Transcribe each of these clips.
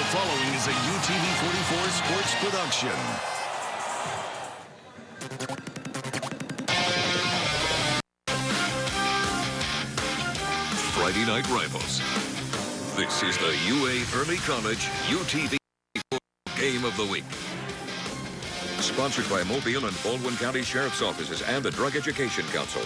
following is a UTV 44 sports production. Friday Night Rivals. This is the UA Early College UTV Game of the Week. Sponsored by Mobile and Baldwin County Sheriff's Offices and the Drug Education Council.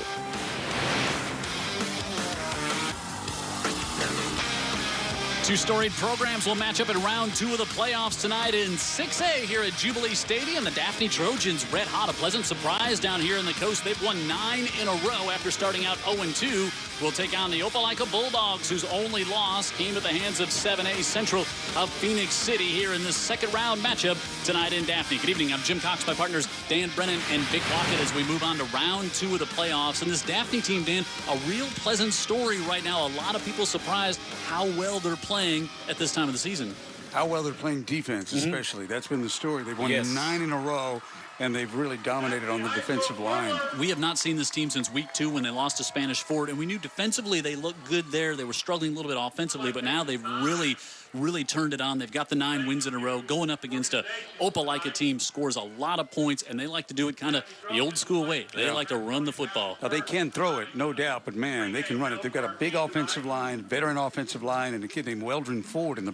Two storied programs will match up in round 2 of the playoffs tonight in 6A here at Jubilee Stadium. The Daphne Trojans red hot, a pleasant surprise down here in the coast. They've won 9 in a row after starting out 0-2. Will take on the Opelika Bulldogs, whose only loss came at the hands of 7A Central of Phoenix City here in this second round matchup tonight in Daphne. Good evening. I'm Jim Cox, my partners Dan Brennan and Vic Lockett as we move on to round 2 of the playoffs. And this Daphne team, Dan, a real pleasant story right now. A lot of people surprised how well they're playing at this time of the season. How well they're playing defense, especially. That's been the story. They've won 9 in a row, and they've really dominated on the defensive line. We have not seen this team since week 2 when they lost to Spanish Fort, and we knew defensively they looked good there. They were struggling a little bit offensively, but now they've really turned it on. They've got the 9 wins in a row, going up against a Opelika team, scores a lot of points, and they like to do it kind of the old school way. They like to run the football. Now, they can throw it, no doubt, but man, they can run it. They've got a big offensive line, veteran offensive line, and a kid named Weldron Ford in the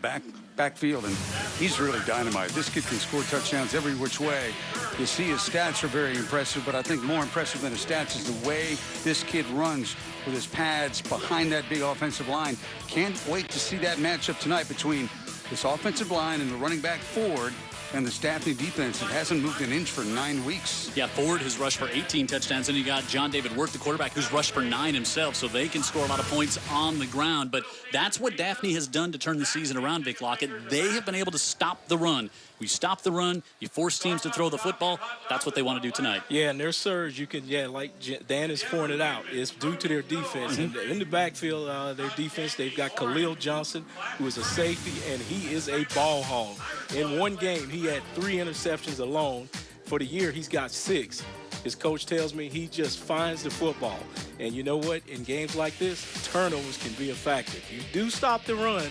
backfield, and he's really dynamite. This kid can score touchdowns every which way. You see his stats are very impressive, but I think more impressive than his stats is the way this kid runs with his pads behind that big offensive line. Can't wait to see that matchup tonight between this offensive line and the running back Ford and the Daphne defense. It hasn't moved an inch for 9 weeks. Yeah, Ford has rushed for 18 touchdowns, and you got John David Worth, the quarterback, who's rushed for 9 himself, so they can score a lot of points on the ground. But that's what Daphne has done to turn the season around, Vic Lockett. They have been able to stop the run. We stop the run, you force teams to throw the football. That's what they want to do tonight. Yeah, and their surge, you can, like Dan has pointed out, is due to their defense. And in the backfield, their defense, they've got Khalil Johnson, who is a safety, and he is a ball hog. In one game, he had 3 interceptions alone. For the year, he's got 6. His coach tells me he just finds the football. And you know what? In games like this, turnovers can be a factor. If you do stop the run,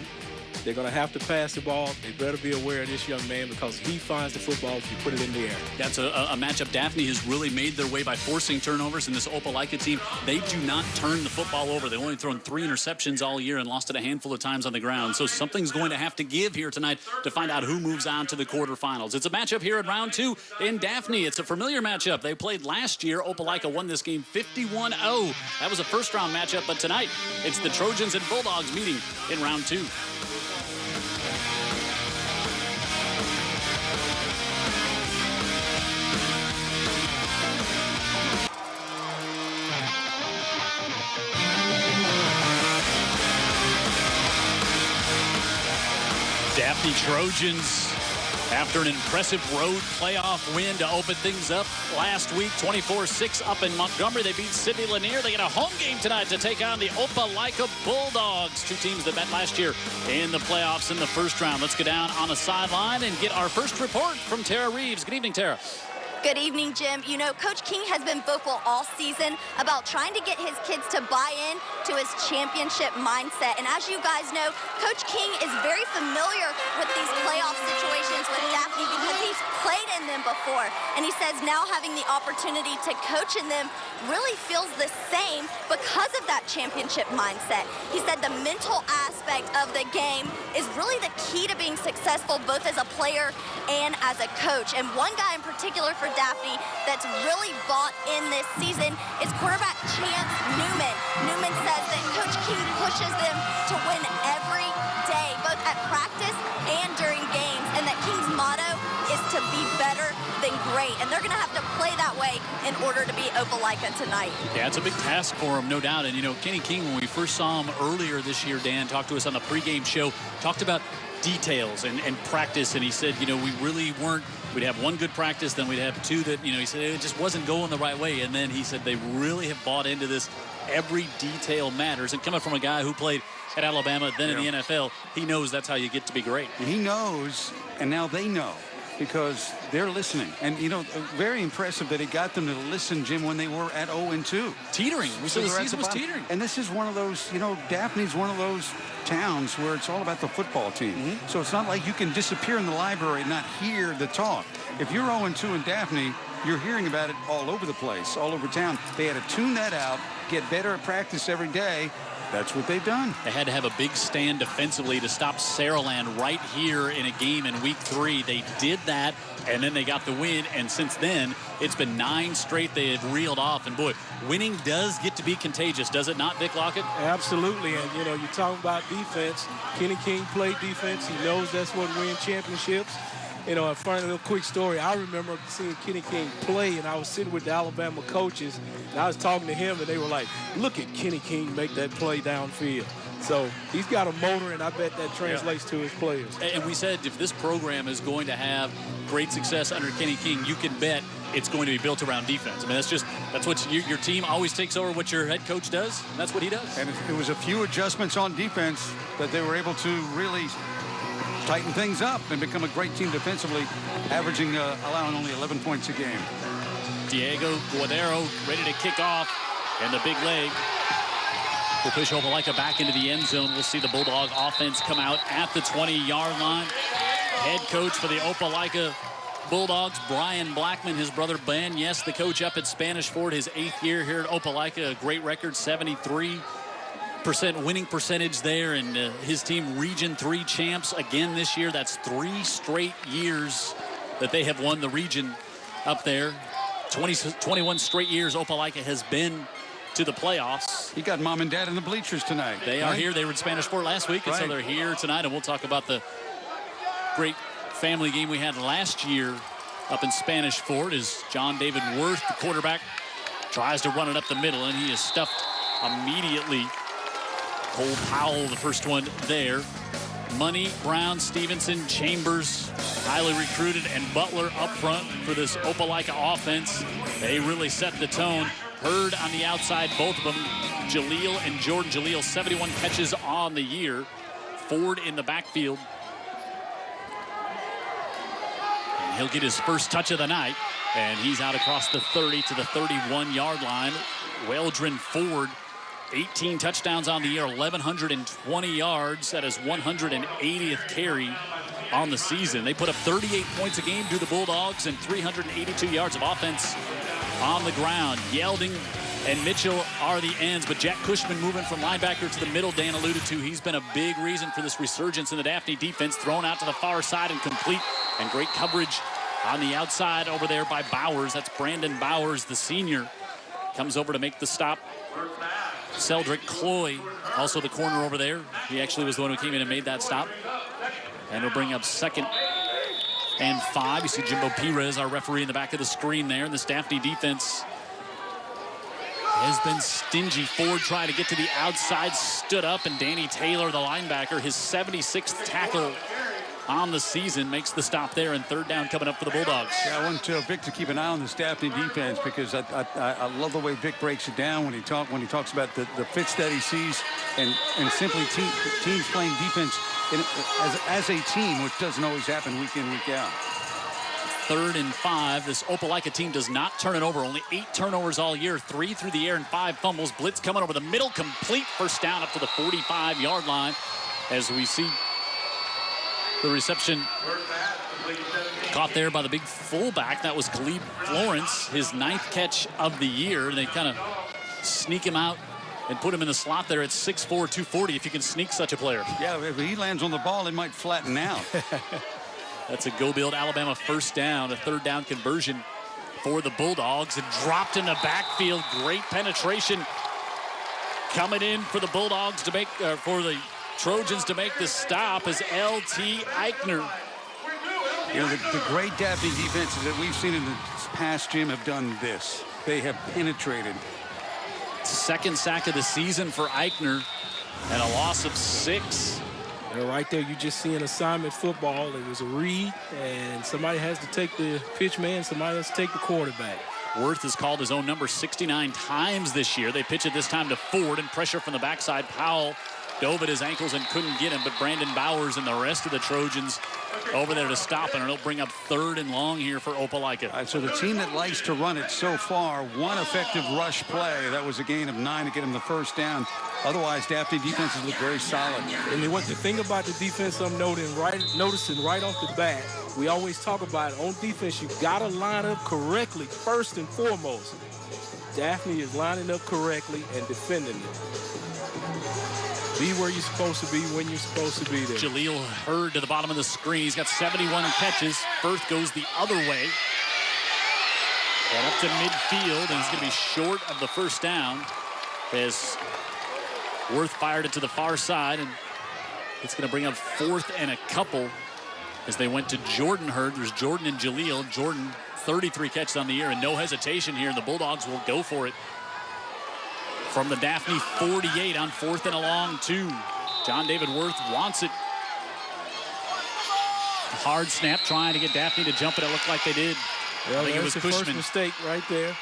they're going to have to pass the ball. They better be aware of this young man because he finds the football if you put it in the air. That's a matchup Daphne has really made their way by forcing turnovers in this Opelika team. They do not turn the football over. They've only thrown 3 interceptions all year and lost it a handful of times on the ground. So something's going to have to give here tonight to find out who moves on to the quarterfinals. It's a matchup here in round 2 in Daphne. It's a familiar matchup. They played last year. Opelika won this game 51-0. That was a first-round matchup, but tonight it's the Trojans and Bulldogs meeting in round 2. Daphne Trojans, after an impressive road playoff win to open things up last week, 24-6 up in Montgomery. They beat Sidney Lanier. They get a home game tonight to take on the Opelika Bulldogs, 2 teams that met last year in the playoffs in the first round. Let's go down on the sideline and get our first report from Tara Reeves. Good evening, Tara. Good evening, Jim. You know, Coach King has been vocal all season about trying to get his kids to buy in to his championship mindset. And as you guys know, Coach King is very familiar with these playoff situations with Daphne because he's played in them before. And he says now having the opportunity to coach in them really feels the same because of that championship mindset. He said the mental aspect of the game is really the key to being successful both as a player and as a coach. And one guy in particular for Daphne that's really bought in this season is quarterback Chance Newman. Newman says that Coach King pushes them to win every day, both at practice and during games, and that King's motto is to be better than great. And they're going to have to play that way in order to beat Opelika tonight. Yeah, it's a big task for him, no doubt. And, you know, Kenny King, when we first saw him earlier this year, Dan talked to us on the pregame show, talked about details and practice, and he said, you know, we really weren't, we'd have 1 good practice, then we'd have 2 that, you know, he said it just wasn't going the right way. And then he said they really have bought into this. Every detail matters. And coming from a guy who played at Alabama, then in the NFL, he knows that's how you get to be great. He knows, and now they know. because they're listening. And, you know, very impressive that he got them to listen, Jim, when they were at 0-2. Teetering. We said the they're at season was bottom. teetering. And this is one of those, you know, Daphne's one of those towns where it's all about the football team. So it's not like you can disappear in the library and not hear the talk. If you're 0-2 in Daphne, you're hearing about it all over the place, all over town. They had to tune that out, get better at practice every day. That's what they've done. They had to have a big stand defensively to stop Saraland right here in a game in week 3. They did that, and then they got the win. And since then, it's been 9 straight they have reeled off. And, boy, winning does get to be contagious, does it not, Vic Lockett? Absolutely. And, you know, you're talking about defense. Kenny King played defense. He knows that's what wins championships. You know, a funny little quick story. I remember seeing Kenny King play, and I was sitting with the Alabama coaches, and I was talking to him, and they were like, look at Kenny King make that play downfield. So he's got a motor, and I bet that translates to his players. And we said if this program is going to have great success under Kenny King, you can bet it's going to be built around defense. I mean, that's what your team always takes over what your head coach does, and that's what he does. And it was a few adjustments on defense that they were able to really tighten things up and become a great team defensively, averaging, allowing only 11 points a game. Diego Guadero ready to kick off, and the big leg will push Opelika back into the end zone. We'll see the Bulldog offense come out at the 20-yard line. Head coach for the Opelika Bulldogs, Brian Blackman, his brother Ben, yes, the coach up at Spanish Fort, his 8th year here at Opelika, a great record, 73% winning percentage there, and his team Region 3 champs again this year. That's 3 straight years that they have won the region up there. 21 straight years Opelika has been to the playoffs. You got mom and dad in the bleachers tonight. They are here. They were in Spanish Fort last week, and so they're here tonight, and we'll talk about the great family game we had last year up in Spanish Fort as John David Worth, the quarterback, tries to run it up the middle, and he is stuffed immediately. Cole Powell, the first one there. Money, Brown, Stevenson, Chambers, highly recruited, and Butler up front for this Opelika offense. They really set the tone. Hurd on the outside, both of them. Jaleel and Jordan. Jaleel, 71 catches on the year. Ford in the backfield. And he'll get his first touch of the night. And he's out across the 30 to the 31-yard line. Weldron Ford, 18 touchdowns on the year, 1,120 yards. That is 180th carry on the season. They put up 38 points a game to the Bulldogs and 382 yards of offense on the ground. Yelding and Mitchell are the ends, but Jack Cushman moving from linebacker to the middle, Dan alluded to. He's been a big reason for this resurgence in the Daphne defense. Thrown out to the far side and complete, and great coverage on the outside over there by Bowers. That's Brandon Bowers, the senior. Comes over to make the stop. Celdrick Cloy, also the corner over there. He actually was the one who came in and made that stop. And we'll bring up 2nd and 5. You see Jimbo Perez, our referee, in the back of the screen there. And this Daphne defense has been stingy. Ford trying to get to the outside, stood up, and Danny Taylor, the linebacker, his 76th tackle on the season, makes the stop there, and 3rd down coming up for the Bulldogs. Yeah, I want Vic to keep an eye on this Daphne defense because I love the way Vic breaks it down when he talks about the fits that he sees and simply teams playing defense as a team, which doesn't always happen week in, week out. 3rd and 5. This Opelika team does not turn it over. Only 8 turnovers all year, 3 through the air and 5 fumbles. Blitz coming over the middle, complete, first down up to the 45-yard line as we see the reception caught there by the big fullback. That was Khalid Florence, his 9th catch of the year. They kind of sneak him out and put him in the slot there at 6'4", 240, if you can sneak such a player. Yeah, if he lands on the ball, it might flatten out. That's a Go Build Alabama first down, a 3rd down conversion for the Bulldogs. And dropped in the backfield. Great penetration coming in for the Bulldogs to make, for the Trojans to make the stop is L.T. Eichner. You know, the great Daphne defenses that we've seen in the past, Jim, have done this. They have penetrated. 2nd sack of the season for Eichner and a loss of 6. And right there, you just see an assignment football. It was a read, and somebody has to take the pitch man, somebody has to take the quarterback. Worth has called his own number 69 times this year. They pitch it this time to Ford, and pressure from the backside. Powell dove at his ankles and couldn't get him, but Brandon Bowers and the rest of the Trojans over there to stop it, and it'll bring up 3rd and long here for Opelika. All right, so the team that likes to run it so far, one effective rush play. That was a gain of 9 to get him the first down. Otherwise, Daphne defenses look very solid. And then what the thing about the defense I'm noticing right off the bat, we always talk about it, on defense, you got to line up correctly first and foremost. Daphne is lining up correctly and defending it. Be where you're supposed to be when you're supposed to be there. Jaleel Hurd to the bottom of the screen. He's got 71 catches. Firth goes the other way. And up to midfield, and he's going to be short of the first down as Worth fired it to the far side, and it's going to bring up 4th and a couple as they went to Jordan Hurd. There's Jordan and Jaleel. Jordan, 33 catches on the year, and no hesitation here, and the Bulldogs will go for it. From the Daphne 48 on 4th and a long 2. John David Worth wants it. Hard snap trying to get Daphne to jump it. It looked like they did. Well, I think it was the Cushman. first mistake right there.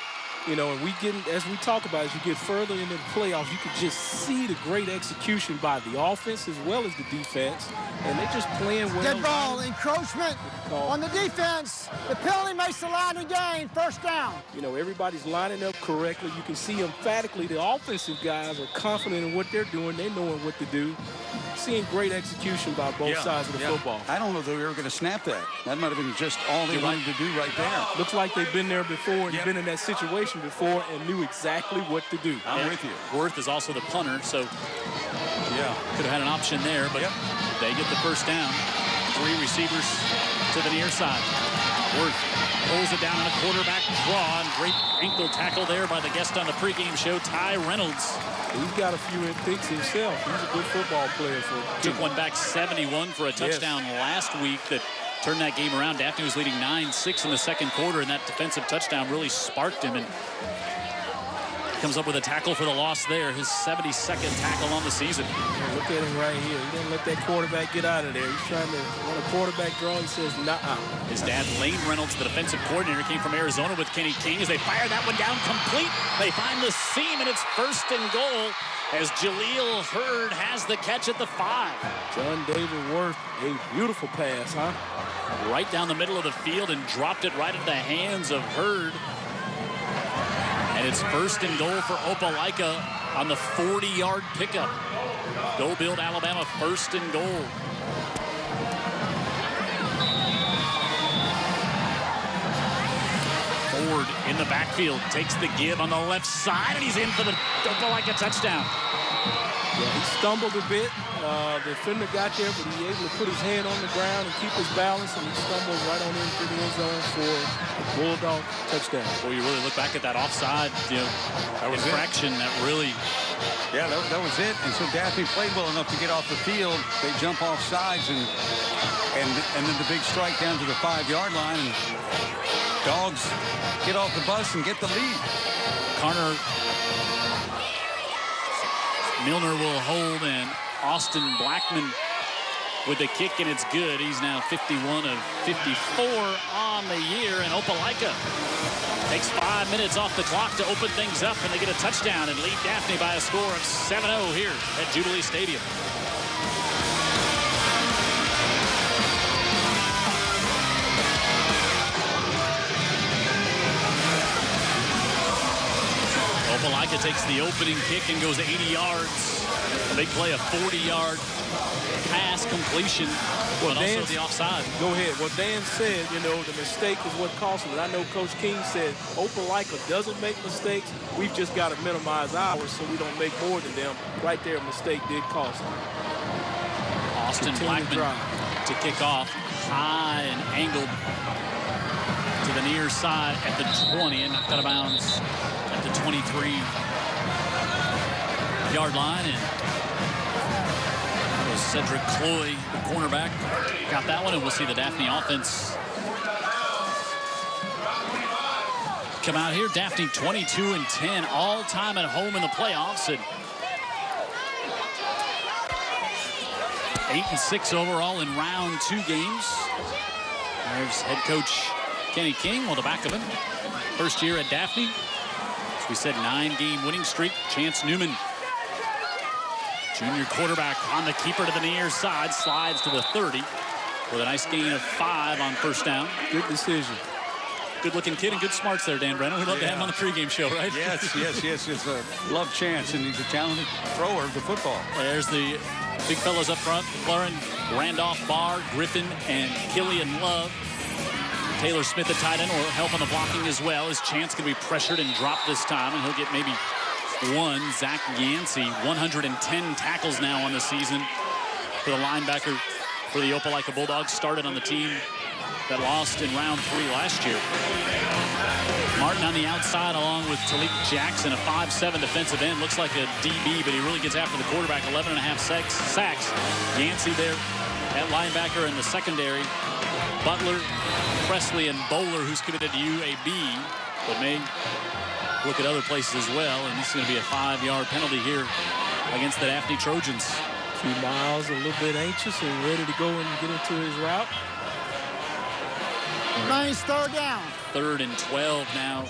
You know, and as we talk about, as you get further into the playoffs, you can just see the great execution by the offense as well as the defense. And they're just playing well. Dead ball, encroachment on the defense. The penalty makes the line to gain, first down. You know, everybody's lining up correctly. You can see emphatically the offensive guys are confident in what they're doing. They're knowing what to do. Seeing great execution by both sides of the football. I don't know if they were going to snap that. That might have been just all they wanted to do right there. Looks like they've been there before and been in that situation before and knew exactly what to do. I'm with you. Worth is also the punter, so could have had an option there, but they get the first down. 3 receivers to the near side. Worth pulls it down on a quarterback draw, and great ankle tackle there by the guest on the pregame show, Ty Reynolds. He's got a few picks himself. He's a good football player. Took one back 71 for a touchdown last week that turned that game around. Daphne was leading 9-6 in the second quarter, and that defensive touchdown really sparked him. And comes up with a tackle for the loss there, his 72nd tackle on the season. Yeah, look at him right here. He didn't let that quarterback get out of there. He's trying to run a quarterback draw. He says, nah. His dad, Lane Reynolds, the defensive coordinator, came from Arizona with Kenny King. As they fire that one down complete, they find the seam, and it's 1st and goal as Jaleel Hurd has the catch at the 5. John David Worth, a beautiful pass, huh? Right down the middle of the field and dropped it right into the hands of Hurd. And it's 1st and goal for Opelika on the 40-yard pickup. Go Build Alabama, 1st and goal. Ford in the backfield, takes the give on the left side, and he's in for the Opelika touchdown. Yeah, he stumbled a bit. The defender got there, but he was able to put his hand on the ground and keep his balance, and he stumbled right on into the end zone for a Bulldog touchdown. Well, you really look back at that offside, infraction that really... Yeah, that was it. And so Daphne played well enough to get off the field. They jump off sides, and then the big strike down to the 5-yard line, and Dogs get off the bus and get the lead. Carter Milner will hold, and Austin Blackman with the kick, and it's good. He's now 51 of 54 on the year, and Opelika takes 5 minutes off the clock to open things up, and they get a touchdown and lead Daphne by a score of 7-0 here at Jubilee Stadium. Opelika takes the opening kick and goes 80 yards. They play a 40-yard pass completion, but also the offside. Go ahead. Well, Dan said, the mistake is what cost him. And I know Coach King said Opelika doesn't make mistakes. We've just got to minimize ours so we don't make more than them. Right there, a mistake did cost him. Austin Blackman to kick off, high and angled to the near side at the 20 and knocked out of bounds at the 23-yard line. And that was Cedric Cloy, the cornerback, got that one, and we'll see the Daphne offense come out here. Daphne 22-10, all time at home in the playoffs, and 8-6 overall in round 2 games. There's head coach Kenny King, well, the back of him. First year at Daphne. As we said, 9-game winning streak. Chance Newman Junior quarterback on the keeper to the near side, slides to the 30 with a nice gain of 5 on first down. Good decision. Good-looking kid and good smarts there, Dan Brennan. We love to have him on the pregame show, right? Yes. It's a love chance, and he's a talented thrower of the football. There's the big fellas up front. McLaurin, Randolph, Barr, Griffin, and Killian Love. Taylor Smith at tight end will help on the blocking as well. His chance can be pressured and dropped this time, and he'll get maybe one. Zach Yancey, 110 tackles now on the season for the linebacker for the Opelika Bulldogs. Started on the team that lost in round 3 last year. Martin on the outside along with Talik Jackson, a 5'7" defensive end. Looks like a DB, but he really gets after the quarterback. 11.5 sacks. Yancey there at linebacker in the secondary. Butler, Presley, and Bowler, who's committed to UAB, but may look at other places as well. And this is going to be a 5-yard penalty here against the Daphne Trojans. Miles a little bit anxious and ready to go and get into his route. Nice third down. 3rd and 12 now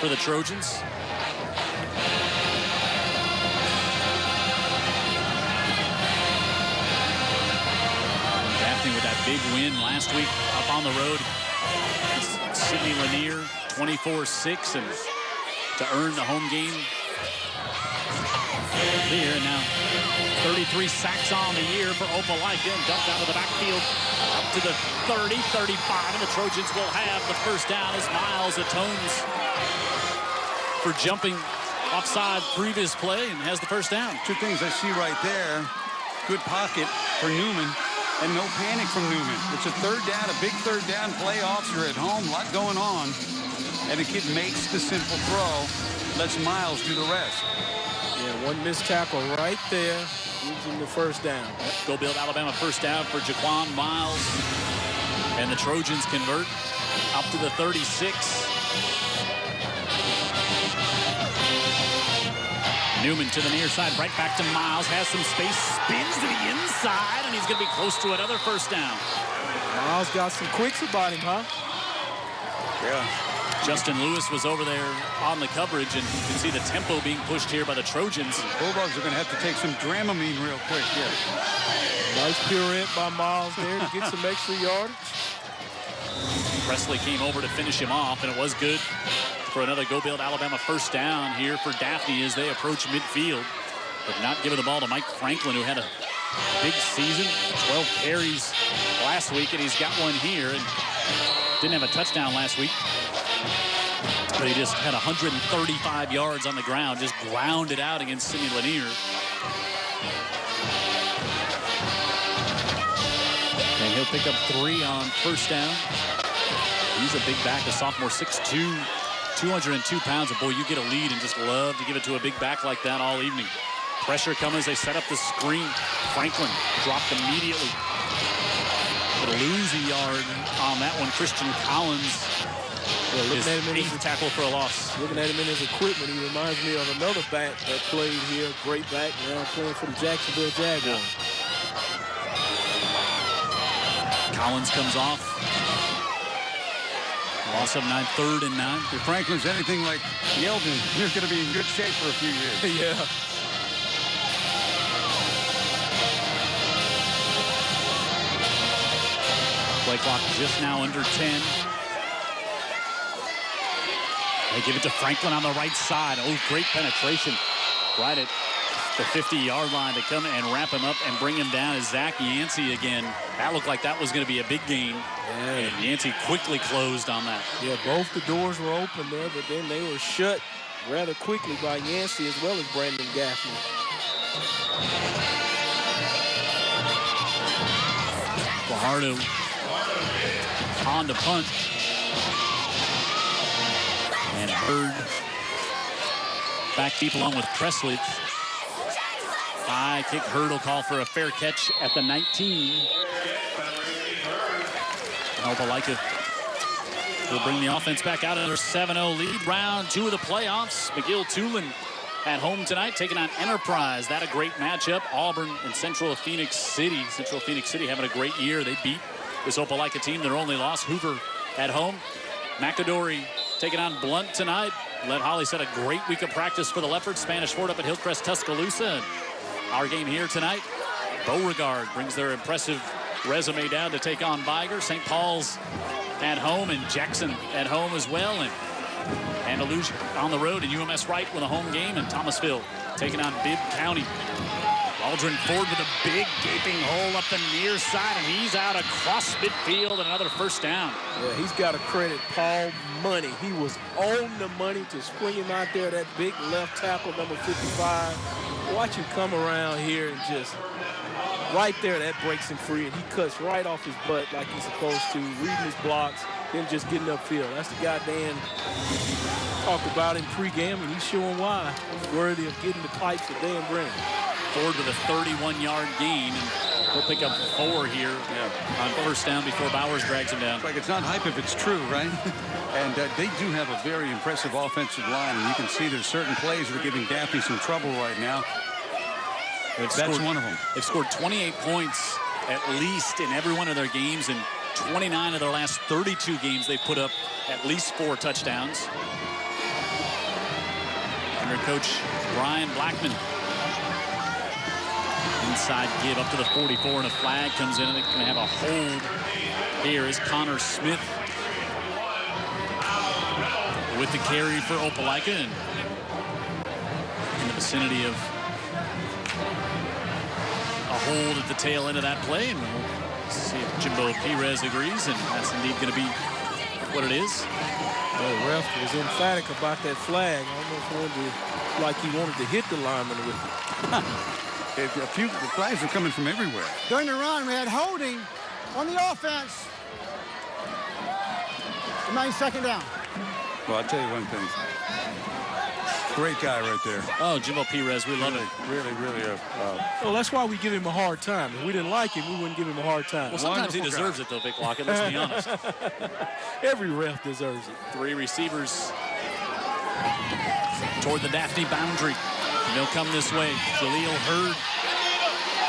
for the Trojans. Daphne with that big win last week up on the road. Sidney Lanier, 24-6, and to earn the home game here. Now 33 sacks on the year for Opelika, and dumped out of the backfield up to the 30, 35, and the Trojans will have the first down as Miles atones for jumping offside previous play and has the first down. 2 things I see right there. Good pocket for Newman and no panic from Newman. It's a 3rd down, a big 3rd down. Playoffs, you're at home, a lot going on, and the kid makes the simple throw, lets Miles do the rest. Yeah, one missed tackle right there. Gives him the first down. Go Build Alabama first down for Jaquan Miles. And the Trojans convert up to the 36. Newman to the near side, right back to Miles. Has some space, spins to the inside, and he's going to be close to another first down. Miles got some quicks about him, huh? Yeah. Justin Lewis was over there on the coverage, and you can see the tempo being pushed here by the Trojans. Bulldogs are going to have to take some Dramamine real quick here. Nice pirouette by Miles there to get some extra yardage. Presley came over to finish him off, and it was good for another Go Build Alabama first down here for Daphne as they approach midfield. But not giving the ball to Mike Franklin, who had a big season, 12 carries last week, and he's got one here. And didn't have a touchdown last week, but he just had 135 yards on the ground, just grounded out against Sidney Lanier. And he'll pick up 3 on first down. He's a big back, a sophomore, 6'2", 202 pounds. And boy, you get a lead and just love to give it to a big back like that all evening. Pressure coming as they set up the screen. Franklin dropped immediately. But lose a yard on that one. Christian Collins, his 8th tackle for a loss. Looking at him in his equipment, he reminds me of another back that played here, great back, now playing for the Jacksonville Jaguars. Collins comes off. Loss of 9, 3rd and 9. If Franklin's anything like Yeldon, you're going to be in good shape for a few years. Yeah. Play clock just now under 10. They give it to Franklin on the right side. Oh, great penetration right at the 50-yard line to come and wrap him up and bring him down is Zach Yancey again. That looked like that was going to be a big gain. Yeah. And Yancey quickly closed on that. Yeah, both the doors were open there, but then they were shut rather quickly by Yancey as well as Brandon Gaffney. Fajardo on to punt. And Bird back deep along with Presley. High kick, Hurdle call for a fair catch at the 19. Opelika will bring the offense back out in their 7-0 lead. Round 2 of the playoffs. McGill-Tulane at home tonight, taking on Enterprise. That a great matchup. Auburn and Central Phoenix City. Central Phoenix City having a great year. They beat this Opelika team. Their only loss. Hoover at home. McAdory taking on Blunt tonight. Let Holly set a great week of practice for the Leopards. Spanish Fort up at Hillcrest, Tuscaloosa. our game here tonight. Beauregard brings their impressive resume down to take on Viger. St. Paul's at home and Jackson at home as well. And Andalusia on the road, and UMS Wright with a home game, and Thomasville taking on Bibb County. Waldron Ford with a big gaping hole up the near side, and he's out across midfield, and another first down. Yeah, he's got to credit Paul Money. He was on the money to spring him out there, that big left tackle, number 55. Watch him come around here and just right there, that breaks him free, and he cuts right off his butt like he's supposed to, reading his blocks, then just getting upfield. That's the guy Dan talked about in pregame, and he's showing why he's worthy of getting the pipes that Dan brings. Ford with a 31-yard gain, and he'll pick up 4 here on first down before Bowers drags him down. It's like it's not hype if it's true, right? And they do have a very impressive offensive line, and you can see there's certain plays that are giving Daphne some trouble right now. That's one of them. They've scored 28 points at least in every one of their games, and 29 of their last 32 games they've put up at least 4 touchdowns. Under coach Brian Blackman. Inside give up to the 44, and a flag comes in, and they're going to have a hold. Here is Connor Smith with the carry for Opelika, and in the vicinity of a hold at the tail end of that play, and we'll see if Jimbo Perez agrees, and that's indeed going to be what it is. The ref was emphatic about that flag. Almost like he wanted to hit the lineman with it. The flags are coming from everywhere. During the run, we had holding on the offense. Remain second down. Well, I'll tell you one thing. Great guy right there. Oh, Jimbo Perez, we love it. Really. Well, that's why we give him a hard time. If we didn't like him, we wouldn't give him a hard time. Well, sometimes he deserves it, though, Vic Lockett. Let's be honest. Every ref deserves it. 3 receivers toward the Daphne boundary. And they'll come this way. Jaleel Hurd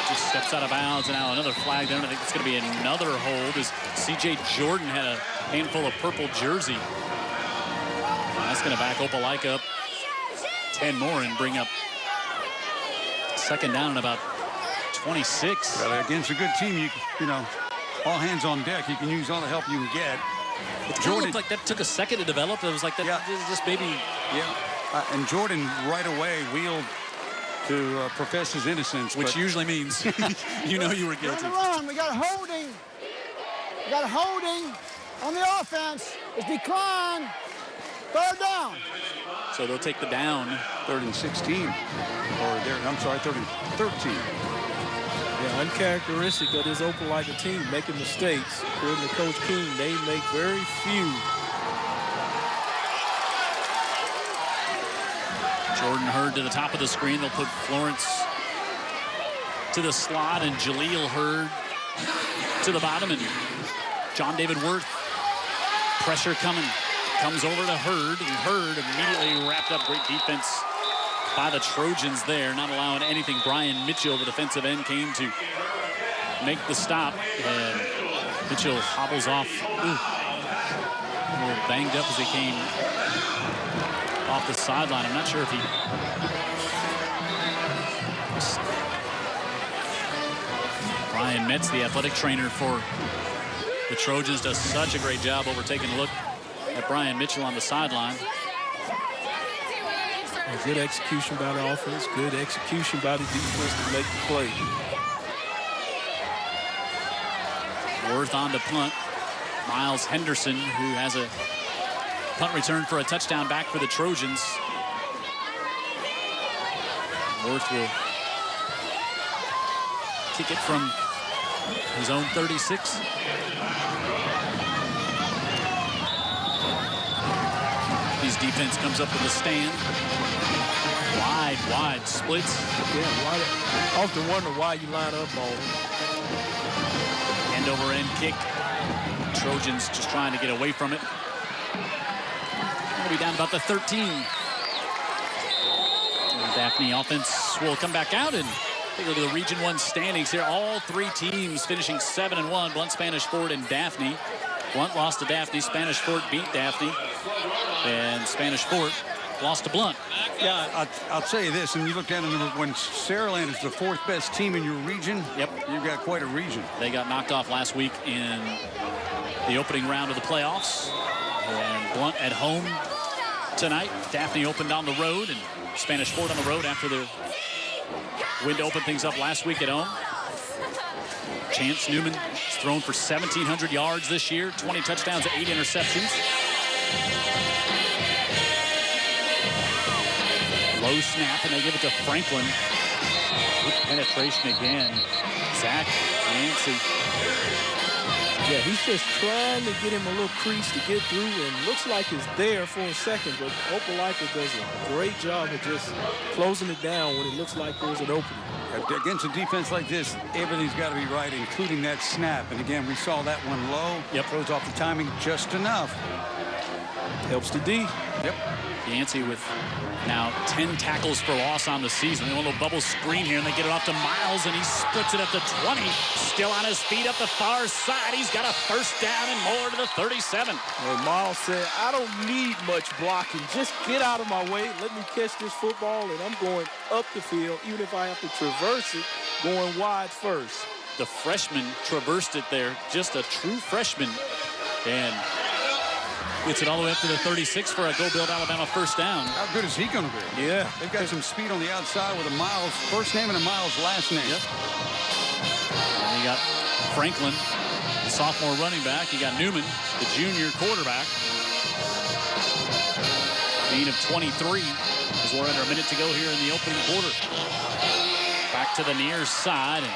just steps out of bounds, and now another flag there. And I think it's going to be another hold as C.J. Jordan had a handful of purple jersey. And that's going to back Opelika up 10 more and bring up second down and about 26. Well, against a good team, you know, all hands on deck. You can use all the help you can get. It Jordan looked like that took a second to develop. It was like that. Yeah. Just maybe. Yeah. And Jordan right away wheeled to profess his innocence, which usually means you know you were guilty. On the run, we got holding. We got holding on the offense. It's decline. Third down. So they'll take the down. 3rd and 16. Or there, I'm sorry, 3rd and 13. Yeah, uncharacteristic of this Opelika team making mistakes. According to Coach King, they make very few. Jordan Hurd to the top of the screen. They'll put Florence to the slot and Jaleel Hurd to the bottom. And John David Worth, pressure coming. Comes over to Hurd, and Hurd immediately wrapped up. Great defense by the Trojans there, not allowing anything. Brian Mitchell, the defensive end, came to make the stop, and Mitchell hobbles off. A little banged up as he came off the sideline. I'm not sure if he... Brian Metz, the athletic trainer for the Trojans, does such a great job over taking a look at Brian Mitchell on the sideline. Good execution by the offense, good execution by the defense to make the play. Worth on to punt. Miles Henderson, who has a punt return for a touchdown back for the Trojans. Worth will kick it from his own 36. His defense comes up with a stand. Wide splits. Yeah, often wonder why you line up on end over end kick. Trojans just trying to get away from it. They'll be down about the 13. And Daphne offense will come back out, and take a look at the Region 1 standings here. All 3 teams finishing 7-1. Blunt, Spanish Fort, and Daphne. Blunt lost to Daphne. Spanish Fort beat Daphne. And Spanish Fort lost to Blunt. Yeah, I'll tell you this, and you look down at when Saraland is the 4th best team in your region, Yep. You've got quite a region. They got knocked off last week in the opening round of the playoffs. And Blunt at home tonight. Daphne opened on the road, and Spanish Fort on the road after the win to open things up last week at home. Chance Newman has thrown for 1,700 yards this year, 20 touchdowns, 8 interceptions. Low snap, and they give it to Franklin. Good penetration again. Zach Yancey. Yeah, he's just trying to get him a little crease to get through, and looks like it's there for a second, but Opelika does a great job of just closing it down when it looks like there's an opening. Against a defense like this, everything's got to be right, including that snap. And again, we saw that one low. Yep. Throws off the timing just enough. Helps the D. Yep. Yancey with now 10 tackles for loss on the season. They want a little bubble screen here, and they get it off to Miles, and he splits it at the 20. Still on his feet up the far side. He's got a first down and more to the 37. And Miles said, I don't need much blocking. Just get out of my way. Let me catch this football, and I'm going up the field, even if I have to traverse it, going wide first. The freshman traversed it there, just a true freshman, and gets it all the way up to the 36 for a Go Build Alabama first down. How good is he going to be? Yeah. They've got some speed on the outside with a Miles first name and a Miles last name. Yep. And you got Franklin, the sophomore running back. You got Newman, the junior quarterback. Gain of 23 as we're under a minute to go here in the opening quarter. Back to the near side and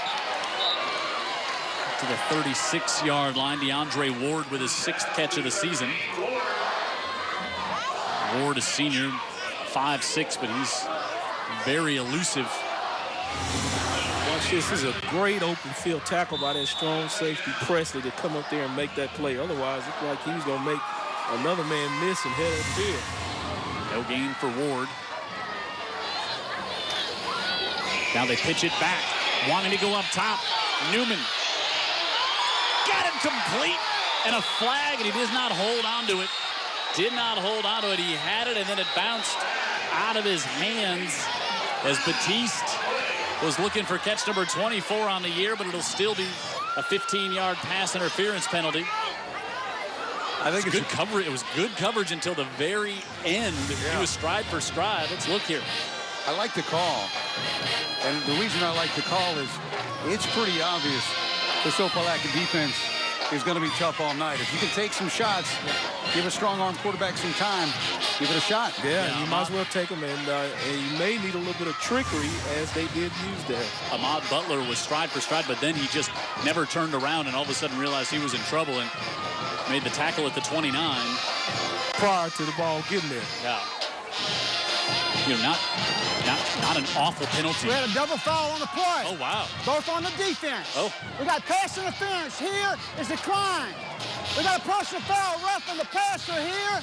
to the 36-yard line. DeAndre Ward with his 6th catch of the season. Ward, a senior, 5'6", but he's very elusive. Watch this. This is a great open field tackle by that strong safety Presley to come up there and make that play. Otherwise, it looked like he was going to make another man miss and head upfield. No gain for Ward. Now they pitch it back, wanting to go up top. Newman got it complete, and a flag, and he does not hold on to it. Did not hold on to it. He had it, and then it bounced out of his hands as Batiste was looking for catch number 24 on the year, but it'll still be a 15-yard pass interference penalty. I think it's good coverage. It was good coverage until the very end. Yeah. He was stride for stride. Let's look here. I like the call, and the reason I like the call is it's pretty obvious this Opelika defense is going to be tough all night. If you can take some shots, give a strong-arm quarterback some time, give it a shot. Yeah, you might as well take them, and you may need a little bit of trickery, as they did use there. Ahmad Butler was stride for stride, but then he just never turned around and all of a sudden realized he was in trouble and made the tackle at the 29. Prior to the ball getting there. Yeah. You know, not an awful penalty. We had a double foul on the play. Oh, wow. Both on the defense. Oh. We got pass interference here. Is declined. We got a personal foul roughing the passer here.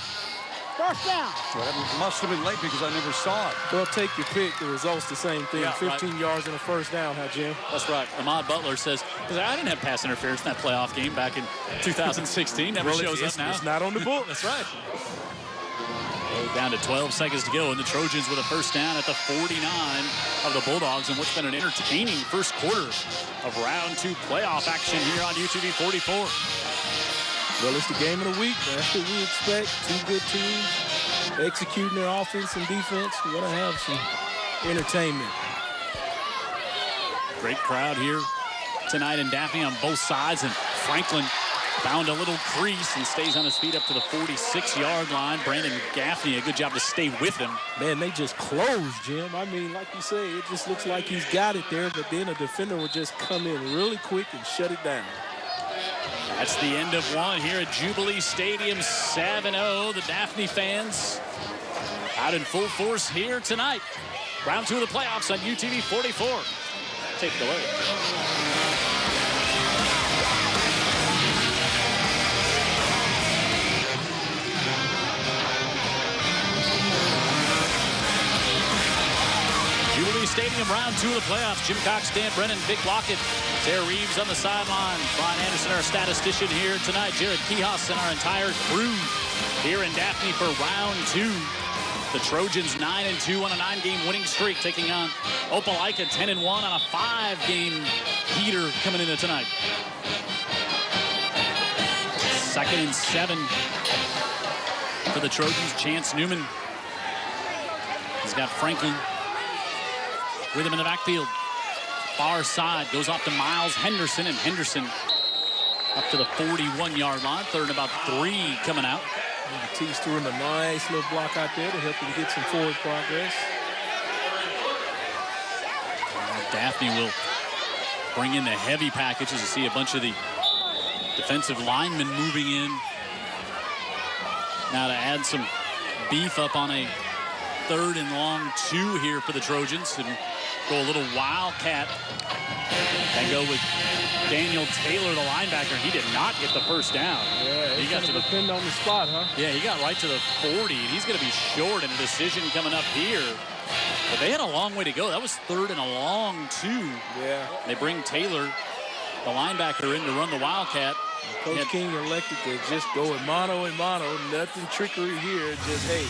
First down. Well, that must have been late because I never saw it. Well, take your pick. The result's the same thing. Yeah, 15 right. yards and a first down, huh, Jim? That's right. Ahmad Butler says, I didn't have pass interference in that playoff game back in 2016. Never shows up now. It's not on the book. That's right. Down to 12 seconds to go, and the Trojans with a first down at the 49 of the Bulldogs, and what's been an entertaining first quarter of round 2 playoff action here on UTV 44. Well, it's the game of the week. That's what we expect. 2 good teams executing their offense and defense. We're going to have some entertainment. Great crowd here tonight in Daphne on both sides, and Franklin found a little crease and stays on his feet up to the 46-yard line. Brandon Gaffney, a good job to stay with him. Man, they just closed, Jim. I mean, like you say, it just looks like he's got it there, but then a defender will just come in really quick and shut it down. That's the end of one here at Jubilee Stadium, 7-0. The Daphne fans out in full force here tonight. Round 2 of the playoffs on UTV 44. Take it away. Jubilee Stadium, round 2 of the playoffs. Jim Cox, Dan Brennan, Vic Lockett, Sarah Reeves on the sideline. Brian Anderson, our statistician here tonight. Jared Kihas and our entire crew here in Daphne for round 2 The Trojans 9-2 on a 9-game winning streak, taking on Opelika 10-1 on a 5-game heater coming into tonight. 2nd and 7 for the Trojans. Chance Newman. He's got Franklin with him in the backfield. Far side goes off to Miles Henderson, and Henderson up to the 41-yard line. 3rd and about 3 coming out. Tease threw him a nice little block out there to help him get some forward progress. Daphne will bring in the heavy packages to see a bunch of the defensive linemen moving in. Now to add some beef up on a 3rd and long 2 here for the Trojans, and go a little wildcat and go with Daniel Taylor, the linebacker. He did not get the first down. Yeah, he got to the depend on the spot, huh? Yeah, he got right to the 40, and he's going to be short in a decision coming up here. But they had a long way to go. That was 3rd and a long 2. Yeah. They bring Taylor, the linebacker, in to run the wildcat. Coach King elected to just go in mano and mano. Nothing trickery here. Just, hey,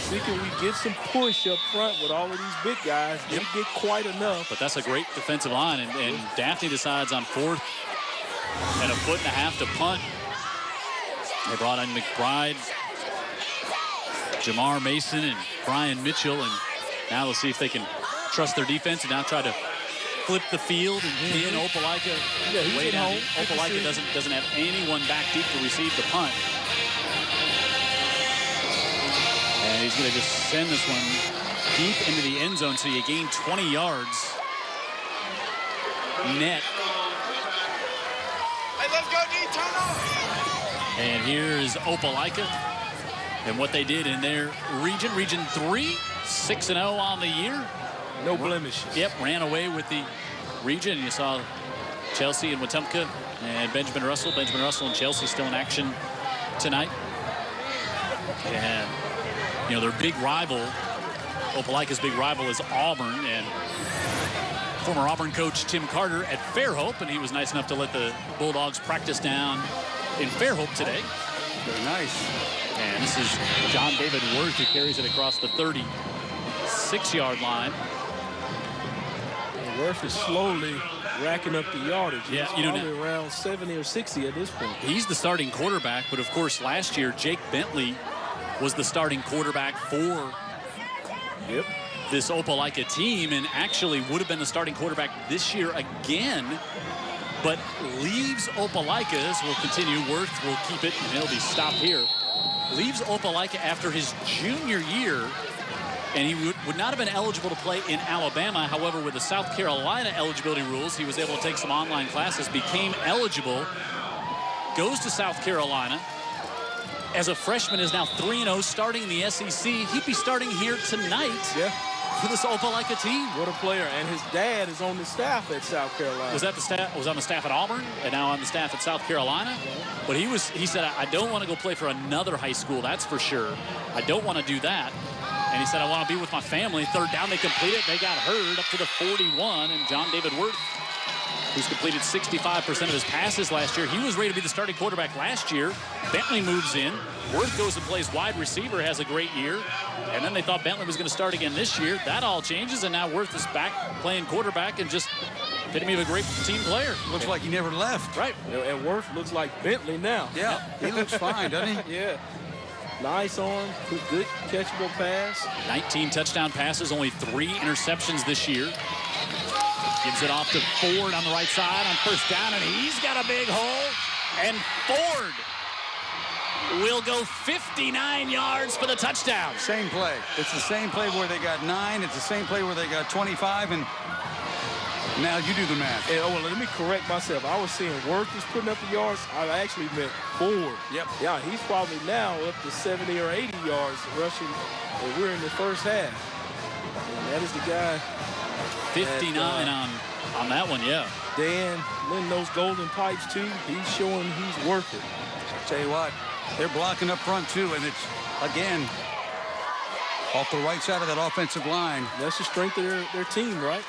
see, can we get some push up front with all of these big guys? Didn't get quite enough. But that's a great defensive line, and Daphne decides on 4th and a 1.5 to punt. They brought in McBride, Jamar Mason, and Brian Mitchell, and now they'll see if they can trust their defense and now try to flip the field and pin Opelika way down. Opelika doesn't have anyone back deep to receive the punt. And he's going to just send this one deep into the end zone, so you gain 20 yards net. Hey, let's go, D, turn on. And here is Opelika and what they did in their region. Region 3, 6-0 on the year. No blemishes. Yep, ran away with the region. You saw Chelsea and Wetumpka and Benjamin Russell. Benjamin Russell and Chelsea still in action tonight. And, you know, their big rival, Opelika's big rival, is Auburn. And former Auburn coach Tim Carter at Fairhope, and he was nice enough to let the Bulldogs practice down in Fairhope today. Very nice. And this is John David Worth, who carries it across the 36-yard line. Worth is slowly racking up the yardage. Yeah, he's probably around 70 or 60 at this point. He's the starting quarterback, but of course last year Jake Bentley was the starting quarterback for this Opelika team, and actually would have been the starting quarterback this year again, but leaves Opelika, as we'll continue. Worth will keep it, and he'll be stopped here. Leaves Opelika after his junior year, and he would not have been eligible to play in Alabama. However, with the South Carolina eligibility rules, he was able to take some online classes, became eligible, goes to South Carolina. As a freshman, is now 3-0, starting in the SEC. He'd be starting here tonight for this Opelika team. What a player. And his dad is on the staff at South Carolina. Was on the staff at Auburn, and now on the staff at South Carolina. But he said, I don't want to go play for another high school, that's for sure. I don't want to do that. And he said, I want to be with my family. 3rd down, they complete it. They got Hurd up to the 41. And John David Worth, who's completed 65% of his passes last year, he was ready to be the starting quarterback last year. Bentley moves in. Worth goes and plays wide receiver, has a great year. And then they thought Bentley was going to start again this year. That all changes, and now Worth is back playing quarterback and just epitome of a great team player. Looks like he never left. Right. And Worth looks like Bentley now. Yeah, he looks fine, doesn't he? Yeah. Nice arm, good catchable pass. 19 touchdown passes, only 3 interceptions this year. Gives it off to Ford on the right side on 1st down, and he's got a big hole. And Ford will go 59 yards for the touchdown. Same play. It's the same play where they got 9. It's the same play where they got 25, and now you do the math. And, let me correct myself. I was saying Worth is putting up the yards. I actually meant Ford. Yep. Yeah, he's probably now up to 70 or 80 yards rushing, and we're in the first half. And that is the guy. 59 on that one, yeah. Dan, letting those golden pipes, too. He's showing he's worth it. I'll tell you what, they're blocking up front, too, and it's, again, off the right side of that offensive line. That's the strength of their team, right?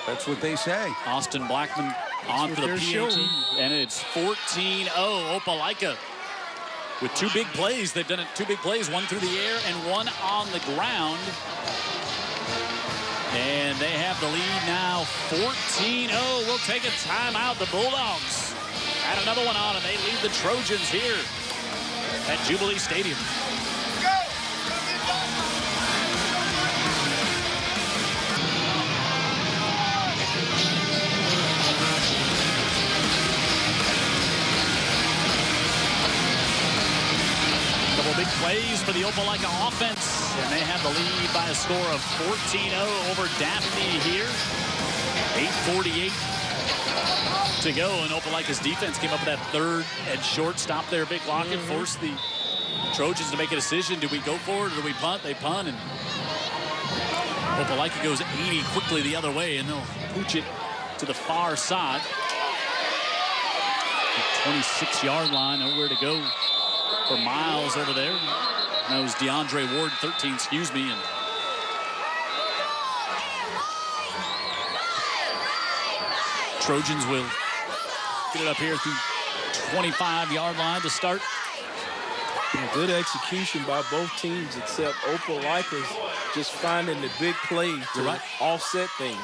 That's what they say. Austin Blackman on for the PAT, and it's 14-0 Opelika. with two big plays. They've done it, two big plays, one through the air and one on the ground. And they have the lead now 14-0. We'll take a timeout. The Bulldogs add another one on, and they lead the Trojans here at Jubilee Stadium. Big plays for the Opelika offense, and they have the lead by a score of 14-0 over Daphne here. 8:48 to go, and Opelika's defense came up with that third and short stop there. Big Lockett forced the Trojans to make a decision. Do we go for it or do we punt? They punt, and Opelika goes 80 quickly the other way, and they'll pooch it to the far side. The 26-yard line, nowhere to go for Miles over there. That was DeAndre Ward, 13, excuse me. And Trojans will get it up here at the 25-yard line to start. Good execution by both teams, except Opelika's just finding the big play to offset things.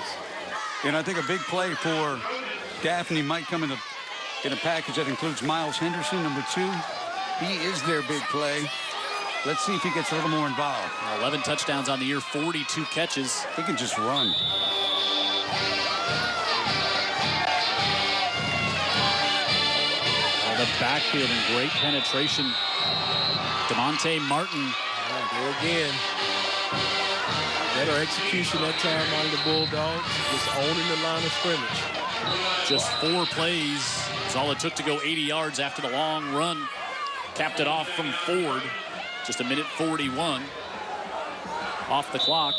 And I think a big play for Daphne might come in a package that includes Miles Henderson, number 2. He is their big play. Let's see if he gets a little more involved. 11 touchdowns on the year, 42 catches. He can just run. The backfield and great penetration. DeMonte Martin. There again. Better execution that time out of the Bulldogs. Just owning the line of scrimmage. Just 4 plays. That's all it took to go 80 yards after the long run. Capped it off from Ford. Just a minute 41 off the clock.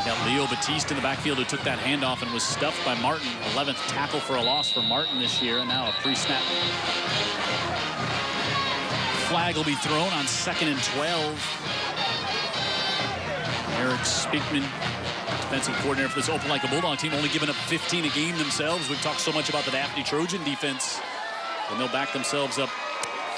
Got Leo Batiste in the backfield who took that handoff and was stuffed by Martin. 11th tackle for a loss for Martin this year. And now a pre-snap flag will be thrown on 2nd and 12. Eric Speakman, defensive coordinator for this Opelika Bulldog team, only giving up 15 a game themselves. We've talked so much about the Daphne Trojan defense. And they'll back themselves up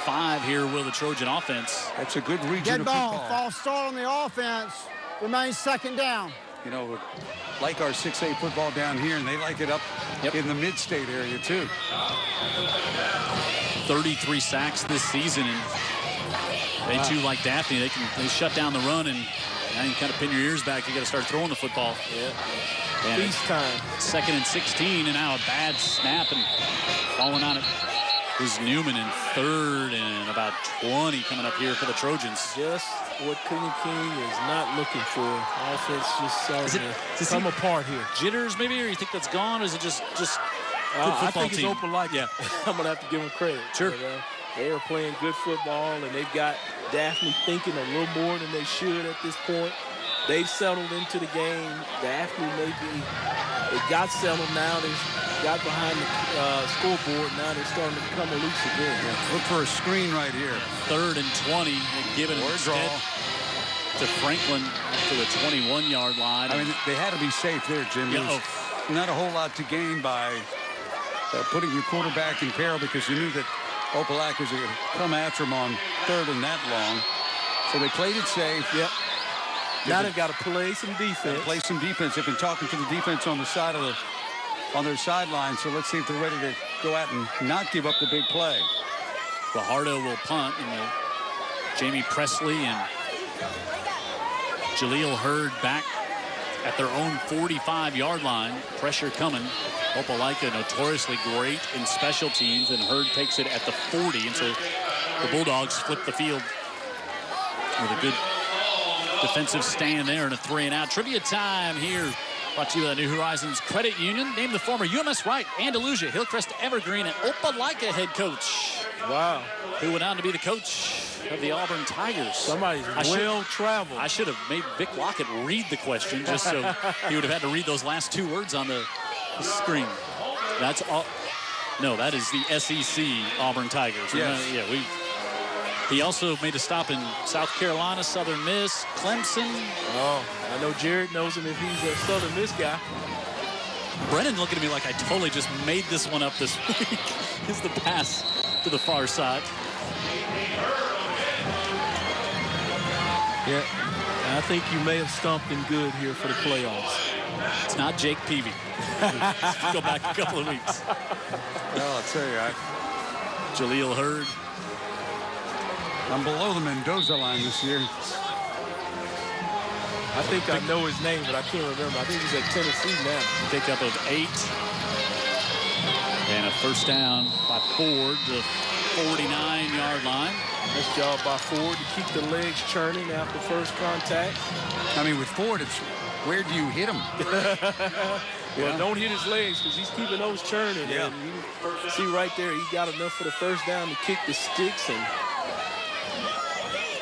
5 here with the Trojan offense. That's a good region Dead of ball. football. False start on the offense. Remains 2nd down. You know, like our 6A football down here, and they like it up in the mid-state area, too. 33 sacks this season, and they too, like Daphne, they shut down the run, and now you kind of pin your ears back. You got to start throwing the football. Yeah. And Feast time. 2nd and 16, and now a bad snap, and falling on it was Newman in 3rd and about 20 coming up here for the Trojans. Just what King is not looking for. Offense just starting to come apart here. Jitters maybe, or you think that's gone, or is it just good I football think team? it's Opelika. Yeah. I'm going to have to give them credit. Sure. But, they are playing good football, and they've got Daphne thinking a little more than they should at this point. They've settled into the game. Daphne they got settled now. They got behind the scoreboard. Now they're starting to become loose again. Look for a screen right here. 3rd and 20. They give it instead to Franklin to the 21-yard line. I mean, they had to be safe there, Jim. Yeah, not a whole lot to gain by putting your quarterback in peril, because you knew that Opelika was going to come after him on 3rd and that long. So they played it safe. Yep. Now they've got to play some defense. Play some defense. They've been talking to the defense on the side of on their sideline. So let's see if they're ready to go out and not give up the big play. Fajardo will punt, and Jamie Presley and Jaleel Hurd back at their own 45-yard line. Pressure coming. Opelika notoriously great in special teams, and Hurd takes it at the 40. And so the Bulldogs flip the field with a good defensive stand there and a 3-and-out. Trivia time here. Brought to you by the New Horizons Credit Union. Named the former UMS Wright, Andalusia, Hillcrest Evergreen, and Opelika head coach. Wow. Who went on to be the coach of the Auburn Tigers. Somebody's well-traveled. I should have made Vic Lockett read the question just so he would have had to read those last 2 words on the screen. That's all. No, that is the SEC Auburn Tigers. Yes. He also made a stop in South Carolina, Southern Miss, Clemson. Oh, I know Jared knows him if he's a Southern Miss guy. Brennan looking at me like I totally just made this one up this week. Is the pass to the far side. Yeah, I think you may have stumped him good here for the playoffs. It's not Jake Peavy. Go back a couple of weeks. Well, I'll tell you, Jaleel Hurd. I'm below the Mendoza line this year. I think I know his name, but I can't remember. I think he's at Tennessee now. Pickup of 8. And a first down by Ford, the 49-yard line. Nice job by Ford to keep the legs churning after first contact. I mean, with Ford, it's where do you hit him? Well, don't hit his legs because he's keeping those churning. Yeah. And you see right there, he got enough for the first down to kick the sticks and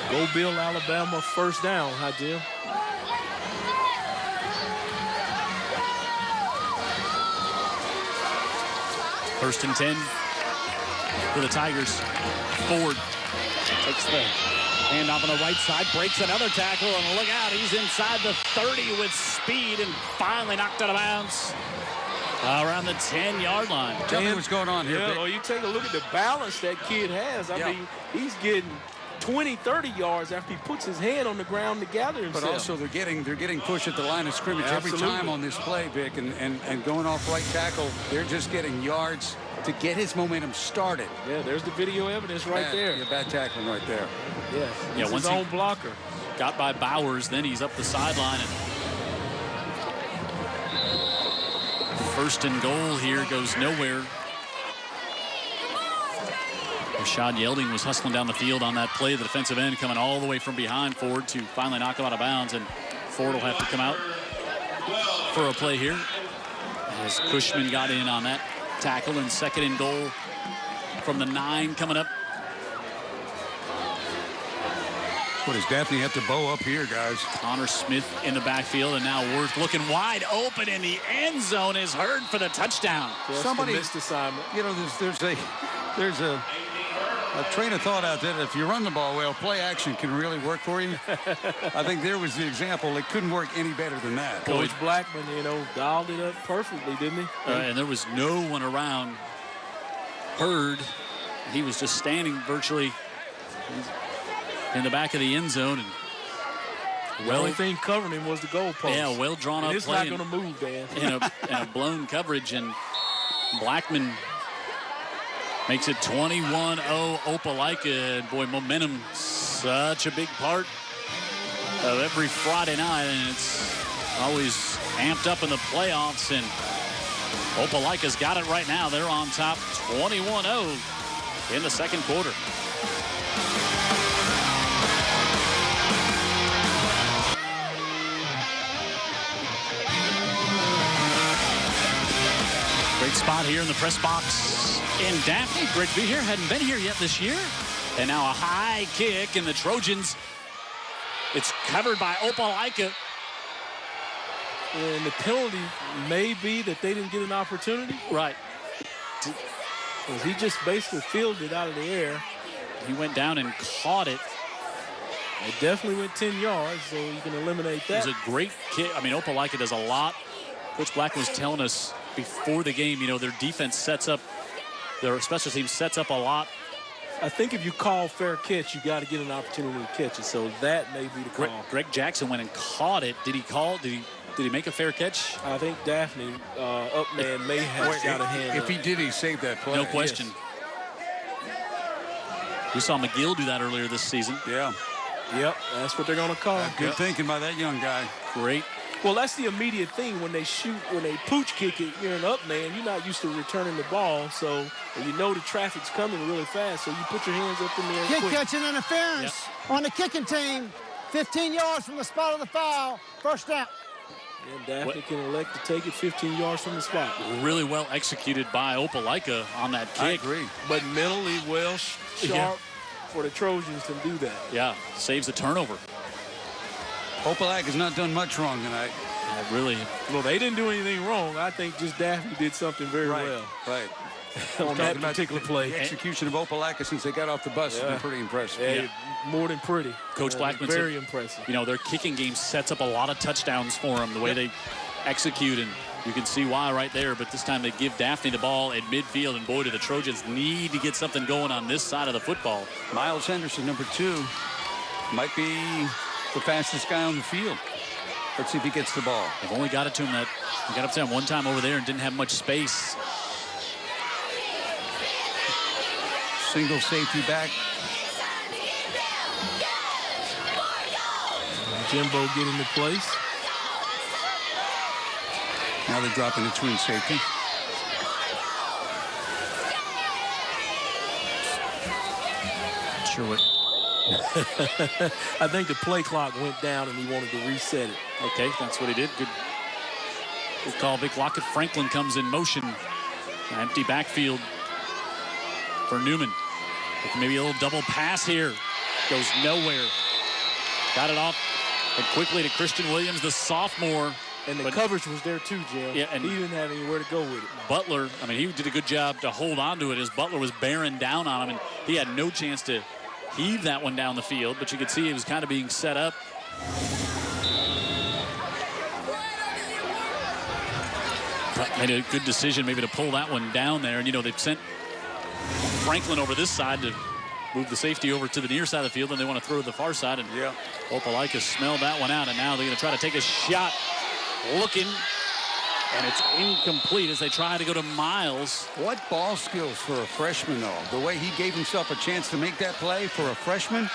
go Bill, Alabama, first down. Hi, Jim. First and 10 for the Tigers. Ford takes the handoff on the right side, breaks another tackle, and look out, he's inside the 30 with speed and finally knocked out of bounds around the 10-yard line. Tell me what's going on here. Yeah, well, you take a look at the balance that kid has. I mean, he's getting 20, 30 yards after he puts his hand on the ground to gather himself. But also they're getting pushed at the line of scrimmage every time on this play, Vic, and going off right tackle, they're just getting yards to get his momentum started. Yeah, there's the video evidence right there. Yeah, bad tackling right there. Yeah, once his own blocker. Got by Bowers, then he's up the sideline. And first and goal here goes nowhere. Rashad Yelding was hustling down the field on that play. The defensive end coming all the way from behind Ford to finally knock him out of bounds. And Ford will have to come out for a play here as Cushman got in on that tackle. And second and goal from the 9 coming up. What does Daphne have to bow up here, guys? Connor Smith in the backfield, and now Worth looking wide open in the end zone is Hurd for the touchdown. Somebody missed assignment. You know, there's a train of thought out there that if you run the ball well, play action can really work for you. I think there was the example. It couldn't work any better than that. Coach Blackman, dialed it up perfectly, didn't he? And there was no one around Hurd. He was just standing virtually in the back of the end zone. And the only thing covering him was the goalpost. Yeah, well drawn up it's play. It's not going to move, Dan. in a blown coverage, and Blackman makes it 21-0 Opelika. And boy, momentum, such a big part of every Friday night, and it's always amped up in the playoffs. And Opelika's got it right now. They're on top 21-0 in the second quarter. Great spot here in the press box in Daphne. Great to be here. Hadn't been here yet this year. And now a high kick, and the Trojans, it's covered by Opelika. And the penalty may be that they didn't get an opportunity. Right. He just basically fielded it out of the air. He went down and caught it. It definitely went 10 yards, so you can eliminate that. It was a great kick. I mean, Opelika does a lot. Coach Black was telling us before the game, their defense sets up, their special team sets up a lot. I think if you call fair catch, you got to get an opportunity to catch it. So that may be the call. Greg Jackson went and caught it. Did he make a fair catch? I think Daphne, Upman, may have got a hand. If he did, he saved that play. No question. Yes. We saw McGill do that earlier this season. Yeah. Yep, that's what they're going to call. Good thinking by that young guy. Great. Well, that's the immediate thing when they shoot, when they pooch kick it, you're an up man. You're not used to returning the ball, so the traffic's coming really fast, so you put your hands up in the air Kick quick. catching interference on the kicking team. 15 yards from the spot of the foul. First down. And Daphne can elect to take it 15 yards from the spot. Really well executed by Opelika on that kick. I agree. But mentally sharp for the Trojans to do that. Yeah, saves the turnover. Opelika has not done much wrong tonight. Really. Well, they didn't do anything wrong. I think just Daphne did something very well. Right. On that particular play. The execution of Opelika since they got off the bus has been pretty impressive. Yeah, more than pretty. Coach Blackman very said, impressive. Their kicking game sets up a lot of touchdowns for them, the way they execute. And You can see why right there, but this time they give Daphne the ball at midfield, and boy, do the Trojans need to get something going on this side of the football. Miles Henderson, number 2, might be the fastest guy on the field. Let's see if he gets the ball. They've only got it to him he got up to him one time over there and didn't have much space. Single safety back. Jimbo get into place. Now they're dropping the twin safety. Sure what. I think the play clock went down and he wanted to reset it. Okay, that's what he did. Good call, Vic Lockett. Franklin comes in motion. An empty backfield for Newman. Maybe a little double pass here. Goes nowhere. Got it off and quickly to Christian Williams, the sophomore. And the coverage was there too, Jim. Yeah, and he didn't have anywhere to go with it. Butler, I mean, he did a good job to hold on to it as Butler was bearing down on him, and he had no chance to heave that one down the field, but you could see it was kind of being set up. Made a good decision maybe to pull that one down there, and they've sent Franklin over this side to move the safety over to the near side of the field, and they want to throw to the far side, and Opelika smelled that one out, and now they're going to try to take a shot. Looking, and it's incomplete as they try to go to Miles. What ball skills for a freshman, though. The way he gave himself a chance to make that play for a freshman,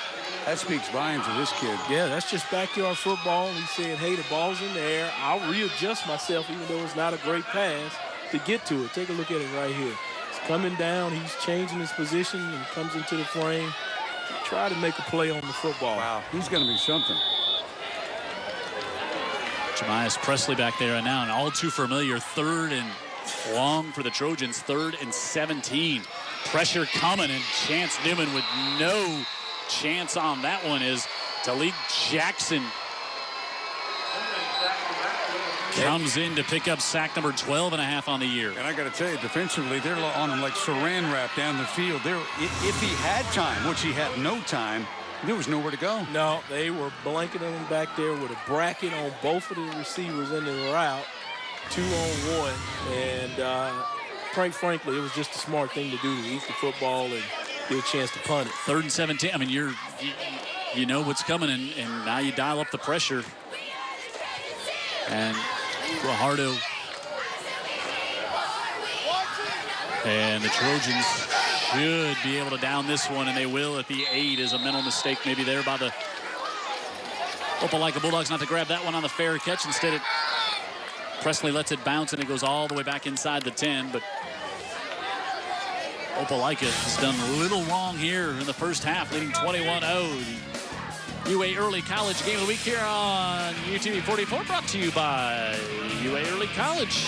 that speaks volumes of this kid. Yeah, that's just backyard football. He's saying, hey, the ball's in the air. I'll readjust myself, even though it's not a great pass, to get to it. Take a look at it right here. He's coming down. He's changing his position and comes into the frame. Try to make a play on the football. Wow, he's going to be something. Jemias Presley back there, and now an all too familiar 3rd and long for the Trojans, 3rd and 17. Pressure coming, and Chance Newman with no chance on that one is Talik Jackson comes in to pick up sack number 12.5 on the year. And I got to tell you, defensively, they're on him like saran wrap down the field. If he had time, which he had no time, there was nowhere to go. No, they were blanketing him back there with a bracket on both of the receivers in the route, 2-on-1. And quite frankly, it was just a smart thing to do to eat the football and get a chance to punt it. 3rd and 17. I mean, you know what's coming, and now you dial up the pressure. And Guajardo. And the Trojans should be able to down this one, and they will at the 8. Is a mental mistake maybe there by the Opelika Bulldogs not to grab that one on the fair catch. Instead, Presley lets it bounce, and it goes all the way back inside the 10. But Opelika has done little wrong here in the first half, leading 21-0. The UA Early College Game of the Week here on UTV 44, brought to you by UA Early College.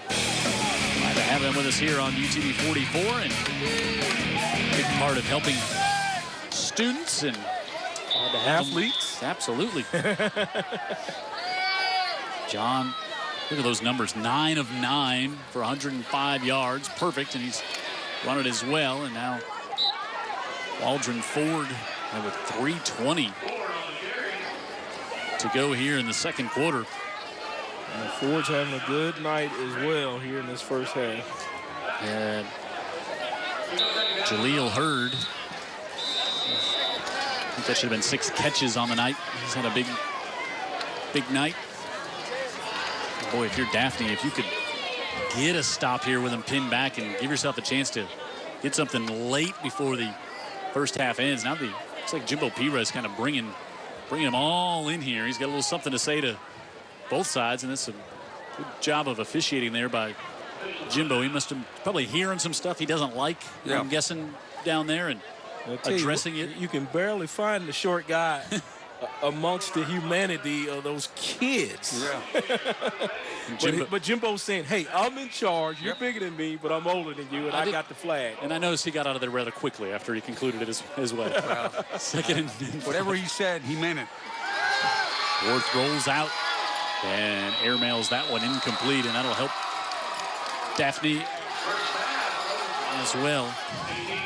Glad to have them with us here on UTV 44, and a big part of helping students and the athletes. Absolutely. John, look at those numbers. 9 of 9 for 105 yards. Perfect, and he's run it as well. And now Waldron Ford with 3:20 to go here in the second quarter. And Ford's having a good night as well here in this first half. And Jaleel Hurd, I think that should have been 6 catches on the night. He's had a big night. Boy, if you're Daphne, if you could get a stop here with him pinned back and give yourself a chance to get something late before the first half ends. Now looks like Jimbo Pires kind of bringing them all in here. He's got a little something to say to both sides, and that's a good job of officiating there by Jimbo. He must have probably hearing some stuff he doesn't like, I'm guessing, down there, and addressing it. You can barely find the short guy amongst the humanity of those kids. Yeah. but Jimbo's saying, hey, I'm in charge. You're bigger than me, but I'm older than you, and I got the flag. And I noticed he got out of there rather quickly after he concluded it as well. Second and whatever he said, he meant it. Worth rolls out and airmails that one incomplete, and that'll help Daphne as well.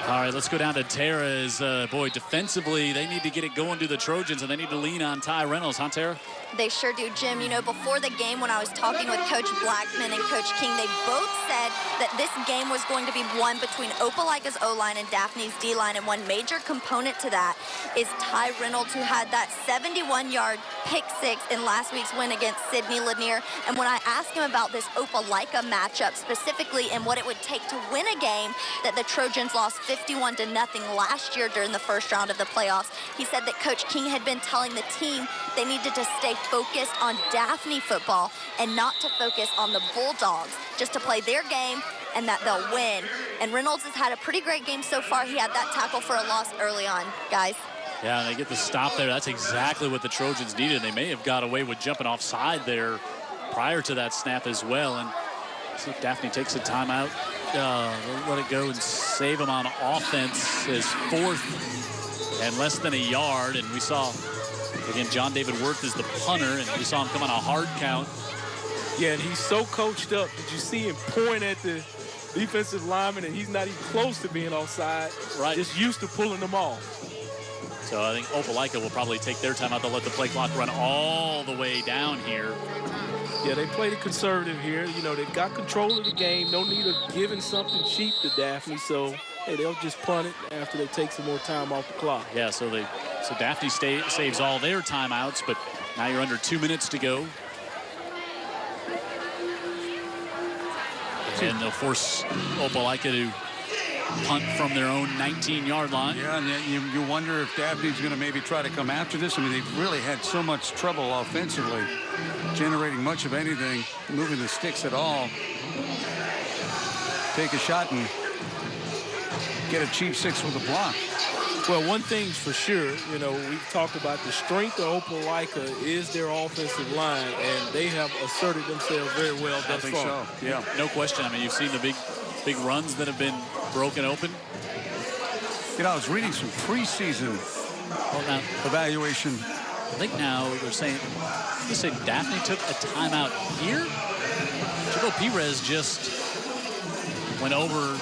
All right, let's go down to Tara. Boy, defensively, they need to get it going to the Trojans, and they need to lean on Ty Reynolds, huh, Tara? They sure do, Jim. You know, before the game, when I was talking with Coach Blackman and Coach King, they both said that this game was going to be won between Opelika's O-line and Daphne's D-line, and one major component to that is Ty Reynolds, who had that 71-yard pick six in last week's win against Sidney Lanier. And when I asked him about this Opelika matchup specifically and what it would take to win a game that the Trojans lost 51-0 last year during the first round of the playoffs, he said that Coach King had been telling the team they needed to stay focused on Daphne football and not to focus on the Bulldogs, just to play their game and that they'll win. And Reynolds has had a pretty great game so far. He had that tackle for a loss early on, guys. Yeah, and they get the stop there. That's exactly what the Trojans needed. They may have got away with jumping offside there prior to that snap as well. And see if Daphne takes a timeout. They'll let it go and save them on offense. Is 4th and less than a yard. And we saw, again, John David Worth is the punter, and we saw him come on a hard count. Yeah, and he's so coached up. Did you see him point at the defensive lineman, and he's not even close to being offside? Right. Just used to pulling them off. So I think Opelika will probably take their timeout. They'll let the play clock run all the way down here. Yeah, they played it conservative here. You know, they've got control of the game. No need of giving something cheap to Daphne. So, hey, they'll just punt it after they take some more time off the clock. Yeah, so Daphne saves all their timeouts, but now you're under 2 minutes to go. And they'll force Opelika to punt from their own 19-yard line. Yeah, and you wonder if Daphne's going to maybe try to come after this. I mean, they've really had so much trouble offensively, generating much of anything, moving the sticks at all. Take a shot and get a cheap six with a block. Well, one thing's for sure, you know, we've talked about the strength of Opelika is their offensive line, and they have asserted themselves very well thus far. So, yeah. No question. I mean, you've seen the big runs that have been broken open. You know, I was reading some preseason evaluation. I think now they're saying Daphne took a timeout here. Chico Perez just went over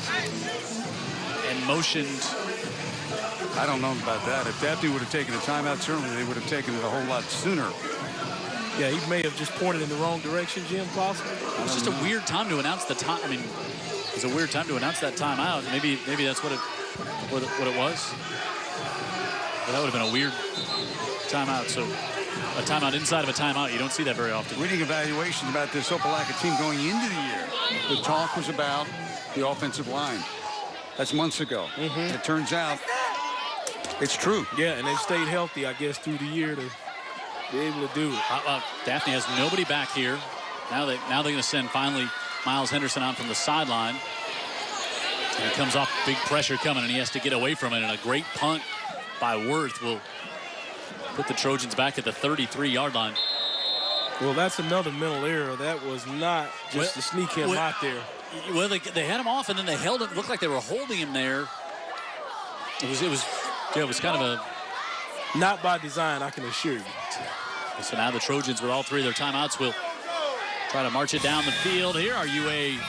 and motioned. I don't know about that. If Daphne would have taken a timeout, certainly they would have taken it a whole lot sooner. Yeah, he may have just pointed in the wrong direction, Jim, possibly. It's just a weird time to announce the time. I mean, it's a weird time to announce that timeout. Maybe that's what it was. But that would have been a weird timeout. So a timeout inside of a timeout, you don't see that very often. Reading evaluations about this Opelika team going into the year, the talk was about the offensive line. That's months ago. It turns out it's true. Yeah, and they've stayed healthy, I guess, through the year to be able to do it. Daphne has nobody back here. Now they're going to send finally Miles Henderson out from the sideline. And he comes off big pressure coming, and he has to get away from it. And a great punt by Worth will put the Trojans back at the 33-yard line. Well, that's another mental error. That was not just to sneak him out there. Well, they had him off, and then they held him. It looked like they were holding him there. It was kind of a... Not by design, I can assure you. So now the Trojans, with all three of their timeouts, will try to march it down the field here. Our UA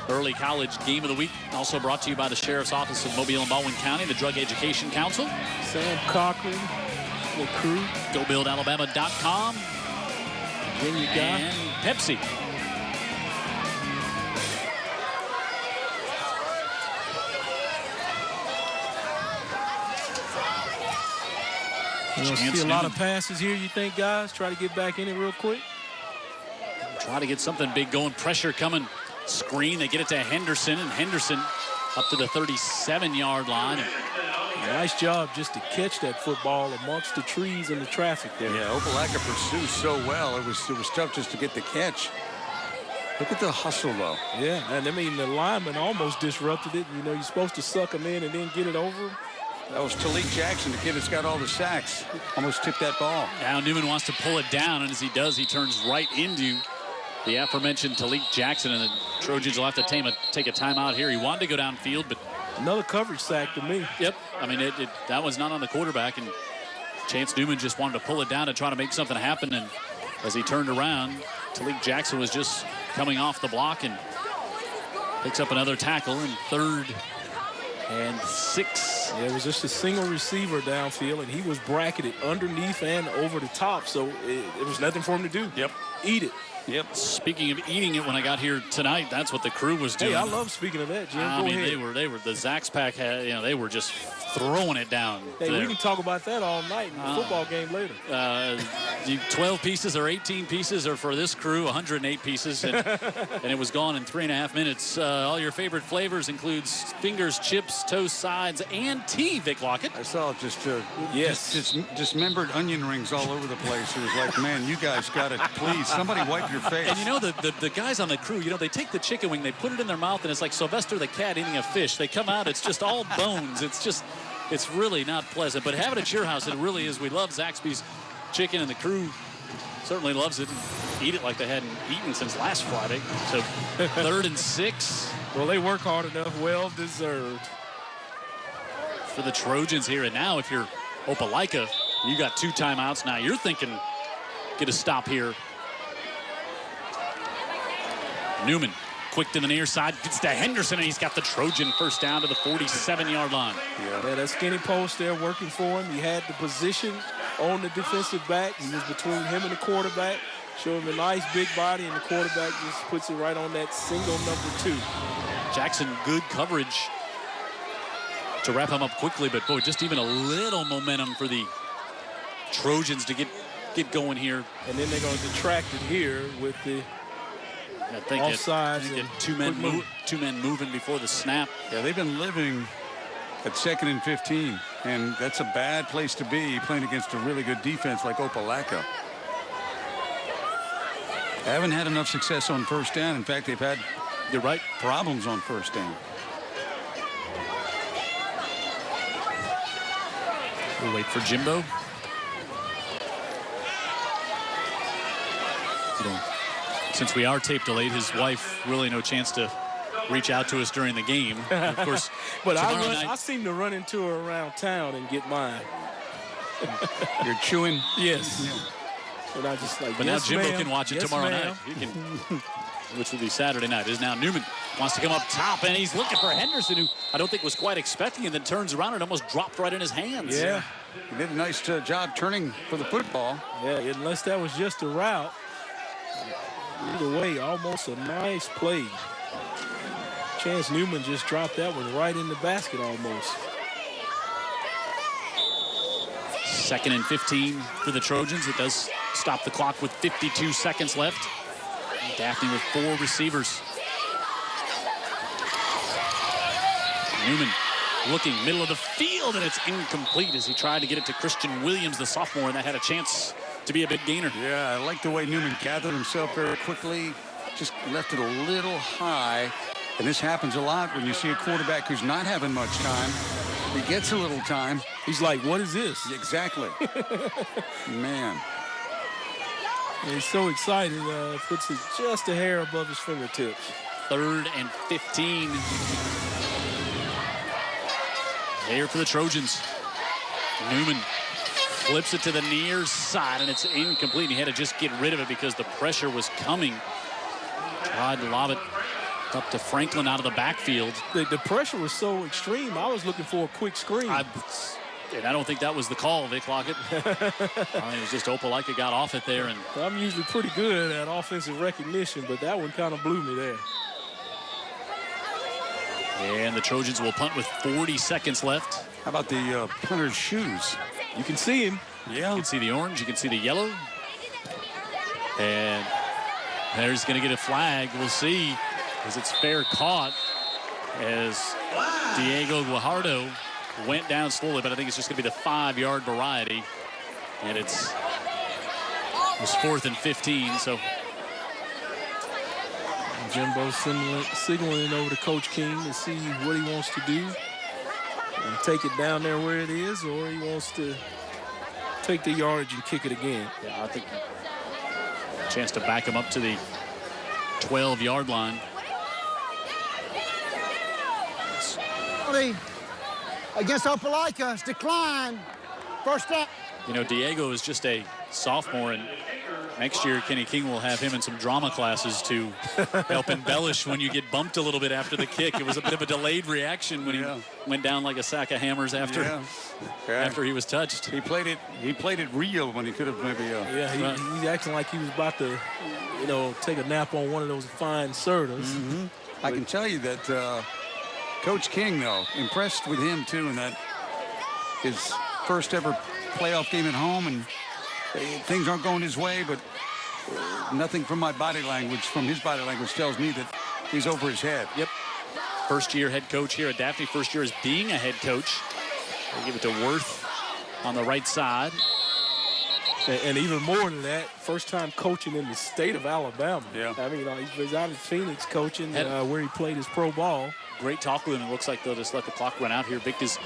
Early College Game of the Week, also brought to you by the Sheriff's Office of Mobile and Baldwin County, the Drug Education Council. Sam Cochran, the crew. GoBuildAlabama.com. Then you got... And Pepsi. You see a lot of passes here, you think, guys? Try to get back in it real quick. Try to get something big going. Pressure coming. Screen. They get it to Henderson, and Henderson up to the 37-yard line. Nice job just to catch that football amongst the trees and the traffic there. Yeah, Opelika pursues so well. It was tough just to get the catch. Look at the hustle, though. Yeah, and I mean, the lineman almost disrupted it. You know, you're supposed to suck him in and then get it over. That was Talik Jackson, the kid that's got all the sacks. Almost tipped that ball. Now Newman wants to pull it down, and as he does, he turns right into the aforementioned Talik Jackson, and the Trojans will have to take a timeout here. He wanted to go downfield, but... Another coverage sack to me. Yep. I mean, that was not on the quarterback, and Chance Newman just wanted to pull it down and try to make something happen, and as he turned around, Talik Jackson was just coming off the block, and Picks up another tackle in 3rd and 6. Yeah, it was just a single receiver downfield, and he was bracketed underneath and over the top, so it was nothing for him to do. Yep. Eat it. Yep. Speaking of eating it, when I got here tonight, that's what the crew was doing. Hey, I love speaking of that, Jim. Go ahead. They were the Zax pack had, they were just throwing it down. Hey, there. we can talk about that all night in the football game later. 12 pieces or 18 pieces, or for this crew, 108 pieces, and it was gone in 3.5 minutes. All your favorite flavors includes fingers, chips, toast, sides, and tea, Vic Lockett. I saw just Yes. dismembered onion rings all over the place. It was like, man, you guys got it. Please, somebody wipe your face. And the guys on the crew, they take the chicken wing, they put it in their mouth, and it's like Sylvester the cat eating a fish. They come out, it's just all bones. It's really not pleasant. But have it at your house, it really is. We love Zaxby's chicken, and the crew certainly loves it. And eat it like they hadn't eaten since last Friday. So 3rd and 6. Well, they work hard enough. Well deserved. For the Trojans here. And now if you're Opelika, you got 2 timeouts. Now you're thinking, get a stop here. Newman, quick to the near side, gets to Henderson, and he's got the Trojan first down to the 47-yard line. Yeah, that skinny post there working for him. He had the position on the defensive back. He was between him and the quarterback. Show him a nice big body, and the quarterback just puts it right on that single number 2. Jackson, good coverage to wrap him up quickly, but boy, just even a little momentum for the Trojans to get going here. And then they're going to detract it here with the offsides. Get two men moving before the snap. Yeah, they've been living at 2nd and 15, and that's a bad place to be playing against a really good defense like Opelika. Haven't had enough success on first down. In fact, they've had problems on first down. We'll wait for Jimbo. Since we are tape delayed, his wife really no chance to reach out to us during the game. Of course, but I seem to run into her around town and get mine. You're chewing? Yes. Yeah. And I just like, but yes, now Jimbo ma'am. can watch it Yes, tomorrow ma'am. night. He can, which will be Saturday night. It is now Newman wants to come up top, and he's looking for Henderson, who I don't think was quite expecting, and then turns around and almost dropped right in his hands. Yeah. He did a nice job turning for the football. Yeah, unless that was just a route. Either way, almost a nice play. Chance Newman just dropped that one right in the basket almost. 2nd and 15 for the Trojans. It does stop the clock with 52 seconds left. Daphne with 4 receivers. Newman looking middle of the field, and it's incomplete as he tried to get it to Christian Williams, the sophomore, and that had a chance to be a big gainer. Yeah, I like the way Newman gathered himself very quickly, just left it a little high. And this happens a lot when you see a quarterback who's not having much time. He gets a little time. He's like, what is this? Exactly. Man. And he's so excited, puts it just a hair above his fingertips. 3rd and 15. Here for the Trojans. Newman flips it to the near side, and it's incomplete. He had to just get rid of it because the pressure was coming. Tried to lob it up to Franklin out of the backfield. The pressure was so extreme, I was looking for a quick screen. And I don't think that was the call, Vic Lockett. It was just Opelika got off it there. And I'm usually pretty good at offensive recognition, but that one kind of blew me there. And the Trojans will punt with 40 seconds left. How about the punter's shoes? You can see him. Yeah. You can see the orange. You can see the yellow. And there's going to get a flag. We'll see as it's fair caught as Diego Guajardo went down slowly, but I think it's just going to be the 5-yard variety. And it was 4th and 15, so. Jimbo signaling over to Coach King to see what he wants to do. And take it down there where it is, or he wants to take the yardage and kick it again. Yeah, I think a chance to back him up to the 12-yard line. Against Opelika, it's declined. First down. You know, Diego is just a sophomore, and Next year, Kenny King will have him in some drama classes to help embellish when you get bumped a little bit after the kick. It was a bit of a delayed reaction when he went down like a sack of hammers after after he was touched. He played it real when he could have maybe. He's acting like he was about to, take a nap on one of those fine Sertas. Mm-hmm. I can tell you that Coach King, though, impressed with him too in that his first ever playoff game at home, and things aren't going his way, but nothing from his body language tells me that he's over his head. Yep. First year head coach here at Daphne. First year as being a head coach. They give it to Worth on the right side. And even more than that, first time coaching in the state of Alabama. Yeah. I mean, he was out in Phoenix coaching where he played his pro ball. Great talk with him. It looks like they'll just let the clock run out here because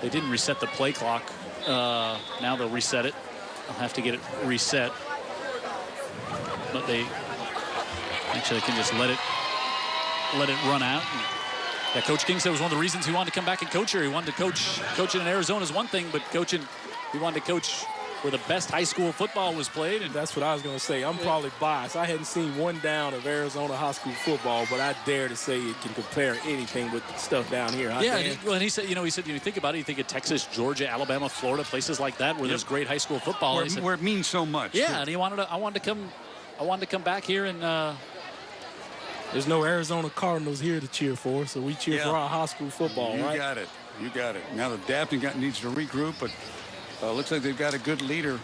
they didn't reset the play clock. Now they'll reset it. I'll have to get it reset. But they actually can just let it run out. And Coach King said it was one of the reasons he wanted to come back and coach here. He wanted to coaching in Arizona is one thing, but he wanted to coach where the best high school football was played. And that's what I was going to say. I'm probably biased. I hadn't seen one down of Arizona high school football, but I dare to say it can compare anything with stuff down here. And he said, you think about it, you think of Texas, Georgia, Alabama, Florida, places like that where there's great high school football. Where it means so much. Yeah, and I wanted to come back here and. There's no Arizona Cardinals here to cheer for, so we cheer for our high school football, right? You got it. Now the Daphne needs to regroup, but looks like they've got a good leader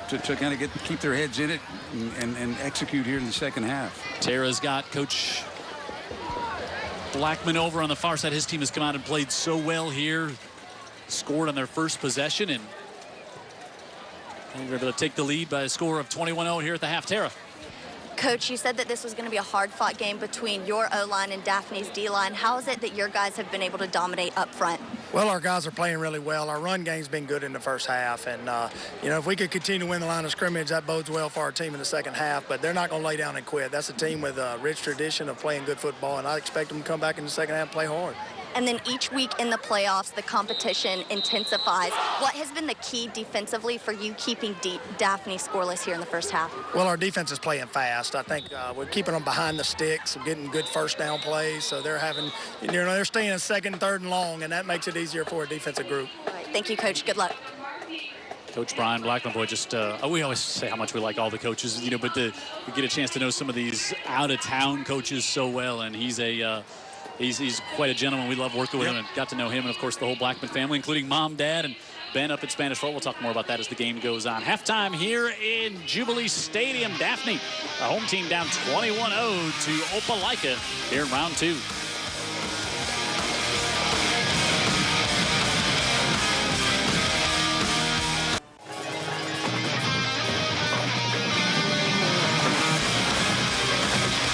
to kind of keep their heads in it and execute here in the second half. Tara's got Coach Blackman over on the far side. His team has come out and played so well here. Scored on their first possession, and they're able to take the lead by a score of 21-0 here at the half. Tara. Coach, you said that this was going to be a hard-fought game between your O-line and Daphne's D-line. How is it that your guys have been able to dominate up front? Well, our guys are playing really well. Our run game's been good in the first half. And, if we could continue to win the line of scrimmage, that bodes well for our team in the second half. But they're not going to lay down and quit. That's a team with a rich tradition of playing good football, and I expect them to come back in the second half and play hard. And then each week in the playoffs, the competition intensifies. What has been the key defensively for you keeping Daphne scoreless here in the first half? Well, our defense is playing fast. I think we're keeping them behind the sticks and getting good first down plays. So they're they're staying in second, third, and long, and that makes it easier for a defensive group. All right. Thank you, Coach. Good luck. Coach Brian Blackman, boy, just we always say how much we like all the coaches, but we get a chance to know some of these out-of-town coaches so well, and he's quite a gentleman. We love working with him and got to know him, and of course the whole Blackman family, including Mom, Dad, and Ben up at Spanish Fort. We'll talk more about that as the game goes on. Halftime here in Jubilee Stadium. Daphne, the home team, down 21-0 to Opelika here in round 2.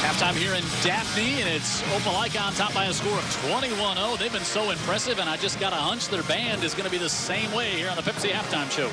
Halftime here in Daphne, and it's Opelika on top by a score of 21-0. They've been so impressive, and I just got a hunch their band is going to be the same way here on the Pepsi Halftime Show.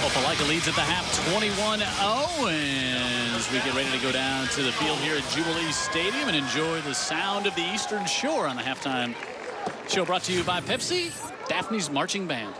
Opelika leads at the half 21-0 as we get ready to go down to the field here at Jubilee Stadium and enjoy the sound of the Eastern Shore on the halftime show brought to you by Pepsi, Daphne's Marching Band.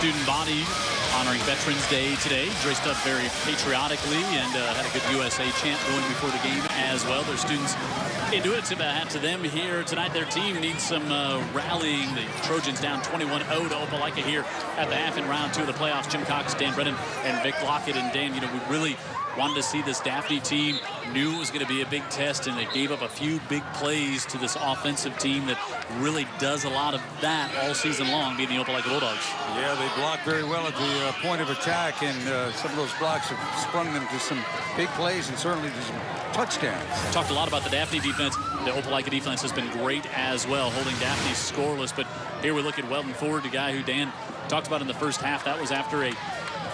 student body honoring Veterans Day today. Dressed up very patriotically and had a good USA chant going before the game as well. Their students into it. Tip of the hat to them here tonight. Their team needs some rallying. The Trojans down 21-0 to Opelika here at the half in round two of the playoffs. Jim Cox, Dan Brennan, and Vic Lockett. And Dan, you know, we really wanted to see this Daphne team. Knew it was going to be a big test, and they gave up a few big plays to this offensive team that really does a lot of that all season long, being the Opelika Bulldogs. Yeah, they blocked very well at the point of attack, and some of those blocks have sprung them to some big plays and certainly to some touchdowns. Talked a lot about the Daphne defense. The Opelika defense has been great as well, holding Daphne scoreless. But here we look at Weldon Ford, the guy who Dan talked about in the first half. That was after a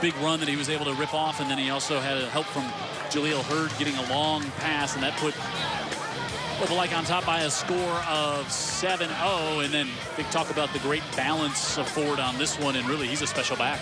big run that he was able to rip off, and then he also had help from Jaleel Hurd getting a long pass, and that put Opelika on top by a score of 7-0. And then big talk about the great balance of Ford on this one, and really he's a special back.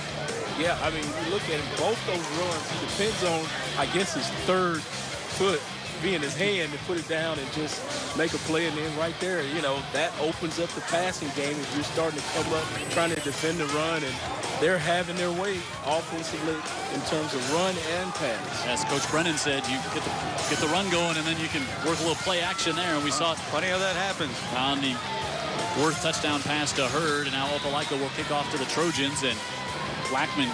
Yeah, I mean, you look at him, both those runs, he depends on, I guess, his third foot being his hand to put it down and just make a play. And then right there, you know, that opens up the passing game if you're starting to come up trying to defend the run, and they're having their way offensively in terms of run and pass. As Coach Brennan said, you get the run going, and then you can work a little play action there. And we saw Funny how that happens. On the Worth touchdown pass to Hurd, and now Opelika will kick off to the Trojans, and Blackman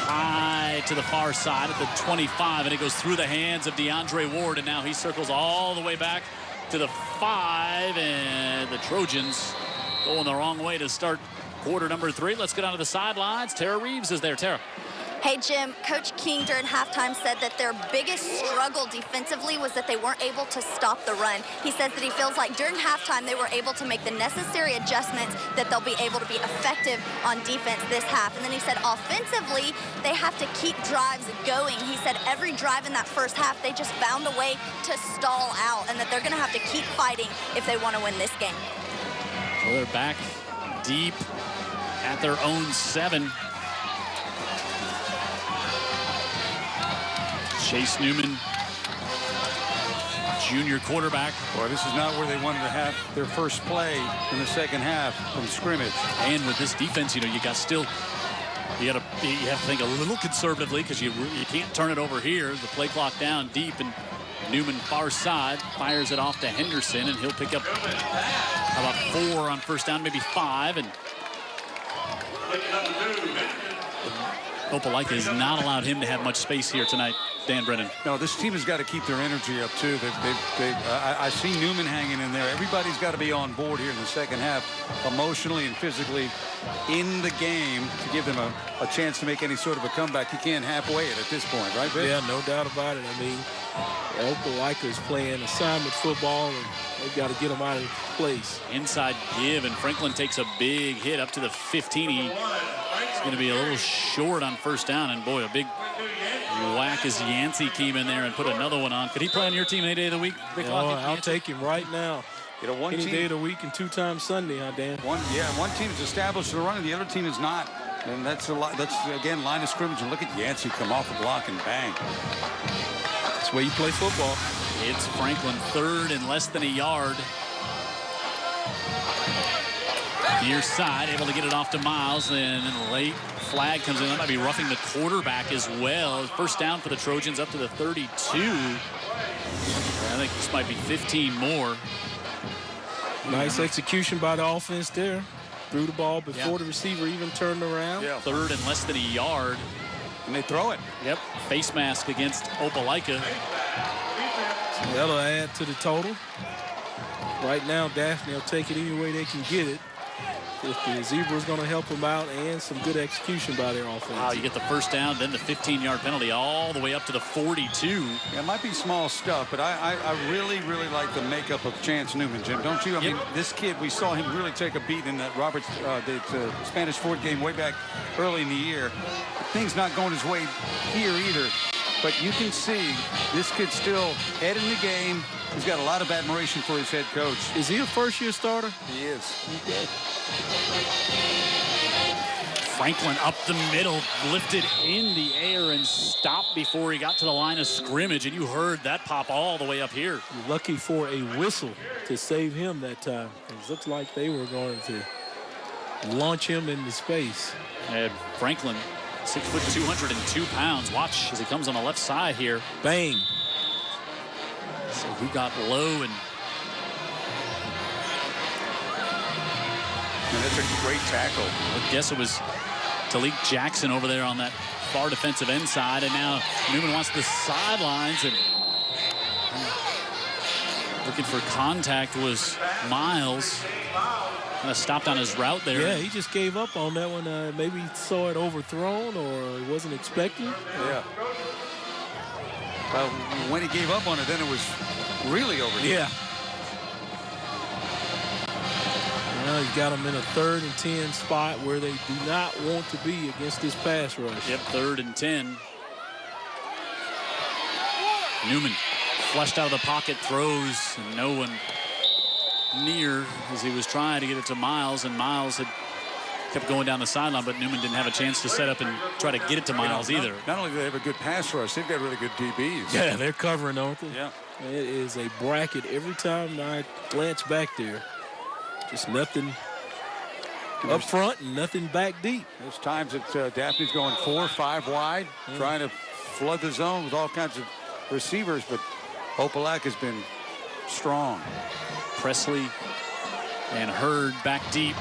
high to the far side at the 25, and it goes through the hands of DeAndre Ward, and now he circles all the way back to the 5, and the Trojans going the wrong way to start quarter number 3. Let's get on to the sidelines. Tara Reeves is there. Tara. Hey, Jim, Coach King during halftime said that their biggest struggle defensively was that they weren't able to stop the run. He says that he feels like during halftime they were able to make the necessary adjustments that they'll be able to be effective on defense this half. And then he said offensively, they have to keep drives going. He said every drive in that first half, they just found a way to stall out and that they're going to have to keep fighting if they want to win this game. Well, they're back deep at their own 7. Chase Newman, junior quarterback. Boy, this is not where they wanted to have their first play in the second half from scrimmage. And with this defense, you have to think a little conservatively because you can't turn it over here. The play clock down deep, and Newman far side fires it off to Henderson, and he'll pick up about 4 on first down, maybe 5. And Opelika has not allowed him to have much space here tonight, Dan Brennan. No, this team has got to keep their energy up, too. I see Newman hanging in there. Everybody's got to be on board here in the second half, emotionally and physically in the game to give them a chance to make any sort of a comeback. You can't halfway it at this point, right, Vic? Yeah, no doubt about it. I mean, Opelika is playing assignment football, and they've got to get them out of place. Inside give, and Franklin takes a big hit up to the 15. He's going to be a little short on first down, and boy, a big whack as Yancey came in there and put another one on. Could he play on your team any day of the week? I'll take him right now. One any team, day of the week and 2 times Sunday, huh, Dan? One team is established the run, and the other team is not. And that's a lot. That's again line of scrimmage. And look at Yancey come off a block and bang. That's the way you play football. It's Franklin, 3rd and less than a yard. Near side, able to get it off to Miles, and then a late flag comes in. That might be roughing the quarterback as well. First down for the Trojans up to the 32. I think this might be 15 more. Nice execution by the offense there. Threw the ball before the receiver even turned around. Yeah. 3rd and less than a yard. And they throw it. Yep. Face mask against Opelika. So that'll add to the total. Right now, Daphne will take it any way they can get it. If the Zebra's going to help them out, and some good execution by their offense. Wow, you get the first down, then the 15-yard penalty all the way up to the 42. Yeah, it might be small stuff, but I really, really like the makeup of Chance Newman, Jim. Don't you? I mean, this kid, we saw him really take a beat in that the Spanish Fort game way back early in the year. Things not going his way here either. But you can see this kid's still head in the game. He's got a lot of admiration for his head coach. Is he a first-year starter? He is. Okay. Franklin up the middle, lifted in the air and stopped before he got to the line of scrimmage. And you heard that pop all the way up here. You're lucky for a whistle to save him that time. It looks like they were going to launch him into space. And Franklin, 6 foot, 202 pounds. Watch as he comes on the left side here. Bang. So he got low, and that's a great tackle. I guess it was Talik Jackson over there on that far defensive end side, and now Newman wants the sidelines, and looking for contact was Miles. Kind of stopped on his route there. Yeah, he just gave up on that one. Maybe he saw it overthrown or he wasn't expecting. Yeah. Well, when he gave up on it, then it was really over. Yeah. Now he's got them in a 3rd and 10 spot where they do not want to be against this pass rush. Yep, 3rd and 10. Newman flushed out of the pocket, throws, and no one near as he was trying to get it to Miles, and Miles had kept going down the sideline, but Newman didn't have a chance to set up and try to get it to Miles either. Not only do they have a good pass rush, they've got really good DBs. Yeah, they're covering, don't they? Yeah. It is a bracket every time I glance back there. Just nothing up front and nothing back deep. There's times that Daphne's going 4, 5 wide, trying to flood the zone with all kinds of receivers, but Opelika has been strong. Presley and Hurd back deep.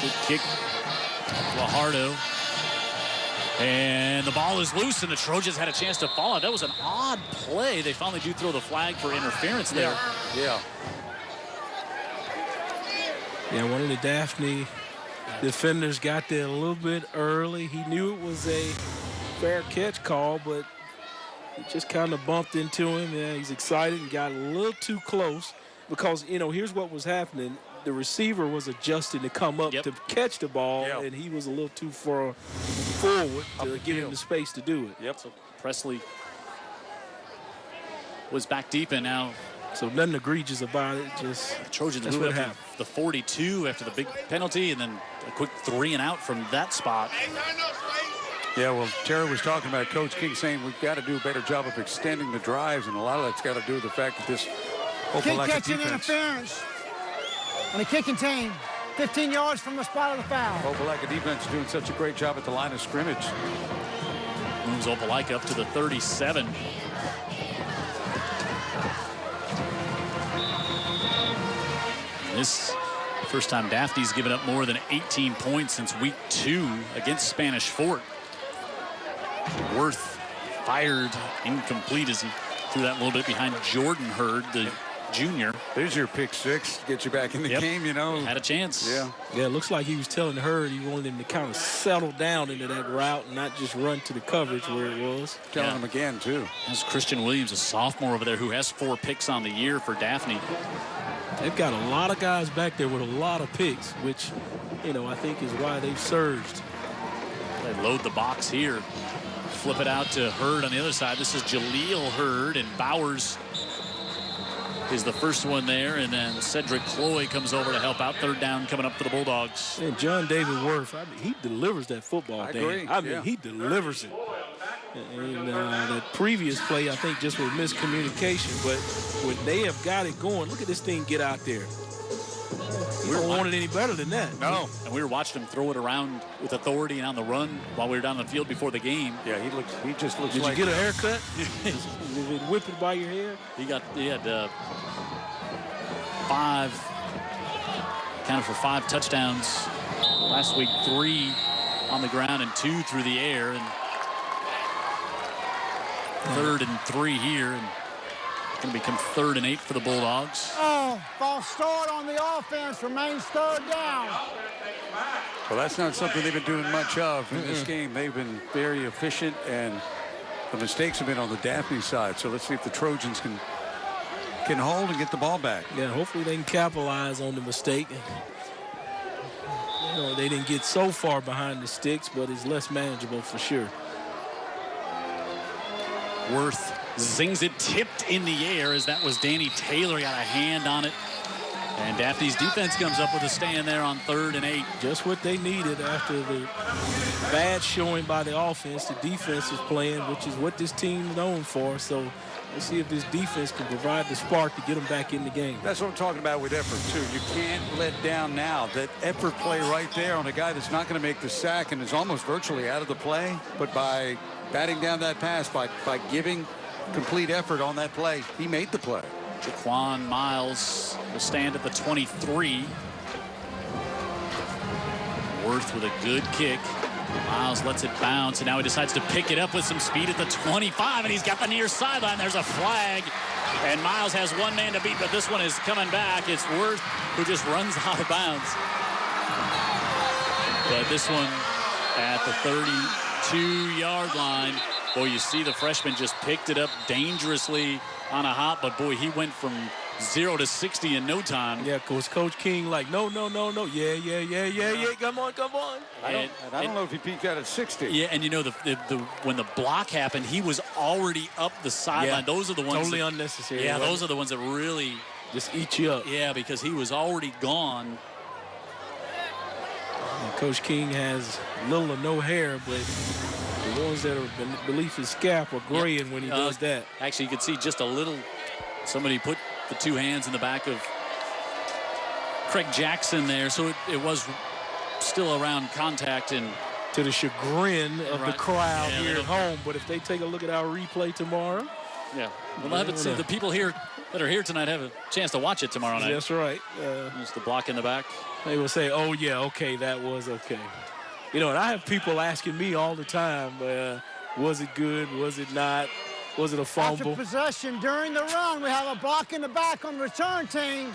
Good kick, Guajardo. And the ball is loose, and the Trojans had a chance to follow. That was an odd play. They finally do throw the flag for interference there. Yeah. Yeah, one of the Daphne defenders got there a little bit early. He knew it was a fair catch call, but it just kind of bumped into him. Yeah, he's excited and got a little too close because, here's what was happening. The receiver was adjusting to come up to catch the ball, and he was a little too far forward to give him the space to do it. Yep. So Presley was back deep, and now so nothing egregious about it. Just the Trojans that's moved what up happened. the 42 after the big penalty, and then a quick 3 and out from that spot. Yeah, well, Terry was talking about Coach King saying we've got to do a better job of extending the drives, and a lot of that's got to do with the fact that this Kick Opelika catching defense. interference on the kicking team, 15 yards from the spot of the foul. Opelika defense is doing such a great job at the line of scrimmage. Moves Opelika up to the 37. This first time Daphne's given up more than 18 points since week 2 against Spanish Fort. Worth fired incomplete as he threw that a little bit behind Jordan Hurd, the junior. There's your pick 6, get you back in the game, Had a chance. Yeah, it looks like he was telling Hurd he wanted him to kind of settle down into that route and not just run to the coverage where it was. telling him again, too. There's Christian Williams, a sophomore over there, who has 4 picks on the year for Daphne. They've got a lot of guys back there with a lot of picks, which, I think is why they've surged. They load the box here. Flip it out to Hurd on the other side. This is Jaleel Hurd, and Bowers is the first one there, and then Cedric Cloy comes over to help out. 3rd down coming up for the Bulldogs. And John David Worth, he delivers that football. I agree. He delivers it. And the previous play, I think, just was miscommunication. But when they have got it going, look at this thing get out there. We don't want it any better than that. No. And we were watching him throw it around with authority and on the run while we were down the field before the game. Yeah, he just looks Did like... you get a haircut? Did it whip it by your hair? He had 5, counted for 5 touchdowns last week, 3 on the ground and 2 through the air. And 3rd and 3 here, and it's going to become 3rd and 8 for the Bulldogs. Oh, false start on the offense, remains 3rd down. Well, that's not something they've been doing much of in this game. They've been very efficient, and the mistakes have been on the Daphne side. So let's see if the Trojans can hold and get the ball back. Yeah, hopefully they can capitalize on the mistake. They didn't get so far behind the sticks, but it's less manageable for sure. Worth zings it, tipped in the air as that was Danny Taylor. Got a hand on it. And Daphne's defense comes up with a stand there on 3rd and 8. Just what they needed after the bad showing by the offense. The defense is playing, which is what this team's known for. So we'll see if this defense can provide the spark to get them back in the game. That's what I'm talking about with effort, too. You can't let down now. That effort play right there on a guy that's not going to make the sack and is almost virtually out of the play. But by batting down that pass, by giving complete effort on that play, he made the play. Jaquan Miles will stand at the 23. Worth with a good kick. Miles lets it bounce, and now he decides to pick it up with some speed at the 25, and he's got the near sideline. There's a flag, and Miles has one man to beat, but this one is coming back. It's Worth who just runs out of bounds. But this one at the 32-yard line. Boy, you see the freshman just picked it up dangerously on a hop, but boy, he went from 0 to 60 in no time. Yeah, because Coach King like, no. Yeah. Come on. I don't know if he peaked out at 60. Yeah, and when the block happened, he was already up the sideline. Yeah, those are the ones totally unnecessary. Yeah, those are the ones that really just eat you up. Yeah, because he was already gone. And Coach King has little or no hair, but the ones that are beneath his scalp are graying when he does that. Actually, you could see just a little. Somebody put the 2 hands in the back of Craig Jackson there, so it was still around contact. And to the chagrin of the crowd here at home. But if they take a look at our replay tomorrow. Yeah. Well, the people here that are here tonight have a chance to watch it tomorrow night. That's right. Just the block in the back. They will say, oh, yeah, okay, that was okay. And I have people asking me all the time, was it good? Was it not? Was it a fumble? After possession during the run, we have a block in the back on the return team.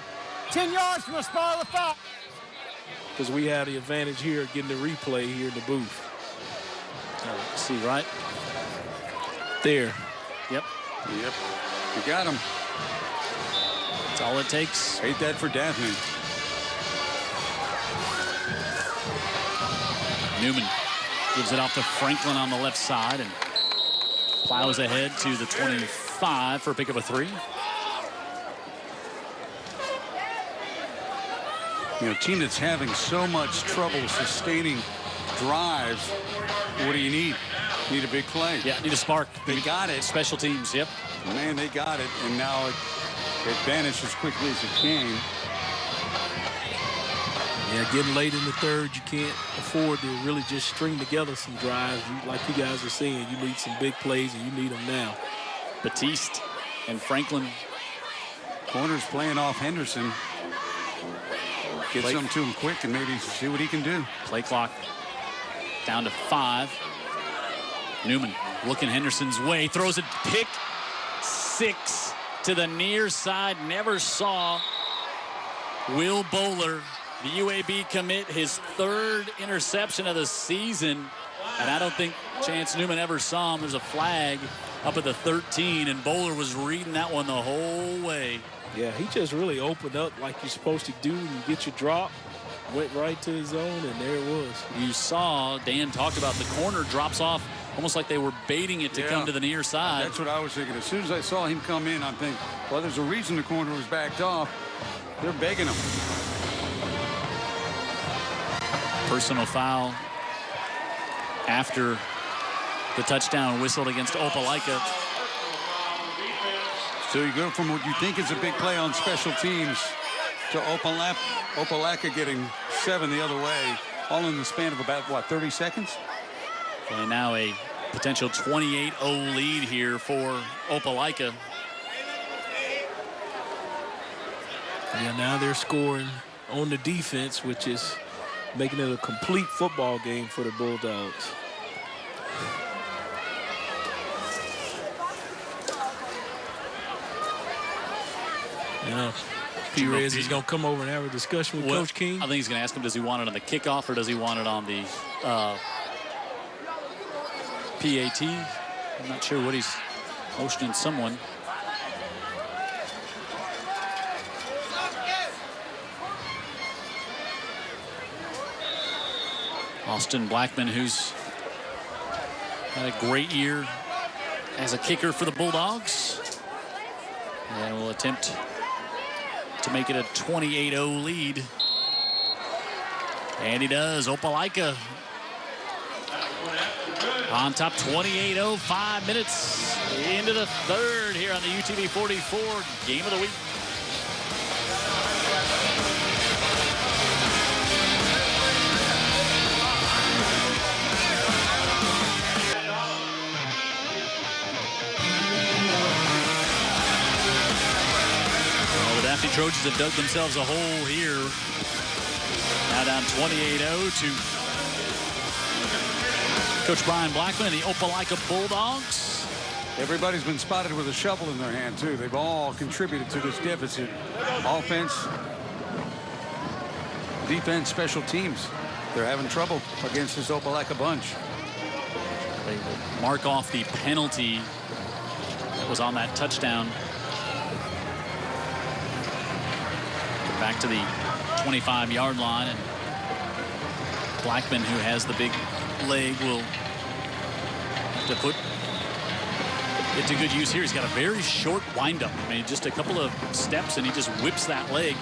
10 yards from the spot of the foul. because we have the advantage here getting the replay here in the booth. See, right? There. Yep. Yep. You got him. That's all it takes. Hate that for Daphne. Newman gives it off to Franklin on the left side and plows ahead to the 25 for a pick of a 3. You know, team that's having so much trouble sustaining drives, what do you need? Need a big play. Yeah, need a spark. They got it. Special teams, yep. Man, they got it, and now it vanished as quickly as it came. Yeah, getting late in the third, you can't afford to really just string together some drives. Like you guys are saying, you need some big plays, and you need them now. Batiste and Franklin. Corner's playing off Henderson. Get some to him quick and maybe see what he can do. Play clock down to 5. Newman looking Henderson's way, throws it, pick 6 to the near side. Never saw Will Bowler, the UAB commit, his 3rd interception of the season. And I don't think Chance Newman ever saw him. There's a flag up at the 13, and Bowler was reading that one the whole way. Yeah, he just really opened up like you're supposed to do when you get your drop. Went right to his zone, and there it was. You saw, Dan talked about the corner drops off almost like they were baiting it to come to the near side. That's what I was thinking. As soon as I saw him come in, I'm thinking, well, there's a reason the corner was backed off. They're begging him. Personal foul after the touchdown whistled against Opelika. So you go from what you think is a big play on special teams to Opelika getting 7 the other way, all in the span of about, what, 30 seconds? And now a potential 28-0 lead here for Opelika. Yeah, now they're scoring on the defense, which is making it a complete football game for the Bulldogs. You know, P. Rez is going to come over and have a discussion with Coach King. I think he's going to ask him, does he want it on the kickoff or does he want it on the PAT? I'm not sure what he's motioning someone. Austin Blackman, who's had a great year as a kicker for the Bulldogs, and will attempt to make it a 28-0 lead. And he does. Opelika on top, 28-0, 5 minutes into the third here on the UTV 44 Game of the Week. Well, the Daphne Trojans have dug themselves a hole here. Now down 28-0 to Coach Brian Blackman and the Opelika Bulldogs. Everybody's been spotted with a shovel in their hand, too. They've all contributed to this deficit. Offense, defense, special teams. They're having trouble against this Opelika bunch. They will mark off the penalty that was on that touchdown. Back to the 25-yard line, and Blackman, who has the big leg, will have to put it to good use here. He's got a very short windup. I mean, just a couple of steps and he just whips that leg.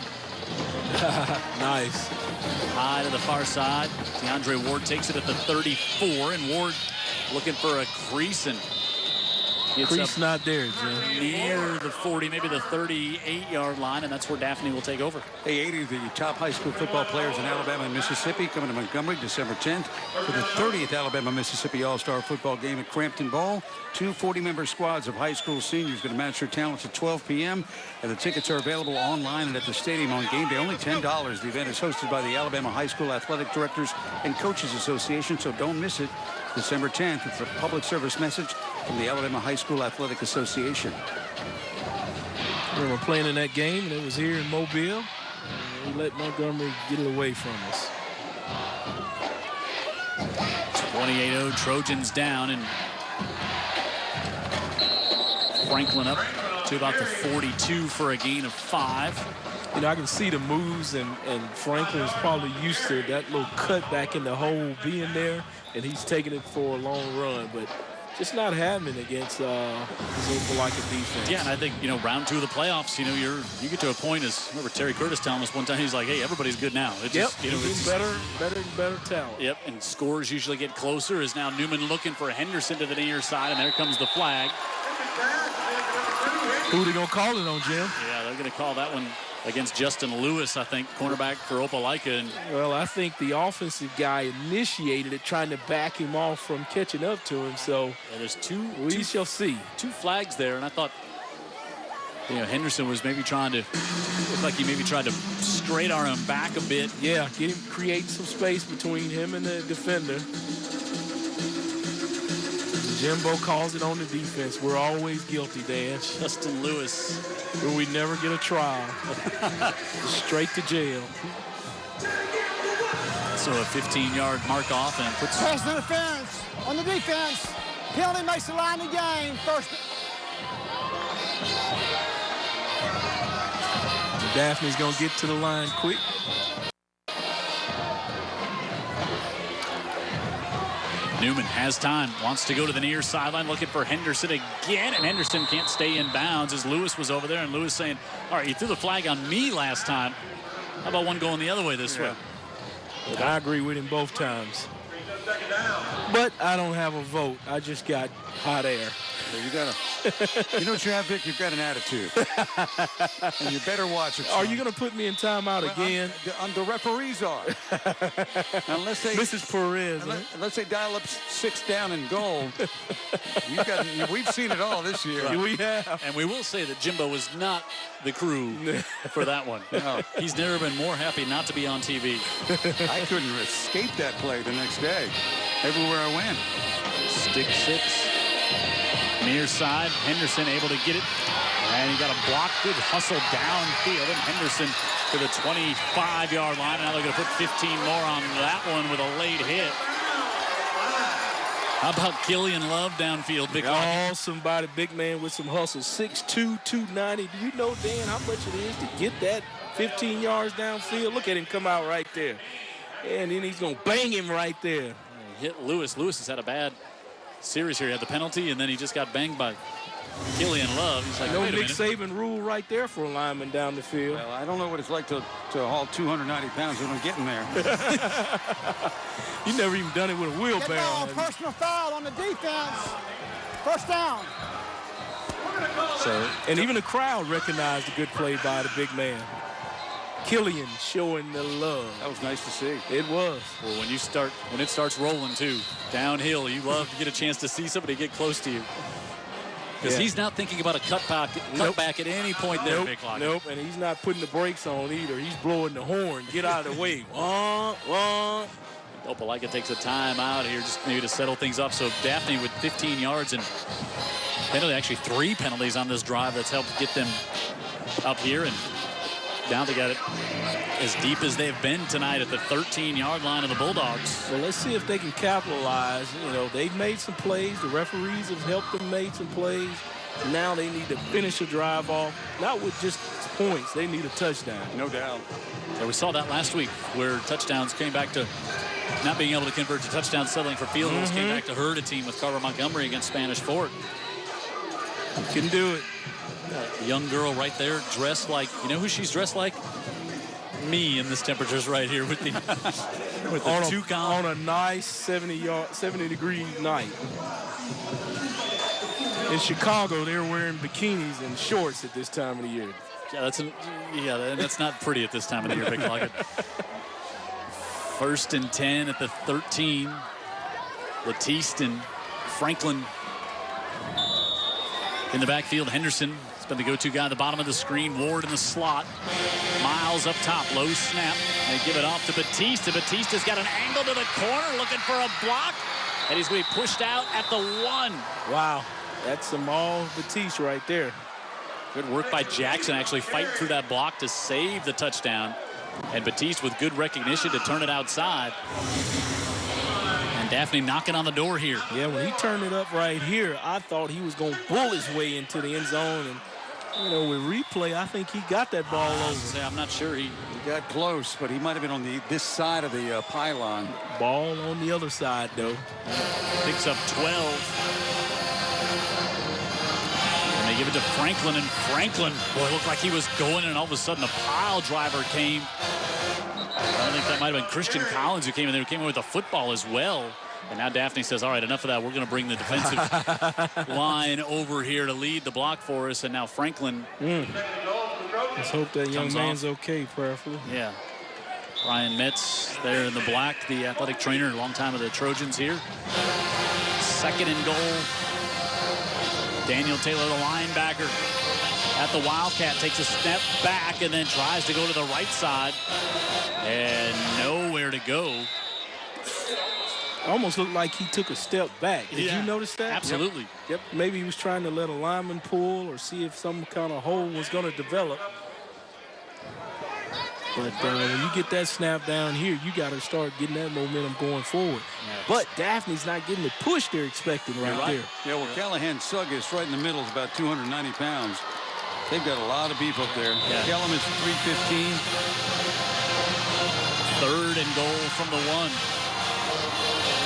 Nice. High to the far side. DeAndre Ward takes it at the 34, and Ward looking for a crease, and Crease not there, Jim. Near the 40, maybe the 38-yard line, and that's where Daphne will take over. Hey, 80 of the top high school football players in Alabama and Mississippi coming to Montgomery December 10th for the 30th Alabama-Mississippi All-Star Football Game at Crampton Bowl. Two 40-member squads of high school seniors going to match their talents at 12 p.m. And the tickets are available online and at the stadium on game day. Only $10. The event is hosted by the Alabama High School Athletic Directors and Coaches Association, so don't miss it. December 10th. It's a public service message from the Alabama High School Athletic Association. We were playing in that game, and it was here in Mobile. We let Montgomery get it away from us. 28-0 Trojans down, and Franklin up to about the 42 for a gain of 5. You know, I can see the moves, and Franklin's probably used to that little cut back in the hole being there, and he's taking it for a long run, but just not happening against his Opelika defense. Yeah, and I think, you know, round 2 of the playoffs, you know, you get to a point, as remember Terry Curtis telling us one time, he's like, hey, everybody's good now. It just, you know, it's better talent. Yep, and scores usually get closer. Is now Newman looking for Henderson to the near side, and there comes the flag. Who they gonna call it on, Jim? Yeah, they're gonna call that one against Justin Lewis, I think, cornerback for Opelika. And well, I think the offensive guy initiated it, trying to back him off from catching up to him. So yeah, there's we shall see. 2 flags there, and I thought, you know, Henderson was maybe trying to, looked like he maybe tried to straight arm him back a bit. Yeah, get him, create some space between him and the defender. Jimbo calls it on the defense. We're always guilty, Dan. Justin Lewis. Where we never get a trial. Straight to jail. So a 15-yard mark off and puts... Pass interference on the defense. Penalty makes the line of the game. First. Daphne's going to get to the line quick. Newman has time, wants to go to the near sideline, looking for Henderson again, and Henderson can't stay in bounds as Lewis was over there, and Lewis saying, all right, you threw the flag on me last time. How about one going the other way this way? But I agree with him both times. But I don't have a vote. I just got hot air. You know what you have, Vic? You've got an attitude. And you better watch it. Are you going to put me in timeout again? The referees are. Unless they, Mrs. Perez. Unless they dial up 6 down in gold. We've seen it all this year. Right. We have. And we will say that Jimbo was not the crew for that one. No. He's never been more happy not to be on TV. I couldn't escape that play the next day. Everywhere I went. Stick 6. Near side, Henderson able to get it. And he got a block. Good hustle downfield. And Henderson to the 25-yard line. Now they're going to put 15 more on that one with a late hit. How about Killian Love downfield, Big Oh, somebody, big man with some hustle. 6'2", 290. Do you know, Dan, how much it is to get that 15 yards downfield? Look at him come out right there. And then he's going to bang him right there. Hit Lewis. Lewis has had a bad series here. He had the penalty, and then he just got banged by Killian Love. He's like, no wait a Nick minute. Saban rule right there for a lineman down the field. Well, I don't know what it's like to haul 290 pounds when I'm getting there. You never even done it with a wheelbarrow. Personal foul on the defense. First down. So, and even the crowd recognized a good play by the big man. Killian showing the love. That was nice to see. It was. Well, when it starts rolling too, downhill, you love to get a chance to see somebody get close to you. Because he's not thinking about a cutback at any point there, Big Lock. Nope, and he's not putting the brakes on either. He's blowing the horn. Get out of the way. Opelika takes a timeout here just maybe to settle things up. So Daphne with 15 yards and penalty, actually 3 penalties on this drive that's helped get them up here. And now they got it as deep as they've been tonight at the 13-yard line of the Bulldogs. So let's see if they can capitalize. You know, they've made some plays. The referees have helped them make some plays. Now they need to finish a drive off, not with just points. They need a touchdown. No doubt. So we saw that last week where touchdowns came back to not being able to convert to touchdowns, settling for field goals, came back to hurt a team with Carver Montgomery against Spanish Fort. Couldn't do it. A young girl right there dressed like, you know who she's dressed like? Me in this temperatures right here with the toucan. On a nice 70-degree night. In Chicago, they're wearing bikinis and shorts at this time of the year. Yeah, that's not pretty at this time of the year, Big Lockett. 1st and 10 at the 13. Latiste and Franklin in the backfield. Henderson has been the go-to guy at the bottom of the screen. Ward in the slot. Miles up top. Low snap. They give it off to Batista. Batista's got an angle to the corner looking for a block. And he's going to be pushed out at the 1. Wow. That's some all Batista right there. Good work by Jackson actually fighting through that block to save the touchdown. And Batiste with good recognition to turn it outside. And Daphne knocking on the door here. Yeah, when he turned it up right here, I thought he was going to bull his way into the end zone. And, you know, with replay, I think he got that ball over. I'm not sure he got close, but he might have been on this side of the pylon. Ball on the other side, though. Picks up 12. And they give it to Franklin, and Franklin, boy, looked like he was going, and all of a sudden a pile driver came. I think that might have been Christian Collins who came in there, who came in with a football as well. And now Daphne says, all right, enough of that. We're going to bring the defensive line over here to lead the block for us. And now Franklin. Let's hope that young man's okay, prayerfully. Yeah. Ryan Metz there in the black, the athletic trainer, long time of the Trojans here. 2nd and goal. Daniel Taylor, the linebacker, at the Wildcat, takes a step back and then tries to go to the right side. And nowhere to go. Almost looked like he took a step back. Did you notice that? Absolutely. Yep. Maybe he was trying to let a lineman pull or see if some kind of hole was going to develop. But when you get that snap down here, you got to start getting that momentum going forward. Yeah. But Daphne's not getting the push they're expecting right there. Yeah, well, Callahan Suggus right in the middle is about 290 pounds. They've got a lot of beef up there. Yeah. Kellum is 315. 3rd and goal from the 1.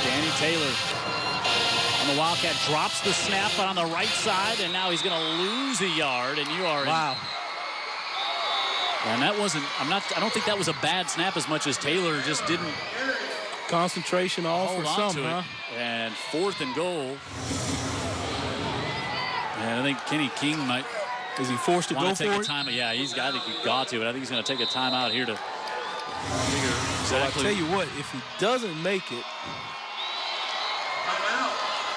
Danny Taylor on the Wildcat drops the snap on the right side, and now he's going to lose a yard, and you are wow. And that wasn't, I don't think that was a bad snap as much as Taylor just didn't. Concentration all for some, huh? And 4th and goal. And I think Kenny King might. Is he forced to go for it? Yeah, I think he got to, but I think he's going to take a timeout here to figure exactly. Well, I'll tell you what, if he doesn't make it,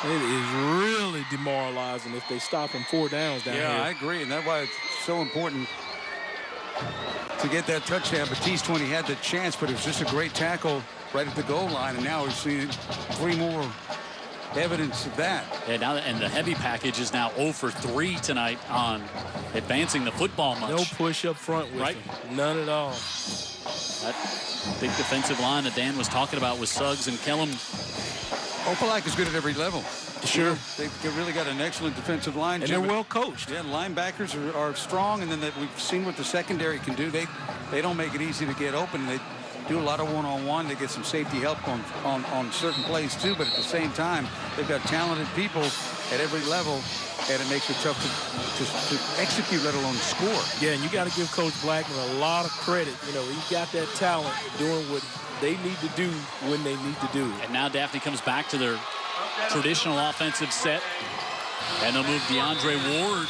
it is really demoralizing if they stop him 4 downs down here. Yeah, I agree, and that's why it's so important to get that touchdown. Batiste, when he had the chance, but it was just a great tackle right at the goal line, and now we've seen 3 more evidence of that. Yeah, now and the heavy package is now 0 for 3 tonight on advancing the football much. No push up front with him. None at all. That big defensive line that Dan was talking about with Suggs and Kellum. Opelika is good at every level. Sure. They've really got an excellent defensive line. And they're well coached. Yeah, linebackers are strong, and then we've seen what the secondary can do. They don't make it easy to get open. They do a lot of one-on-one. They get some safety help on certain plays too, but at the same time, they've got talented people at every level, and it makes it tough to execute, let alone score. Yeah, and you got to give Coach Blackman a lot of credit. You know, he's got that talent doing what they need to do when they need to do it. And now Daphne comes back to their traditional offensive set, and they'll move DeAndre Ward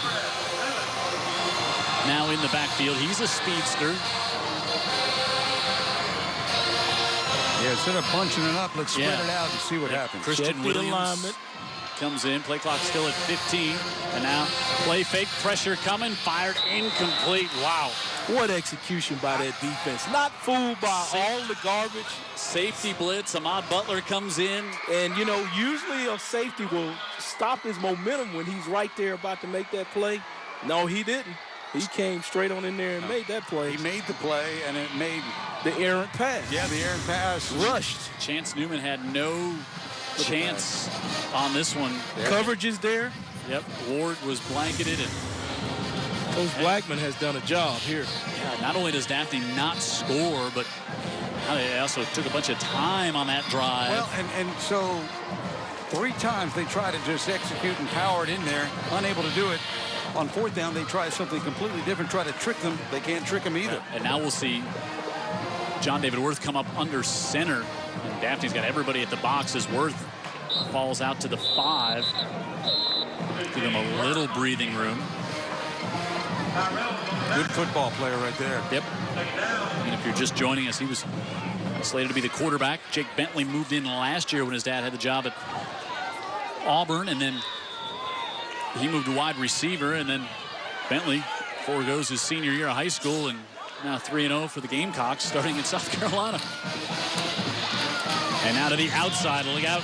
now in the backfield. He's a speedster. Yeah, instead of bunching it up, let's spread it out and see what happens. Christian Williams comes in. Play clock still at 15. And now play fake, pressure coming, fired, incomplete. Wow. What execution by that defense. Not fooled by all the garbage. Safety blitz. Ahmad Butler comes in. And, you know, usually a safety will stop his momentum when he's right there about to make that play. No, he didn't. He came straight on in there and made that play. He made the play, and it made the errant pass. Yeah, the errant pass. Rushed. Chance Newman had no chance on this one. Coverage is there. Yep, Ward was blanketed. And Coach Blackman has done a job here. Yeah, not only does Daphne not score, but they also took a bunch of time on that drive. Well, and so 3 times they try to just execute and power it in there, unable to do it. On 4th down, they try something completely different, try to trick them. They can't trick them either. And now we'll see John David Worth come up under center. And Daphne's got everybody at the box as Worth falls out to the 5. Give him a little breathing room. Good football player right there. Yep. And if you're just joining us, he was slated to be the quarterback. Jake Bentley moved in last year when his dad had the job at Auburn, and then he moved to wide receiver, and then Bentley foregoes his senior year of high school, and now 3-0 for the Gamecocks starting in South Carolina. And now to the outside, look out.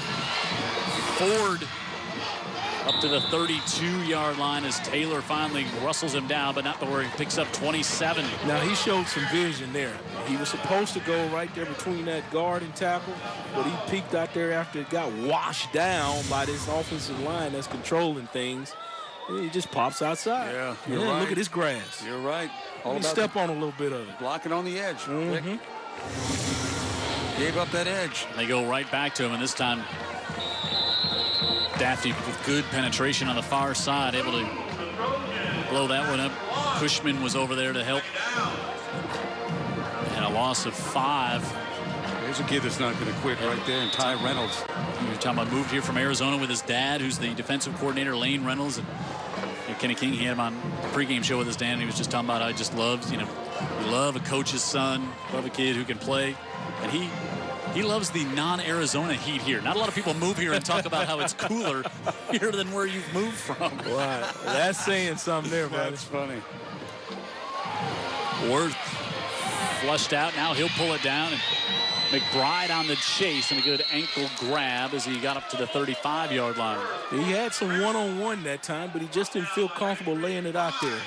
Ford Up to the 32-yard line as Taylor finally rustles him down, but not to where he picks up 27. Now, he showed some vision there. He was supposed to go right there between that guard and tackle, but he peeked out there after it got washed down by this offensive line that's controlling things. And he just pops outside. Yeah, you're right. Look at this grass. You're right. Let me step on a little bit of it. Blocking on the edge. Gave up that edge. They go right back to him, and this time Daphne with good penetration on the far side, able to blow that one up. Cushman was over there to help. And a loss of 5. There's a kid that's not going to quit right there, and Ty Reynolds. You're talking about moved here from Arizona with his dad, who's the defensive coordinator, Lane Reynolds. And Kenny King, he had him on the pregame show with his dad, and he was just talking about how he just loves, you love a coach's son, love a kid who can play. And he loves the non-Arizona heat here. Not a lot of people move here and talk about how it's cooler here than where you've moved from. Wow, that's saying something there, buddy. That's funny. Worth flushed out. Now he'll pull it down. And McBride on the chase and a good ankle grab as he got up to the 35-yard line. He had some one-on-one that time, but he just didn't feel comfortable laying it out there.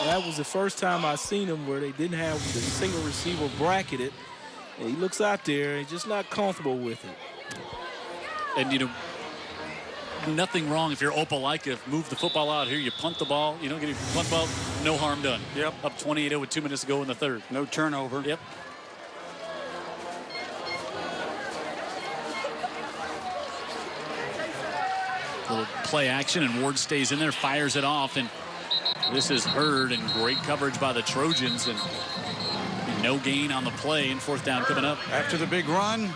That was the first time I seen him where they didn't have the single receiver bracketed. And he looks out there and he's just not comfortable with it. And, nothing wrong if you're Opelika. Move the football out here. You punt the ball. You don't get a punt ball. No harm done. Yep. Up 28-0 with 2 minutes to go in the third. No turnover. Yep. Little play action, and Ward stays in there, fires it off, and this is Hurd, and great coverage by the Trojans, and no gain on the play, and 4th down coming up. After the big run,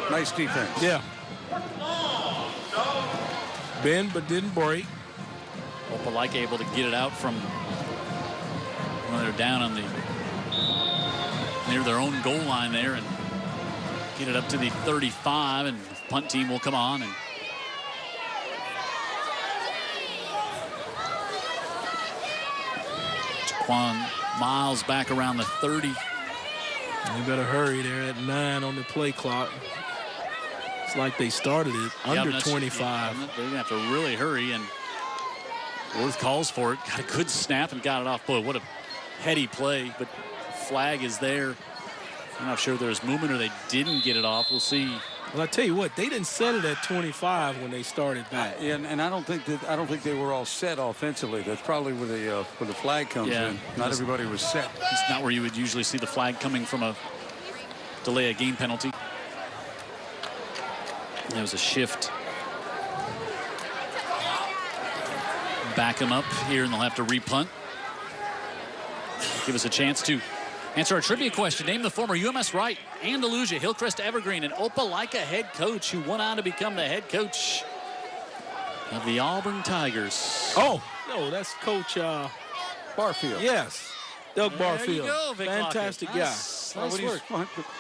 nice defense. Yeah. Bend but didn't break. Opelika able to get it out from when they're down on near their own goal line there, and get it up to the 35, and the punt team will come on. And Jaquan Miles back around the 30. You better hurry there at 9 on the play clock. It's like they started it under 25. They're going to have to really hurry, and Worth calls for it. Got a good snap and got it off. Boy, what a heady play, but flag is there. I'm not sure there's movement or they didn't get it off. We'll see. Well, I tell you what, they didn't set it at 25 when they started back. And I don't think they were all set offensively. That's probably where the flag comes in. Not everybody was set. It's not where you would usually see the flag coming from a delay a game penalty. There was a shift. Back him up here, and they'll have to repunt. Give us a chance to answer our trivia question. Name the former UMS Wright, Andalusia, Hillcrest Evergreen, and Opelika head coach who went on to become the head coach of the Auburn Tigers. Oh, no, that's Coach Barfield. Yes. Doug Barfield. There you go, Vic Fantastic Lockett. guy. Nice work.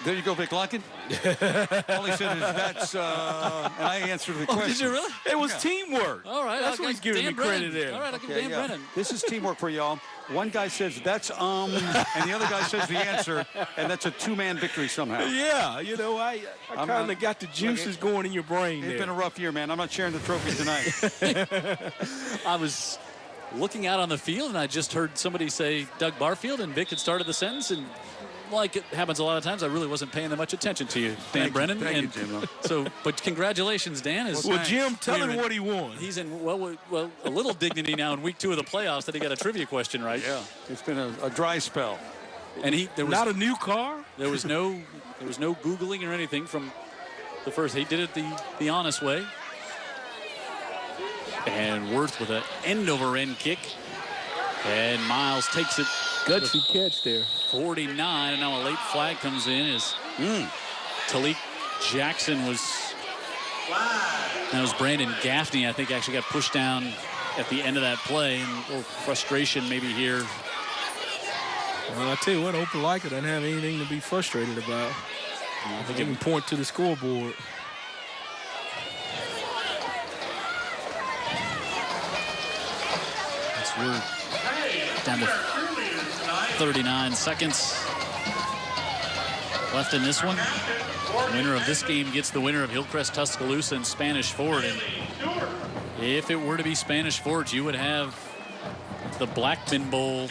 There you go, Vic Lockett. All he said is that's, and I answered the question. Did you really? It was teamwork. All right. That's what he's giving me credit there. All right, I'll give Dan Brennan. This is teamwork for y'all. One guy says that's and the other guy says the answer, and that's a 2-man victory somehow. Yeah, I kind of got the juices going in your brain there. It's been a rough year, man. I'm not sharing the trophy tonight. I was looking out on the field, and I just heard somebody say Doug Barfield, and Vic had started the sentence, and like it happens a lot of times, I really wasn't paying that much attention to you, Dan Brennan. Thank you, Jim. So, but congratulations, Dan. Well, Jim, tell him what he won. He's in well a little dignity now in week 2 of the playoffs that he got a trivia question right. Yeah, it's been a dry spell. And there was not a new car. There was no Googling or anything from the first. He did it the honest way. And Worth with an end-over-end kick. And Miles takes it. Gutsy catch there. 49, and now a late flag comes in as Talik Jackson that was Brandon Gaffney, I think, actually got pushed down at the end of that play, and a little frustration maybe here. Well, I tell you what, Opelika doesn't have anything to be frustrated about. I think he can point to the scoreboard. We're down to 39 seconds left in this one. The winner of this game gets the winner of Hillcrest Tuscaloosa and Spanish Ford. And If it were to be Spanish Fort, you would have the Blackman Bowl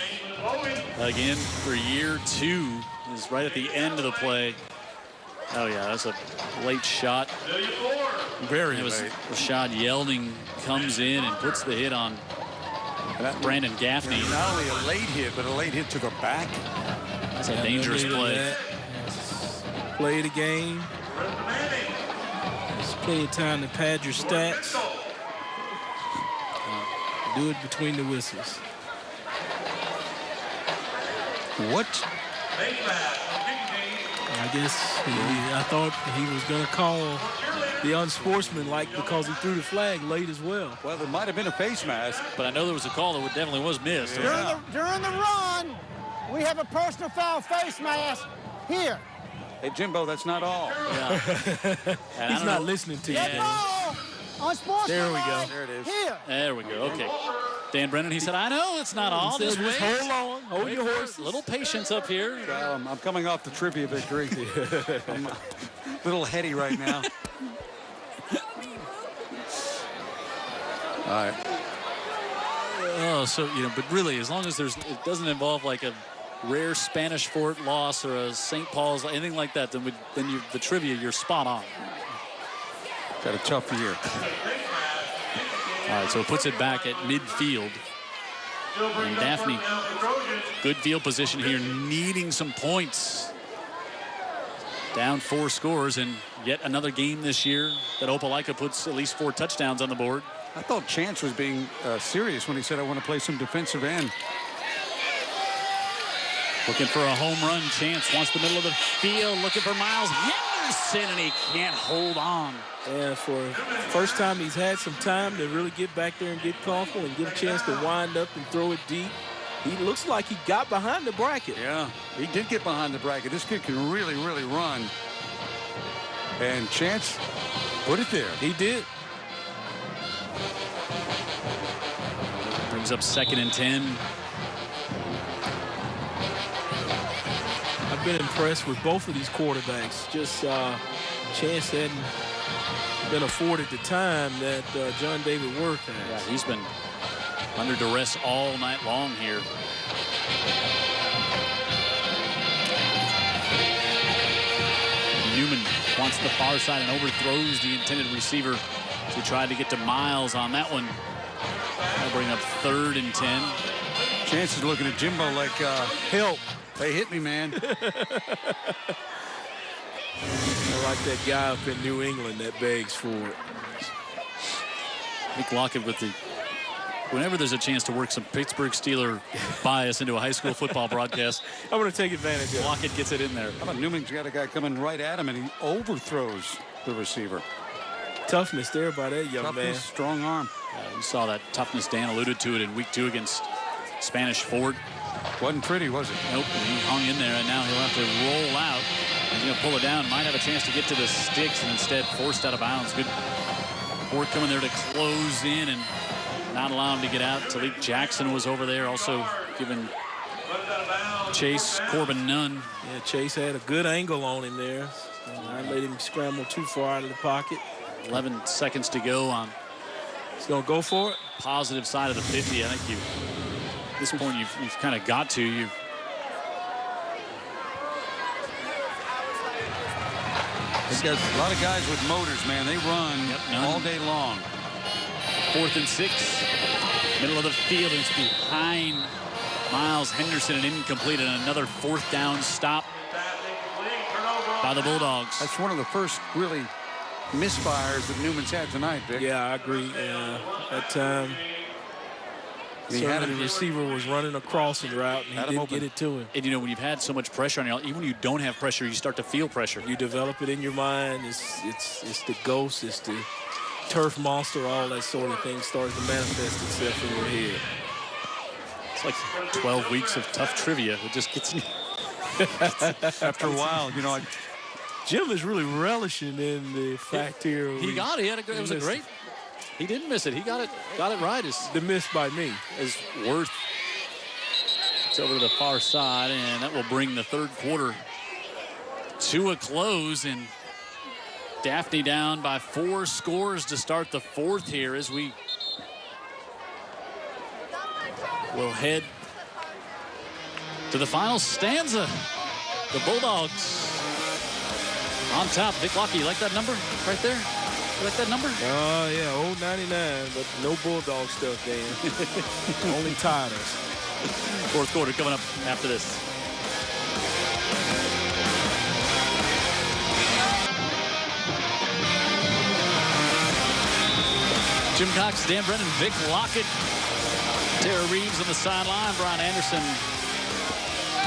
again for year 2. Is right at the end of the play. Oh yeah, that's a late shot. Very it was late. Rashad Yelding comes in and puts the hit on Brandon Gaffney. Not only a late hit, but a late hit to the back. That's a dangerous play. Play the game. There's plenty of time to pad your stats. Do it between the whistles. What? I guess I thought he was going to call the unsportsmanlike because he threw the flag late as well. Well, there might have been a face mask. But I know there was a call that definitely was missed. Yeah. During the run, we have a personal foul face mask here. Hey, Jimbo, that's not all. Yeah. He's not listening to you. That's all. Unsportsmanlike. There we go. There it is. Here. There we go. Okay. Dan Brennan, he said, I know it's not all. Just wait. Hold on. Hold your horses. Little patience up here. I'm coming off the trivia victory. I'm a little heady right now. All right. Oh, so, but really, as long as it doesn't involve like a rare Spanish Fort loss or a St. Paul's, anything like that, then the trivia, you're spot on. Got a tough year. All right, so it puts it back at midfield. And Daphne, good field position here, needing some points. Down 4 scores, and yet another game this year that Opelika puts at least 4 touchdowns on the board. I thought Chance was being serious when he said, I want to play some defensive end. Looking for a home run. Chance wants the middle of the field, looking for Miles Henderson, and he can't hold on. Yeah, for the first time he's had some time to really get back there and get comfortable and get a chance to wind up and throw it deep. He looks like he got behind the bracket. Yeah, he did get behind the bracket. This kid can really, really run. And Chance put it there. He did. Brings up 2nd and 10. I've been impressed with both of these quarterbacks. Just Chance hadn't been afforded the time that John David Worth has. Yeah, he's been under duress all night long here. Newman wants the far side and overthrows the intended receiver. He tried to get to Miles on that one. That'll bring up 3rd and 10. Chance is looking at Jimbo like, help. They hit me, man. I like that guy up in New England that begs for it. Nick Lockett with the... Whenever there's a chance to work some Pittsburgh Steeler bias into a high school football broadcast, I'm going to take advantage of it. Lockett gets it in there. How about Newman's got a guy coming right at him, and he overthrows the receiver. Toughness there by that young Toughness, man. strong arm. You saw that toughness. Dan alluded to it in week 2 against Spanish Fort. Wasn't pretty, was it? Nope, he hung in there, and now he'll have to roll out. He's going to pull it down. Might have a chance to get to the sticks, and instead forced out of bounds. Good Fort coming there to close in and not allow him to get out. Talik Jackson was over there, also giving Chase Corbin none. Yeah, Chase had a good angle on him there. I let him scramble too far out of the pocket. 11 seconds to go on. He's going to go for it. Positive side of the 50. I think at this point you've kind of got to. They've got a lot of guys with motors, man. They run all day long. 4th and 6. Middle of the field, and it's behind Miles Henderson and incomplete, and another 4th down stop by the Bulldogs. That's one of the first really misfires that Newman's had tonight, Vic. Yeah, I agree. That time, the receiver was running a crossing route, and he didn't get it to him. And, when you've had so much pressure on you, even when you don't have pressure, you start to feel pressure. You develop it in your mind. It's the ghost. It's the turf monster. All that sort of thing starts to manifest itself in your head. It's like 12 weeks of tough trivia. It just gets in. After a while, Jim is really relishing in the fact here. He got it. It was a great. He didn't miss it. He got it right. The miss by me is Worth. It's over to the far side, and that will bring the 3rd quarter to a close. And Daphne down by 4 scores to start the 4th here as we will head to the final stanza. The Bulldogs on top. Vic Lockie, you like that number right there? You like that number? Oh, yeah, old 99, but no Bulldog stuff, Dan. Only Tigers. Fourth quarter coming up after this. Jim Cox, Dan Brennan, Vic Lockett, Tara Reeves on the sideline, Brian Anderson,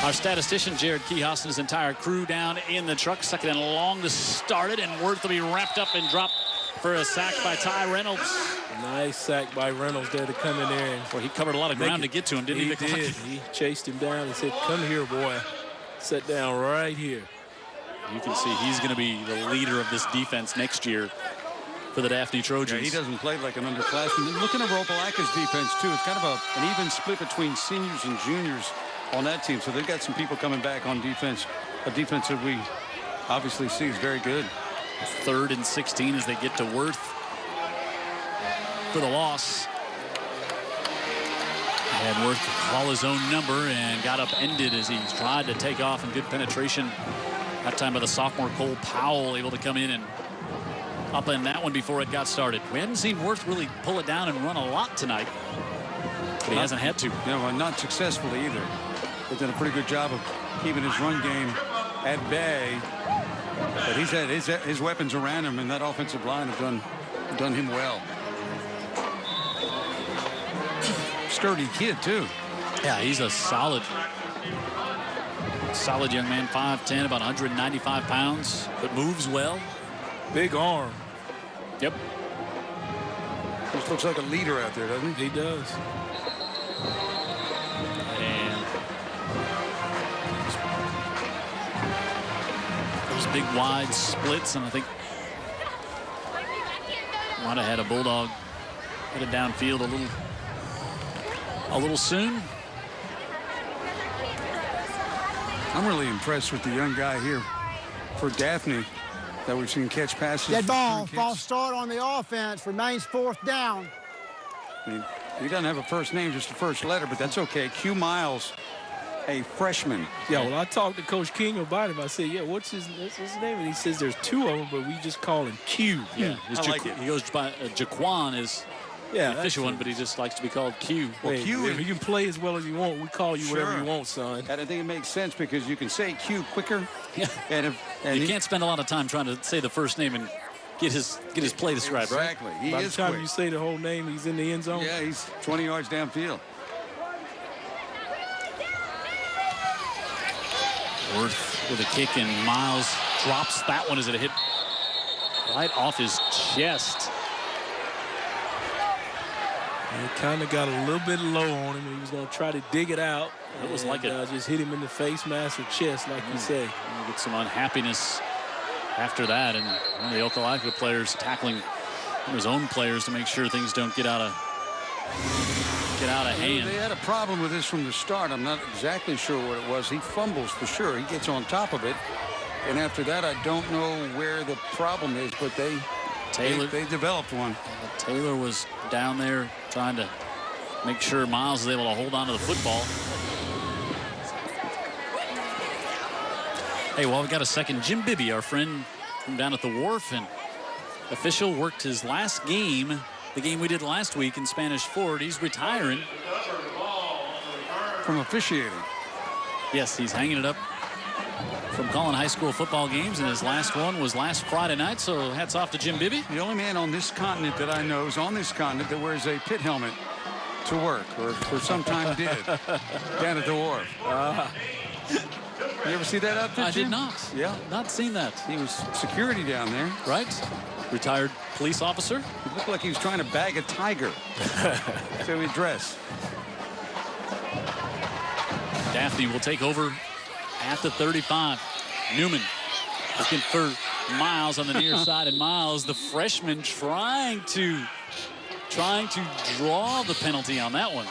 our statistician, Jared Keyhouse, and his entire crew down in the truck. Second and long to start it, and Worth will be wrapped up and dropped for a sack by Ty Reynolds. Nice sack by Reynolds there to come in there. Well, he covered a lot of ground to get to him, didn't he? He did. He chased him down and said, come here, boy. Sit down right here. You can see he's going to be the leader of this defense next year for the Daphne Trojans. Yeah, he doesn't play like an underclassman. Looking over Opelika's defense, too, it's kind of an even split between seniors and juniors on that team. So they've got some people coming back on defense, a defense that we obviously see is very good. 3rd and 16 as they get to Worth for the loss. And Worth call his own number and got upended as he's tried to take off, and good penetration that time by the sophomore Cole Powell, able to come in and upend that one before it got started. We haven't seen Worth really pull it down and run a lot tonight, but he hasn't had to. No, not successfully either. They've done a pretty good job of keeping his run game at bay. But he's had his weapons around him, and that offensive line have done him well. Sturdy kid, too. Yeah, he's a solid young man, 5'10", about 195 pounds, but moves well. Big arm. Yep. Just looks like a leader out there, doesn't he? He does. And those big wide splits, and I think might have had a Bulldog headed downfield a little soon. I'm really impressed with the young guy here for Daphne that we've seen catch passes. Dead ball. False start on the offense. Remains 4th down. I mean, he doesn't have a first name, just a first letter, but that's okay. Q Miles, a freshman. Yeah, well, I talked to Coach King about him. I said, yeah, what's his name? And he says there's 2 of them, but we just call him Q. Yeah, I like it. He goes by Jaquan is the official one, but he just likes to be called Q. Well, hey, Q, if you can play as well as you want, we call you whatever you want, son. And I think it makes sense because you can say Q quicker. Yeah. And you can't spend a lot of time trying to say the first name and get his play described, exactly. right? He By is the time quick. you say the whole name, he's in the end zone. Yeah, he's 20 yards downfield. Worth with a kick, and Miles drops that one as it hit right off his chest. He kind of got a little bit low on him. He was going to try to dig it out. It was like it just hit him in the face, mask, or chest, like you say. Get some unhappiness after that, and one of the Opelika players tackling his own players to make sure things don't get out of hand. They had a problem with this from the start. I'm not exactly sure what it was. He fumbles for sure. He gets on top of it, and after that, I don't know where the problem is, but they developed one. Taylor was down there trying to make sure Miles is able to hold on to the football. Hey, well, we've got a second. Jim Bibby, our friend from down at the Wharf, and official, worked his last game, the game we did last week in Spanish Ford. He's retiring. From officiating. Yes, he's hanging it up from calling high school football games, and his last one was last Friday night, so hats off to Jim Bibby. The only man on this continent that I know is on this continent that wears a pit helmet to work, or for some time did, down at the Wharf. You ever see that outfit, I Jim? did not. Yeah. Not seen that. He was security down there. Right? Retired police officer. He looked like he was trying to bag a tiger. So he dressed. Daphne will take over at the 35. Newman looking for Miles on the near side, and Miles, the freshman, trying to draw the penalty on that one.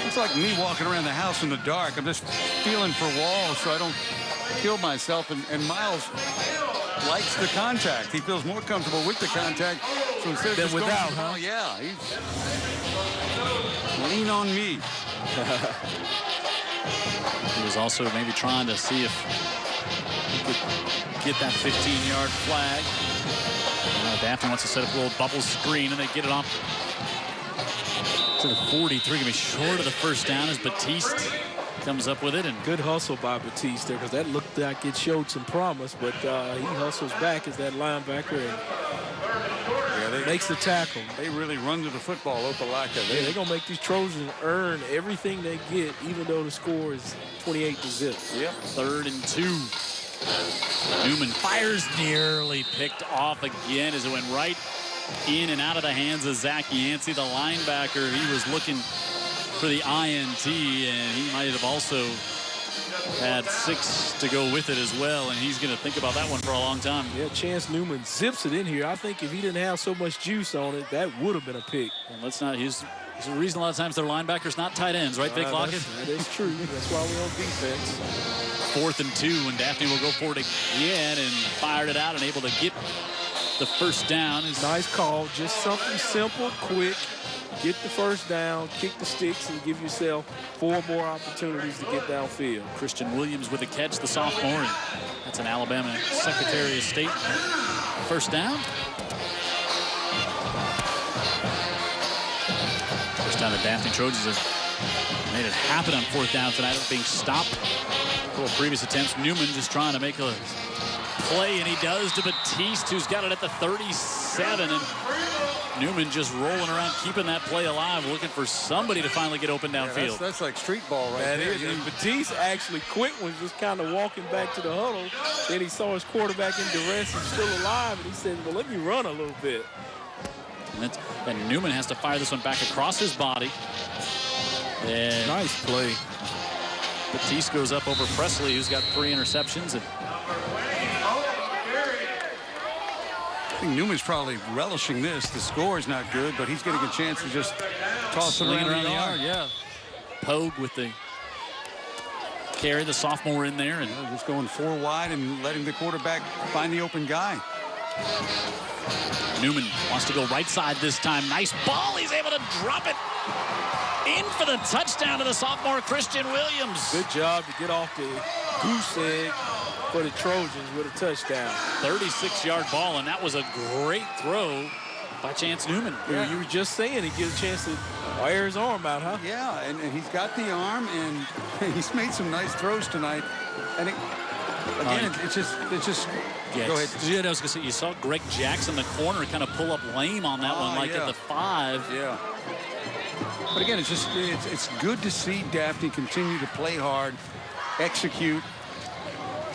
It's like me walking around the house in the dark. I'm just feeling for walls so I don't kill myself. And Miles likes the contact. He feels more comfortable with the contact. So instead of just without, going, huh? Oh, yeah. Lean on me. He was also maybe trying to see if he could get that 15-yard flag. Daphne wants to set up a little bubble screen, and they get it off to the 43. Going to be short of the first down as Batiste comes up with it. And good hustle by Batiste there, because that looked like it showed some promise, but he hustles back as that linebacker and makes the tackle. They really run to the football, Opelika. They're going to make these Trojans earn everything they get, even though the score is 28-0. Yep. 3rd and 2. Newman fires, nearly picked off again as it went right in and out of the hands of Zach Yancey, the linebacker. He was looking for the INT, and he might have also had 6 to go with it as well, and he's going to think about that one for a long time. Yeah, Chance Newman zips it in here. I think if he didn't have so much juice on it, that would have been a pick. And let's not use the reason a lot of times they're linebackers, not tight ends, right, Vic Lockett? That is true. That's why we're on defense. 4th and 2, and Daphne will go for it again and fired it out and able to get the first down. Nice call. Just something simple, quick. Get the first down, kick the sticks, and give yourself 4 more opportunities to get downfield. Christian Williams with a catch, the sophomore. And that's an Alabama Secretary of State first down. First down, the Daphne Trojans have made it happen on 4th down tonight, being stopped. A couple previous attempts. Newman just trying to make a play, and he does to Batiste, who's got it at the 37. And Newman just rolling around, keeping that play alive, looking for somebody to finally get open downfield. Yeah, that's like street ball right there. And Batiste actually quit, was just kind of walking back to the huddle. Then he saw his quarterback in duress and still alive, and he said, well, let me run a little bit. And Newman has to fire this one back across his body. And nice play. Batiste goes up over Presley, who's got 3 interceptions. And I think Newman's probably relishing this. The score is not good, but he's getting a chance to just toss it around the yard. Yeah. Pogue with the carry, the sophomore in there. And just going 4 wide and letting the quarterback find the open guy. Newman wants to go right side this time. Nice ball. He's able to drop it in for the touchdown to the sophomore Christian Williams. Good job to get off the goose egg for the Trojans with a touchdown. 36-yard ball, and that was a great throw by Chance Newman. Yeah. You were just saying he gives a chance to air his arm out, huh? Yeah, and he's got the arm, and he's made some nice throws tonight. And it's just yes. Go ahead. Yeah, I was gonna say, you saw Greg Jackson, the corner, kind of pull up lame on that one, like at the 5. Yeah. But again, it's good to see Daphne continue to play hard, execute.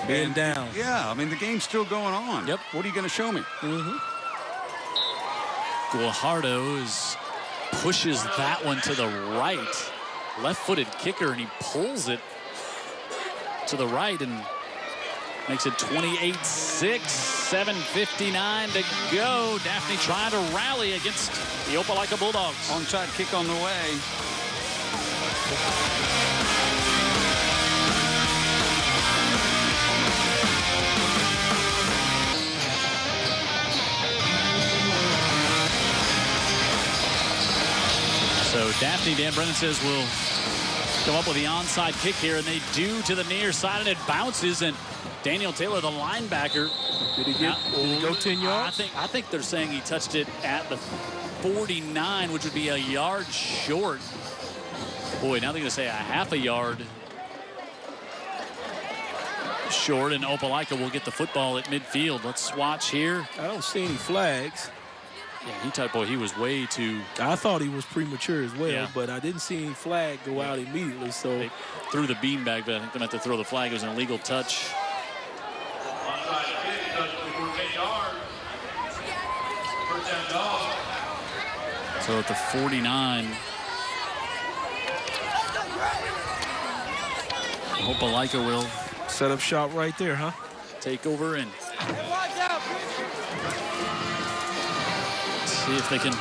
Being down. Yeah, I mean, the game's still going on. Yep. What are you going to show me? Guajardo pushes that one to the right. Left-footed kicker, and he pulls it to the right and makes it 28-6, 7:59 to go. Daphne trying to rally against the Opelika Bulldogs. Onside kick on the way. So Daphne, Dan Brennan says, will come up with the onside kick here, and they do to the near side, and it bounces, and Daniel Taylor, the linebacker. Did he go 10 yards? I think they're saying he touched it at the 49, which would be a yard short. Boy, now they're going to say a half a yard short, and Opelika will get the football at midfield. Let's watch here. I don't see any flags. Yeah, he was way too... I thought he was premature as well, but I didn't see any flag go out immediately, so... They threw the beanbag, but I think they meant to throw the flag. It was an illegal touch. So at the 49, Opelika will set up shop right there, huh? Take over and see if they can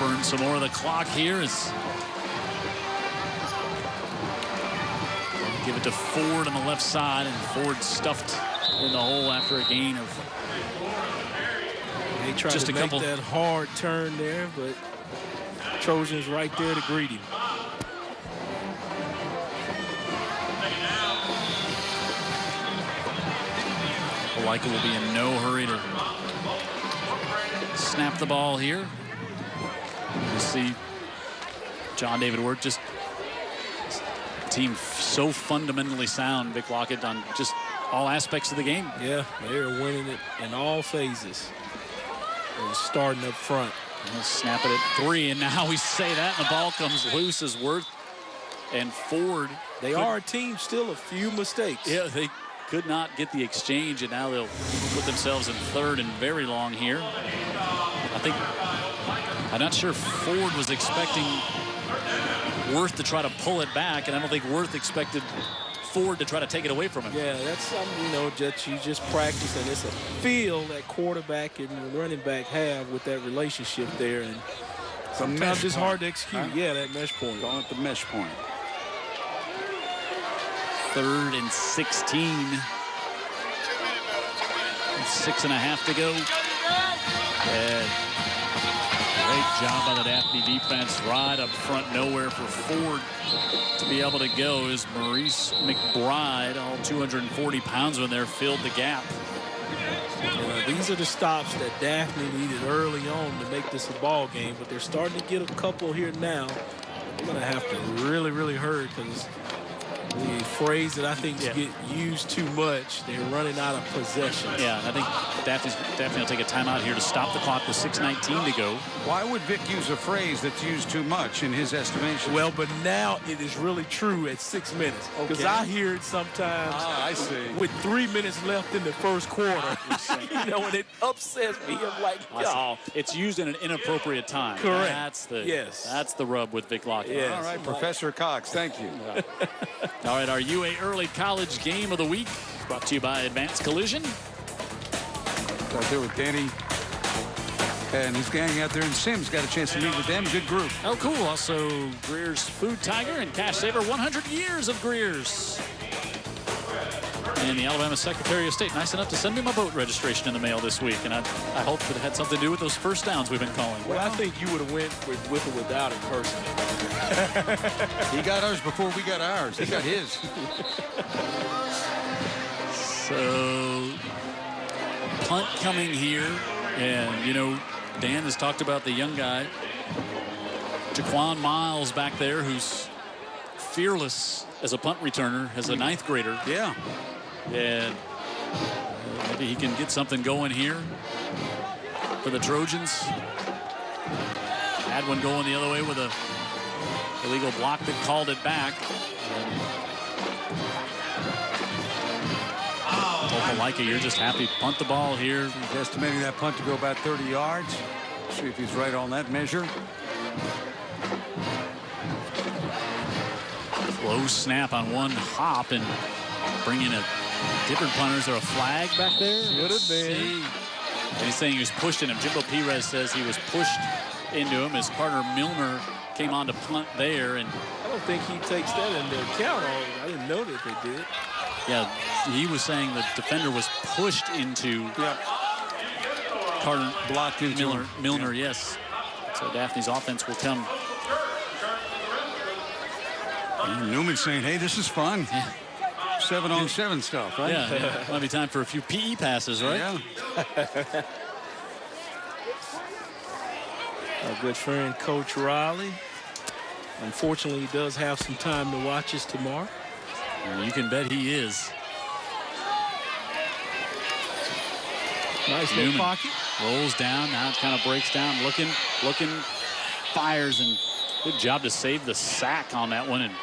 burn some more of the clock here. Give it to Ford on the left side, and Ford stuffed in the hole after a gain of they tried just to a make couple. That hard turn there, but Trojans right there to greet him. Opelika will be in no hurry to snap the ball here. You see John David Wirt, just team so fundamentally sound, Vic Lockett, on just all aspects of the game. Yeah, they're winning it in all phases. They're starting up front. He'll snap it at 3, and now we say that, and the ball comes loose as Wirth and Ford. They are a team, still a few mistakes. Yeah, they could not get the exchange, and now they'll put themselves in 3rd and very long here. I'm not sure Ford was expecting Wirth to try to pull it back, and I don't think Wirth expected Ford to try to take it away from him. Yeah, that's something, you know, that you just practice, and it's a feel that quarterback and running back have with that relationship there, and sometimes it's hard to execute. Huh? Yeah, that mesh point. Going at the mesh point. 3rd and 16. 6.5 to go. And great job by the Daphne defense. Right up front, nowhere for Ford to be able to go as Maurice McBride, all 240 pounds when there, filled the gap. These are the stops that Daphne needed early on to make this a ball game, but they're starting to get a couple here now. They're going to have to really, really hurry, because the phrase that I think get used too much, they're running out of possessions. Yeah, I think Daphne will take a timeout here to stop the clock with 6:19 to go. Why would Vic use a phrase that's used too much in his estimation? Well, but now it is really true at 6 minutes. Because I hear it sometimes I see. with 3 minutes left in the first quarter. You know, and it upsets me. I'm like, oh. It's used in an inappropriate time. Correct. That's the rub with Vic Lockett. Yes. All right, Professor Cox, thank you. All right, our UA Early College Game of the Week, brought to you by Advanced Collision. Out there with Danny and his gang out there in Sims. Got a chance to meet with them. Good group. Oh, cool. Also, Greer's Food Tiger and Cash Saver, 100 years of Greer's. And the Alabama Secretary of State, nice enough to send me my boat registration in the mail this week. And I hope that it had something to do with those first downs we've been calling. Well, I think you would have went with or without it personally. He got ours before we got ours. He got his. So, punt coming here. And, you know, Dan has talked about the young guy, Jaquan Miles back there, who's fearless as a punt returner, as a 9th grader. Yeah. And maybe he can get something going here for the Trojans. Had one going the other way with a illegal block that called it back. Opelika, you're just happy. Punt the ball here. He's estimating that punt to go about 30 yards. See if he's right on that measure. Low snap on one hop and bring in a different punter. Is there a flag back there? Should have been. And he's saying he was pushed in him. Jimbo Perez says he was pushed into him as Carter Milner came on to punt there. And I don't think he takes that into account. I didn't know that they did. Yeah, he was saying the defender was pushed into Carter. Blocked into Milner, yes. So Daphne's offense will come. And Newman saying, hey, this is fun. Yeah. 7-on-7 stuff, right? Yeah, might be time for a few PE passes, right? Yeah. Our good friend, Coach Riley. Unfortunately, he does have some time to watch us tomorrow. And you can bet he is. Nice little pocket. Rolls down, now it kind of breaks down, looking, fires, and good job to save the sack on that one and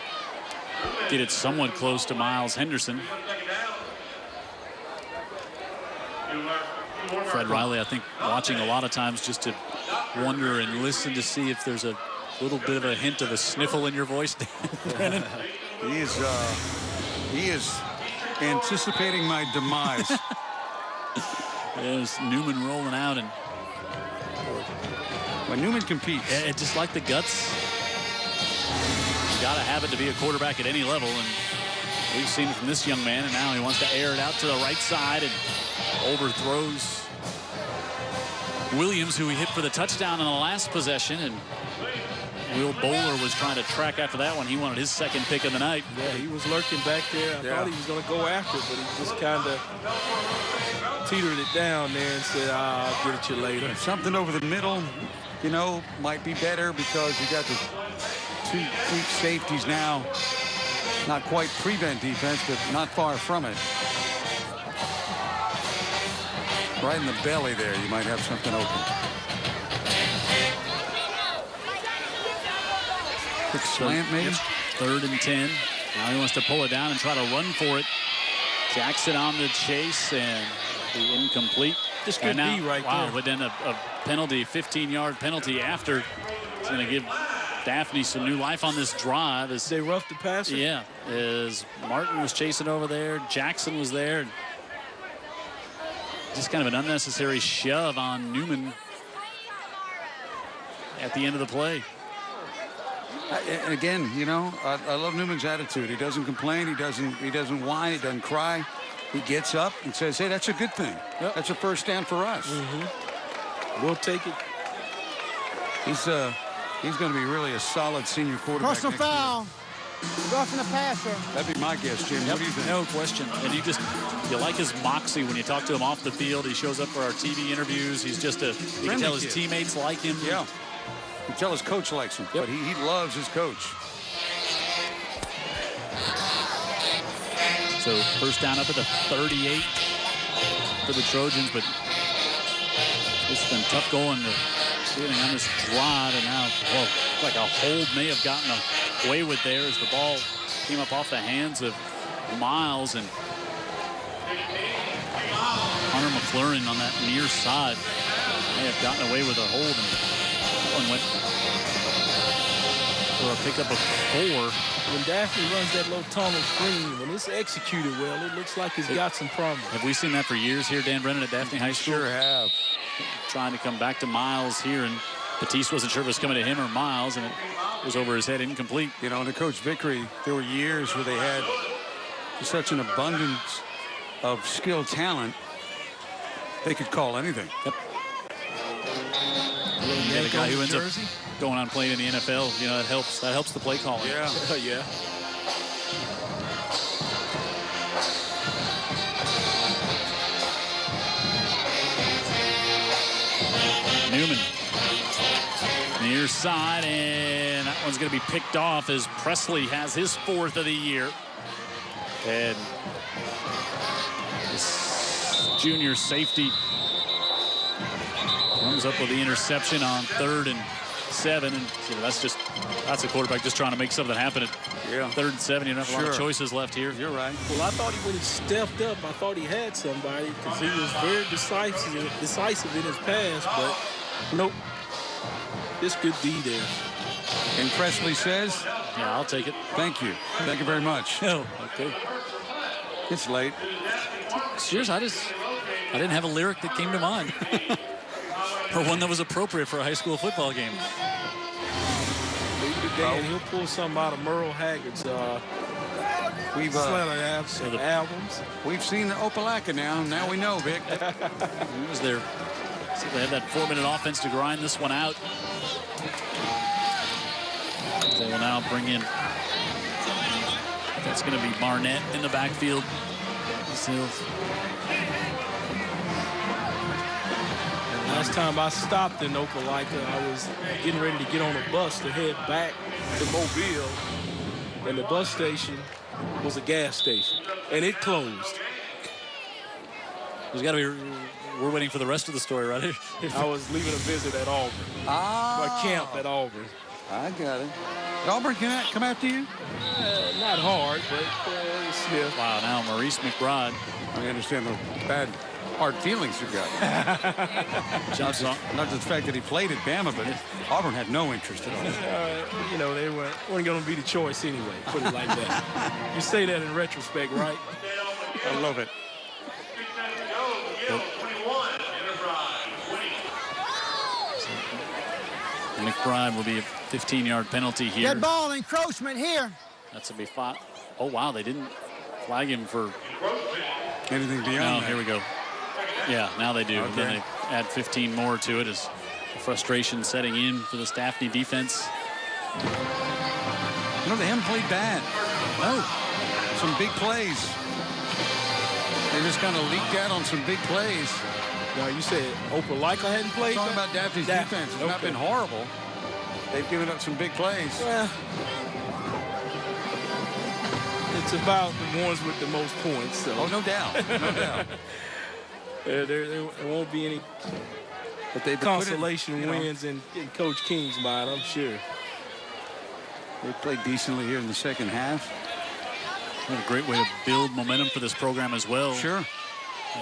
get it somewhat close to Miles Henderson. Fred Riley, I think, watching a lot of times just to wonder and listen to see if there's a little bit of a hint of a sniffle in your voice, Brennan. He is anticipating my demise. There's Newman rolling out, and when Newman competes, it's just like the guts. You got to have it to be a quarterback at any level, and we've seen it from this young man, and now he wants to air it out to the right side and overthrows Williams, who he hit for the touchdown on the last possession, and Will Bowler was trying to track after that one. He wanted his second pick of the night. Yeah, he was lurking back there. I thought he was going to go after it, but he just kind of teetered it down there and said, I'll get at you later. Something over the middle, you know, might be better because you got the two deep safeties now. Not quite prevent defense, but not far from it. Right in the belly there, you might have something open. Quick slant, maybe? 3rd and 10. Now he wants to pull it down and try to run for it. Jackson on the chase and the incomplete. This could be right there. But then a penalty, 15-yard penalty after. It's going to give Daphne some new life on this drive. As they roughed the passer? Yeah, as Martin was chasing over there. Jackson was there. Just kind of an unnecessary shove on Newman at the end of the play. Again, you know, I love Newman's attitude. He doesn't complain. He doesn't whine. He doesn't cry. He gets up and says, hey, that's a good thing. Yep. That's a first down for us. We'll take it. He's going to be really a solid senior quarterback. Personal foul. Roughing the passer. That'd be my guess, Jim. What do you think? No question. And you like his moxie when you talk to him off the field. He shows up for our TV interviews. He's just you can tell his teammates like him. Yeah. You can tell his coach likes him, but he loves his coach. So first down up at the 38 for the Trojans, but it's been tough going on this drive, and now, well, like a hold may have gotten away with there as the ball came up off the hands of Miles, and Hunter McLaurin on that near side may have gotten away with a hold, and one went for a pickup of 4. When Daphne runs that low tunnel screen, when it's executed well, it looks like it's got some problems. Have we seen that for years here, Dan Brennan, at Daphne High School? Sure have. Trying to come back to Miles here, and Batiste wasn't sure if it was coming to him or Miles, and it was over his head, incomplete. You know, under Coach Vickery, there were years where they had such an abundance of skilled talent, they could call anything. Yep. Yeah, the guy who ends up going on playing in the NFL, you know, that helps the play calling. Yeah. Yeah. Newman near side, and that one's going to be picked off as Presley has his 4th of the year. And this junior safety comes up with the interception on 3rd and 7, and you know, that's a quarterback just trying to make something happen at 3rd and 7. You don't have a lot of choices left here. You're right. Well, I thought when he stepped up, I thought he had somebody because he was very decisive in his pass, but nope. This could be there. And Presley says, yeah, I'll take it. Thank you. Thank you very much. Oh, okay. It's late. Serious, I didn't have a lyric that came to mind. Or one that was appropriate for a high school football game. Maybe today, and he'll pull something out of Merle Haggard's albums. We've seen Opelika now. Now we know, Vic. He was there. So they have that 4-minute offense to grind this one out. They will now bring in, that's going to be Barnett in the backfield. Last time I stopped in Opelika, I was getting ready to get on a bus to head back to Mobile, and the bus station was a gas station, and it closed. There's got to be, we're waiting for the rest of the story, right? I was leaving a visit at Auburn. My camp at Auburn. I got it. Did Auburn come after you? Not hard, but still. Wow, now Maurice McBride. I understand the bad, hard feelings you got. Not the fact that he played at Bama, but Auburn had no interest at all. You know, they weren't going to be the choice anyway, put it like that. You say that in retrospect, right? I love it. McBride will be a 15-yard penalty here. That ball encroachment here. That's a be 5. Oh, wow, they didn't flag him for anything beyond that. Here we go. Yeah, now they do. Okay. And then they add 15 more to it as the frustration setting in for this Daphne defense. No, they haven't played bad. No. Some big plays. They just kind of leaked out on some big plays. Now, you said Opelika hadn't played? Talking about Daphne's defense. It's not been horrible. They've given up some big plays. Well, it's about the ones with the most points. So. Oh, no doubt. No doubt. There won't be any but they consolation wins in Coach King's mind, I'm sure. They played decently here in the second half. What a great way to build momentum for this program as well. Sure.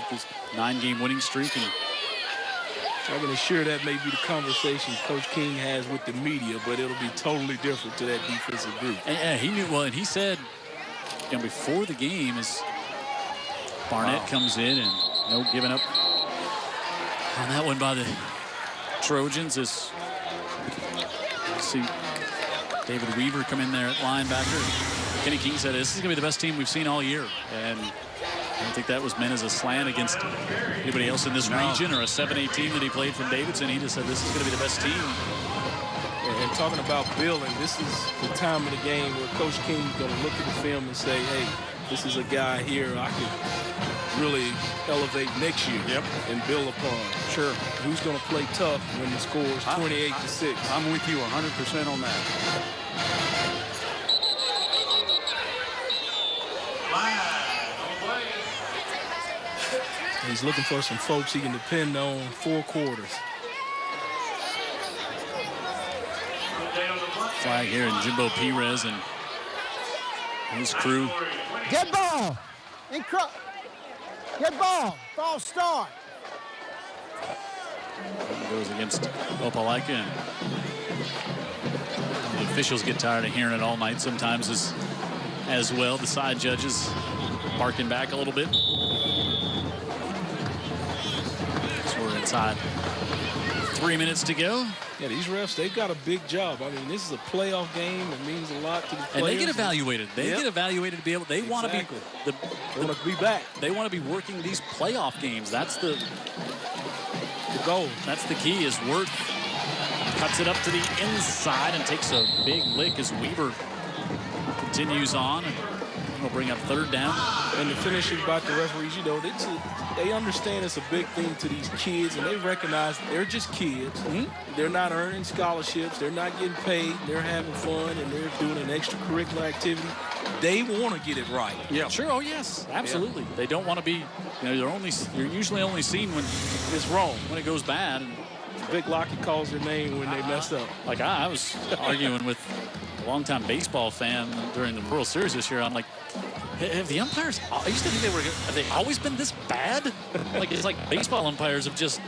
This 9-game winning streak. And I can assure that may be the conversation Coach King has with the media, but it'll be totally different to that defensive group. And he knew, well, and he said, before the game, as Barnett comes in and no giving up on that one by the Trojans. As you see David Weaver come in there at linebacker. Kenny King said, this is going to be the best team we've seen all year. And I don't think that was meant as a slant against anybody else in this region or a 7A team that he played from Davidson. He just said, this is going to be the best team. And talking about building, this is the time of the game where Coach King's going to look at the film and say, hey, this is a guy here I could really elevate next year and build upon. Sure. Who's going to play tough when the score is 28-6? I'm with you 100% on that. He's looking for some folks he can depend on 4 quarters. Flag here in Jimbo Perez and his crew. Get ball. Get ball. Ball start. Goes against Opelika. And the officials get tired of hearing it all night sometimes as well. The side judges barking back a little bit. So we're inside 3 minutes to go. Yeah, these refs, they've got a big job. I mean, this is a playoff game. It means a lot to the players. And they get evaluated. They get evaluated to be able. They want to be. They want to be back. They want to be working these playoff games. That's the goal. That's the key. Is Worth cuts it up to the inside and takes a big lick as Weaver continues on. And we'll bring up 3rd down. And the finishing by the referees, you know, they understand it's a big thing to these kids, and they recognize they're just kids. They're not earning scholarships. They're not getting paid. They're having fun, and they're doing an extracurricular activity. They want to get it right. Yeah, sure. Oh, yes, absolutely. Yeah. They don't want to be. You know, you're usually only seen when it's wrong, when it goes bad. And Vic Lockett calls their name when they mess up. Like I was arguing with a longtime baseball fan during the World Series this year. I'm like, have the umpires? I used to think have they always been this bad? Like it's like baseball umpires have just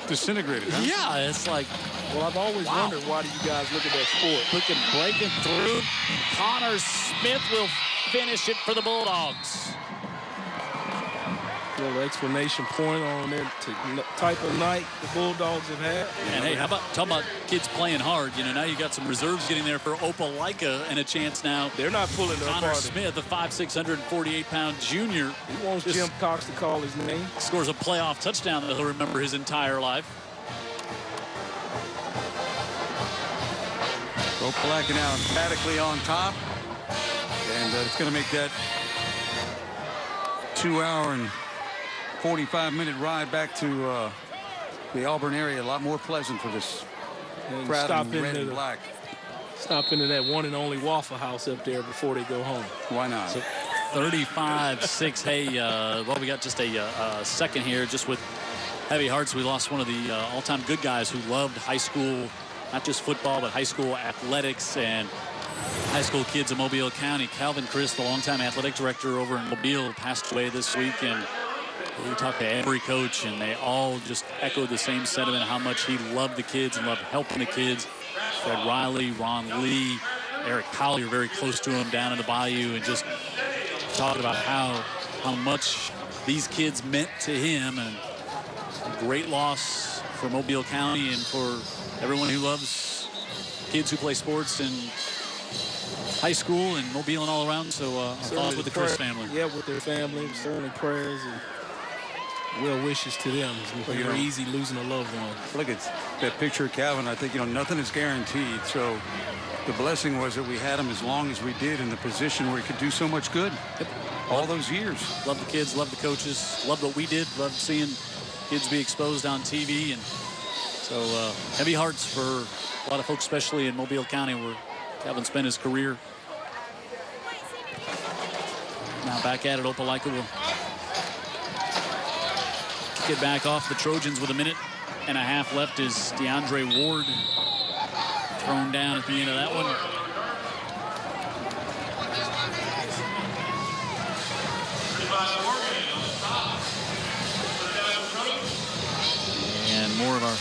disintegrated. Huh? Yeah, it's like. Well, I've always wondered, why do you guys look at that sport? Looking, breaking through. Connor Smith will finish it for the Bulldogs. A little explanation point on their type of night the Bulldogs have had. And hey, how about talking about kids playing hard? You know, now you got some reserves getting there for Opelika and a chance now. They're not pulling their Connor Smith, the 5'6", 148-pound junior. He wants Jim Cox to call his name. Scores a playoff touchdown that he'll remember his entire life. Opelika now emphatically on top. And it's going to make that 2-hour and 45-minute ride back to the Auburn area a lot more pleasant for this crowd in red and black. Stop into that one and only Waffle House up there before they go home. Why not? So 35-6. Hey, well, we got just a second here, just with heavy hearts. We lost one of the all-time good guys who loved high school, not just football, but high school athletics and high school kids in Mobile County. Calvin Chris, the longtime athletic director over in Mobile, passed away this week. And we talked to every coach, and they all just echoed the same sentiment, how much he loved the kids and loved helping the kids. Fred Riley, Ron Lee, Eric Collier, very close to him down in the Bayou, and just talking about how much these kids meant to him. And a great loss for Mobile County and for everyone who loves kids who play sports in high school and Mobile and all around. So thoughts with the Chris family. Yeah, with their family, certainly prayers. And well wishes to them. It's Well, never easy losing a loved one. Look at that picture of Calvin. I think, nothing is guaranteed. So the blessing was that we had him as long as we did in the position where he could do so much good. Yep. All those years. Love the kids, love the coaches, love what we did, love seeing kids be exposed on TV. And so heavy hearts for a lot of folks, especially in Mobile County where Calvin spent his career. Now back at it, Opelika will get back off the Trojans with 1.5 minutes left. Is DeAndre Ward thrown down at the end of that one. And more of our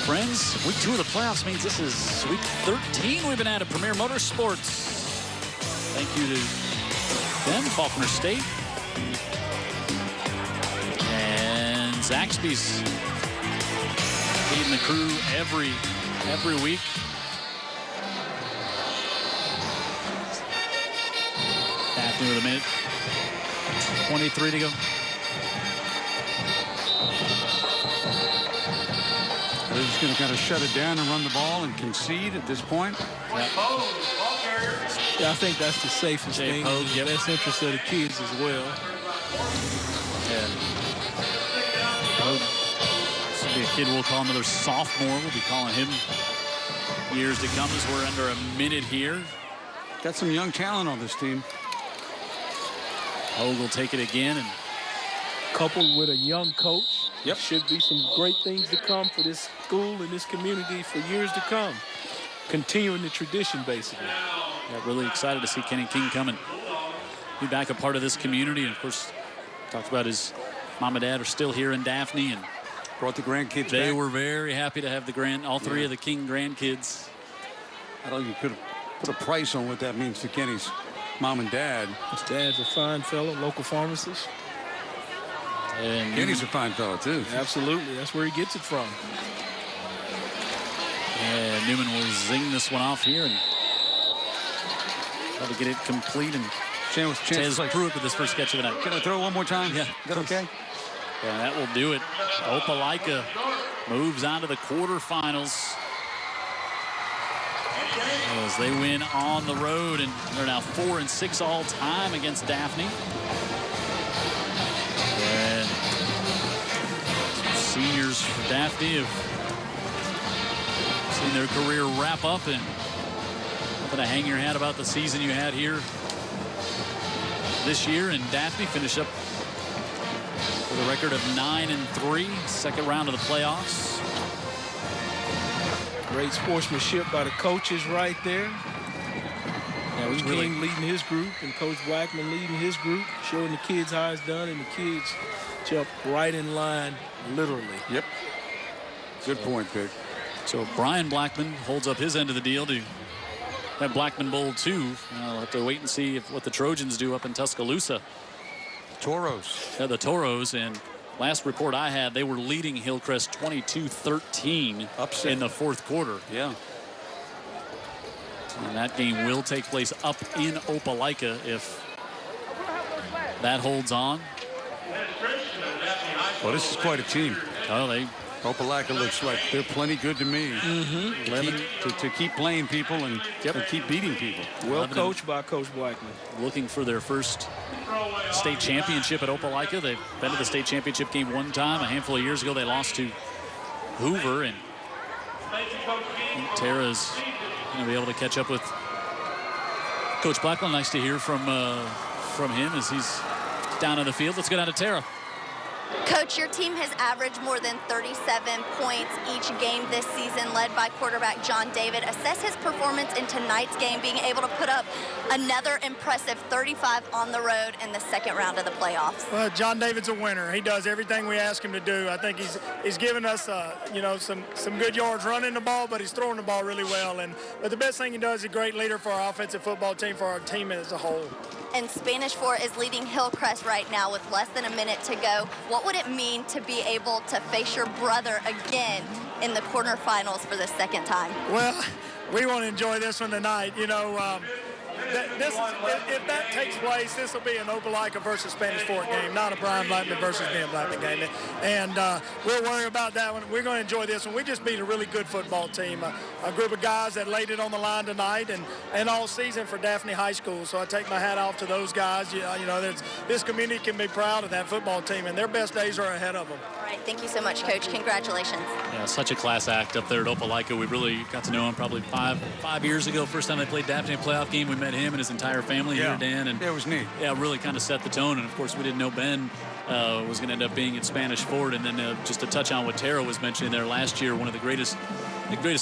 friends. Week 2 of the playoffs means this is week 13 we've been at Premier Motorsports. Thank you to them, Faulkner State. And Zaxby's feeding the crew every week. Daphne with 1 minute. 23 to go. They're just going to kind of shut it down and run the ball and concede at this point. Yeah, I think that's the safest thing. Pogue, yep. Best interest of the kids as well. And this will be a kid we'll call another sophomore. We'll be calling him years to come as we're under 1 minute here. Got some young talent on this team. Pogue will take it again. And Coupled with a young coach, Yep. should be some great things to come for this school and this community for years to come. Continuing the tradition, basically. yeah, really excited to see Kenny King come and be back a part of this community. And of course, talked about his mom and dad are still here in Daphne, and Brought the grandkids they back. were very happy to have all three of the King grandkids. I don't think you could have put a price on what that means to Kenny's mom and dad. His dad's a fine fellow, local pharmacist. And Kenny's a fine fellow, too. Absolutely, that's where he gets it from. And Newman will zing this one off here and try to get it complete. And Chance Tez play. Pruitt with his first catch of the night. Can I throw one more time? Yeah. Is that okay? And that will do it. Opelika moves on to the quarterfinals as they win on the road, and they're now 4-6 all time against Daphne. And some seniors for Daphne have seen their career wrap up, and nothing to hang your hat about the season you had here this year. And Daphne finished up with a record of 9-3, second round of the playoffs. Great sportsmanship by the coaches right there. Yeah, it was King really leading his group and Coach Blackman leading his group, showing the kids how it's done, and the kids jump right in line, literally. Yep. Good point, Vic. so. Brian Blackman holds up his end of the deal to that Blackman Bowl 2. We'll have to wait and see what the Trojans do up in Tuscaloosa. Toros. Yeah, the Toros, and last report I had, they were leading Hillcrest 22-13 Upset. in the fourth quarter. Yeah. And that game will take place up in Opelika if that holds on. Well, this is quite a team. Oh, they Opelika looks like they're plenty good to me. To keep playing people and keep beating people. Well coached by Coach Blackman. looking for their first state championship at Opelika. They've been to the state championship game one time. A handful of years ago, they lost to Hoover, and Tara's going to be able to catch up with Coach Blackman. Nice to hear from him as he's down in the field. Let's go down to Tara. Coach, your team has averaged more than 37 points each game this season, led by quarterback John David. Assess his performance in tonight's game, being able to put up another impressive 35 on the road in the second round of the playoffs. Well, John David's a winner. He does everything we ask him to do. I think he's given us some good yards running the ball, but he's throwing the ball really well. But the best thing he does, he's a great leader for our offensive football team, for our team as a whole. And Spanish Fort is leading Hillcrest right now with less than a minute to go. What would it mean to be able to face your brother again in the quarterfinals for the second time? Well, we want to enjoy this one tonight. The if that takes place, this will be an Opelika versus Spanish Fort game, not a Brian Blackman versus Ben Blackman game. And we'll worry about that one. We're going to enjoy this one. We just beat a really good football team, a group of guys that laid it on the line tonight and all season for Daphne High School. So I take my hat off to those guys. You know, this community can be proud of that football team, and their best days are ahead of them. All right, thank you so much, Coach. Congratulations. Yeah, such a class act up there at Opelika. We really got to know him probably five years ago. First time they played Daphne in a playoff game, we met him and his entire family here, Dan. And it was neat. Yeah, really kind of set the tone. And, of course, we didn't know Ben was going to end up being at Spanish Fort. And then just to touch on what Tara was mentioning there last year, one of the greatest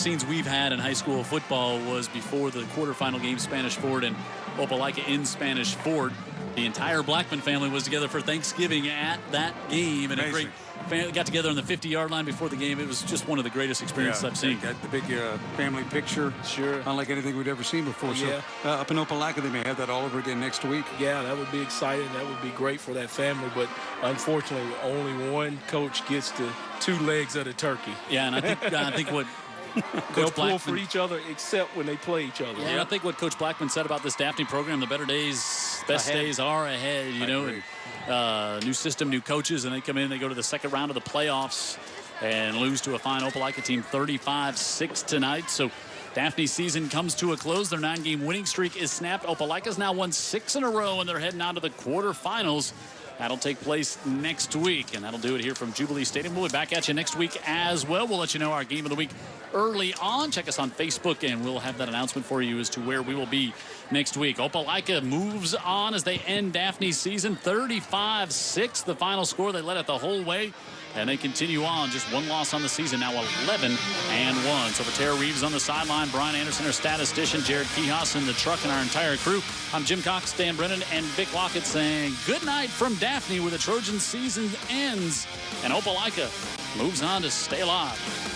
scenes we've had in high school football was before the quarterfinal game, Spanish Fort and Opelika in Spanish Fort. The entire Blackman family was together for Thanksgiving at that game, and Amazing. a great family got together on the 50-yard line before the game. It was just one of the greatest experiences I've seen. Got the big family picture. Sure. Unlike anything we'd ever seen before. Yeah. So up in Opelika, they may have that all over again next week. Yeah, that would be exciting. That would be great for that family. But unfortunately, only one coach gets the two legs of the turkey. Yeah, and I think what They'll Coach pull Blackman, for each other except when they play each other. Yeah, I think what Coach Blackman said about this Daphne program, the better days, best days are ahead, you know. And, new system, new coaches, and they come in, they go to the second round of the playoffs and lose to a fine Opelika team 35-6 tonight. So Daphne's season comes to a close. Their 9-game winning streak is snapped. Opelika's now won 6 in a row, and they're heading on to the quarterfinals. That'll take place next week, and that'll do it here from Jubilee Stadium. We'll be back at you next week as well. We'll let you know our game of the week early on. Check us on Facebook, and we'll have that announcement for you as to where we will be next week. Opelika moves on as they end Daphne's season. 35-6, the final score. They led it the whole way, and they continue on. Just one loss on the season, now 11-1. So for Tara Reeves on the sideline, Brian Anderson, our statistician, Jared Kihas in the truck, and our entire crew, I'm Jim Cox, Dan Brennan, and Vic Lockett saying good night from Daphne, where the Trojan season ends and Opelika moves on to stay alive.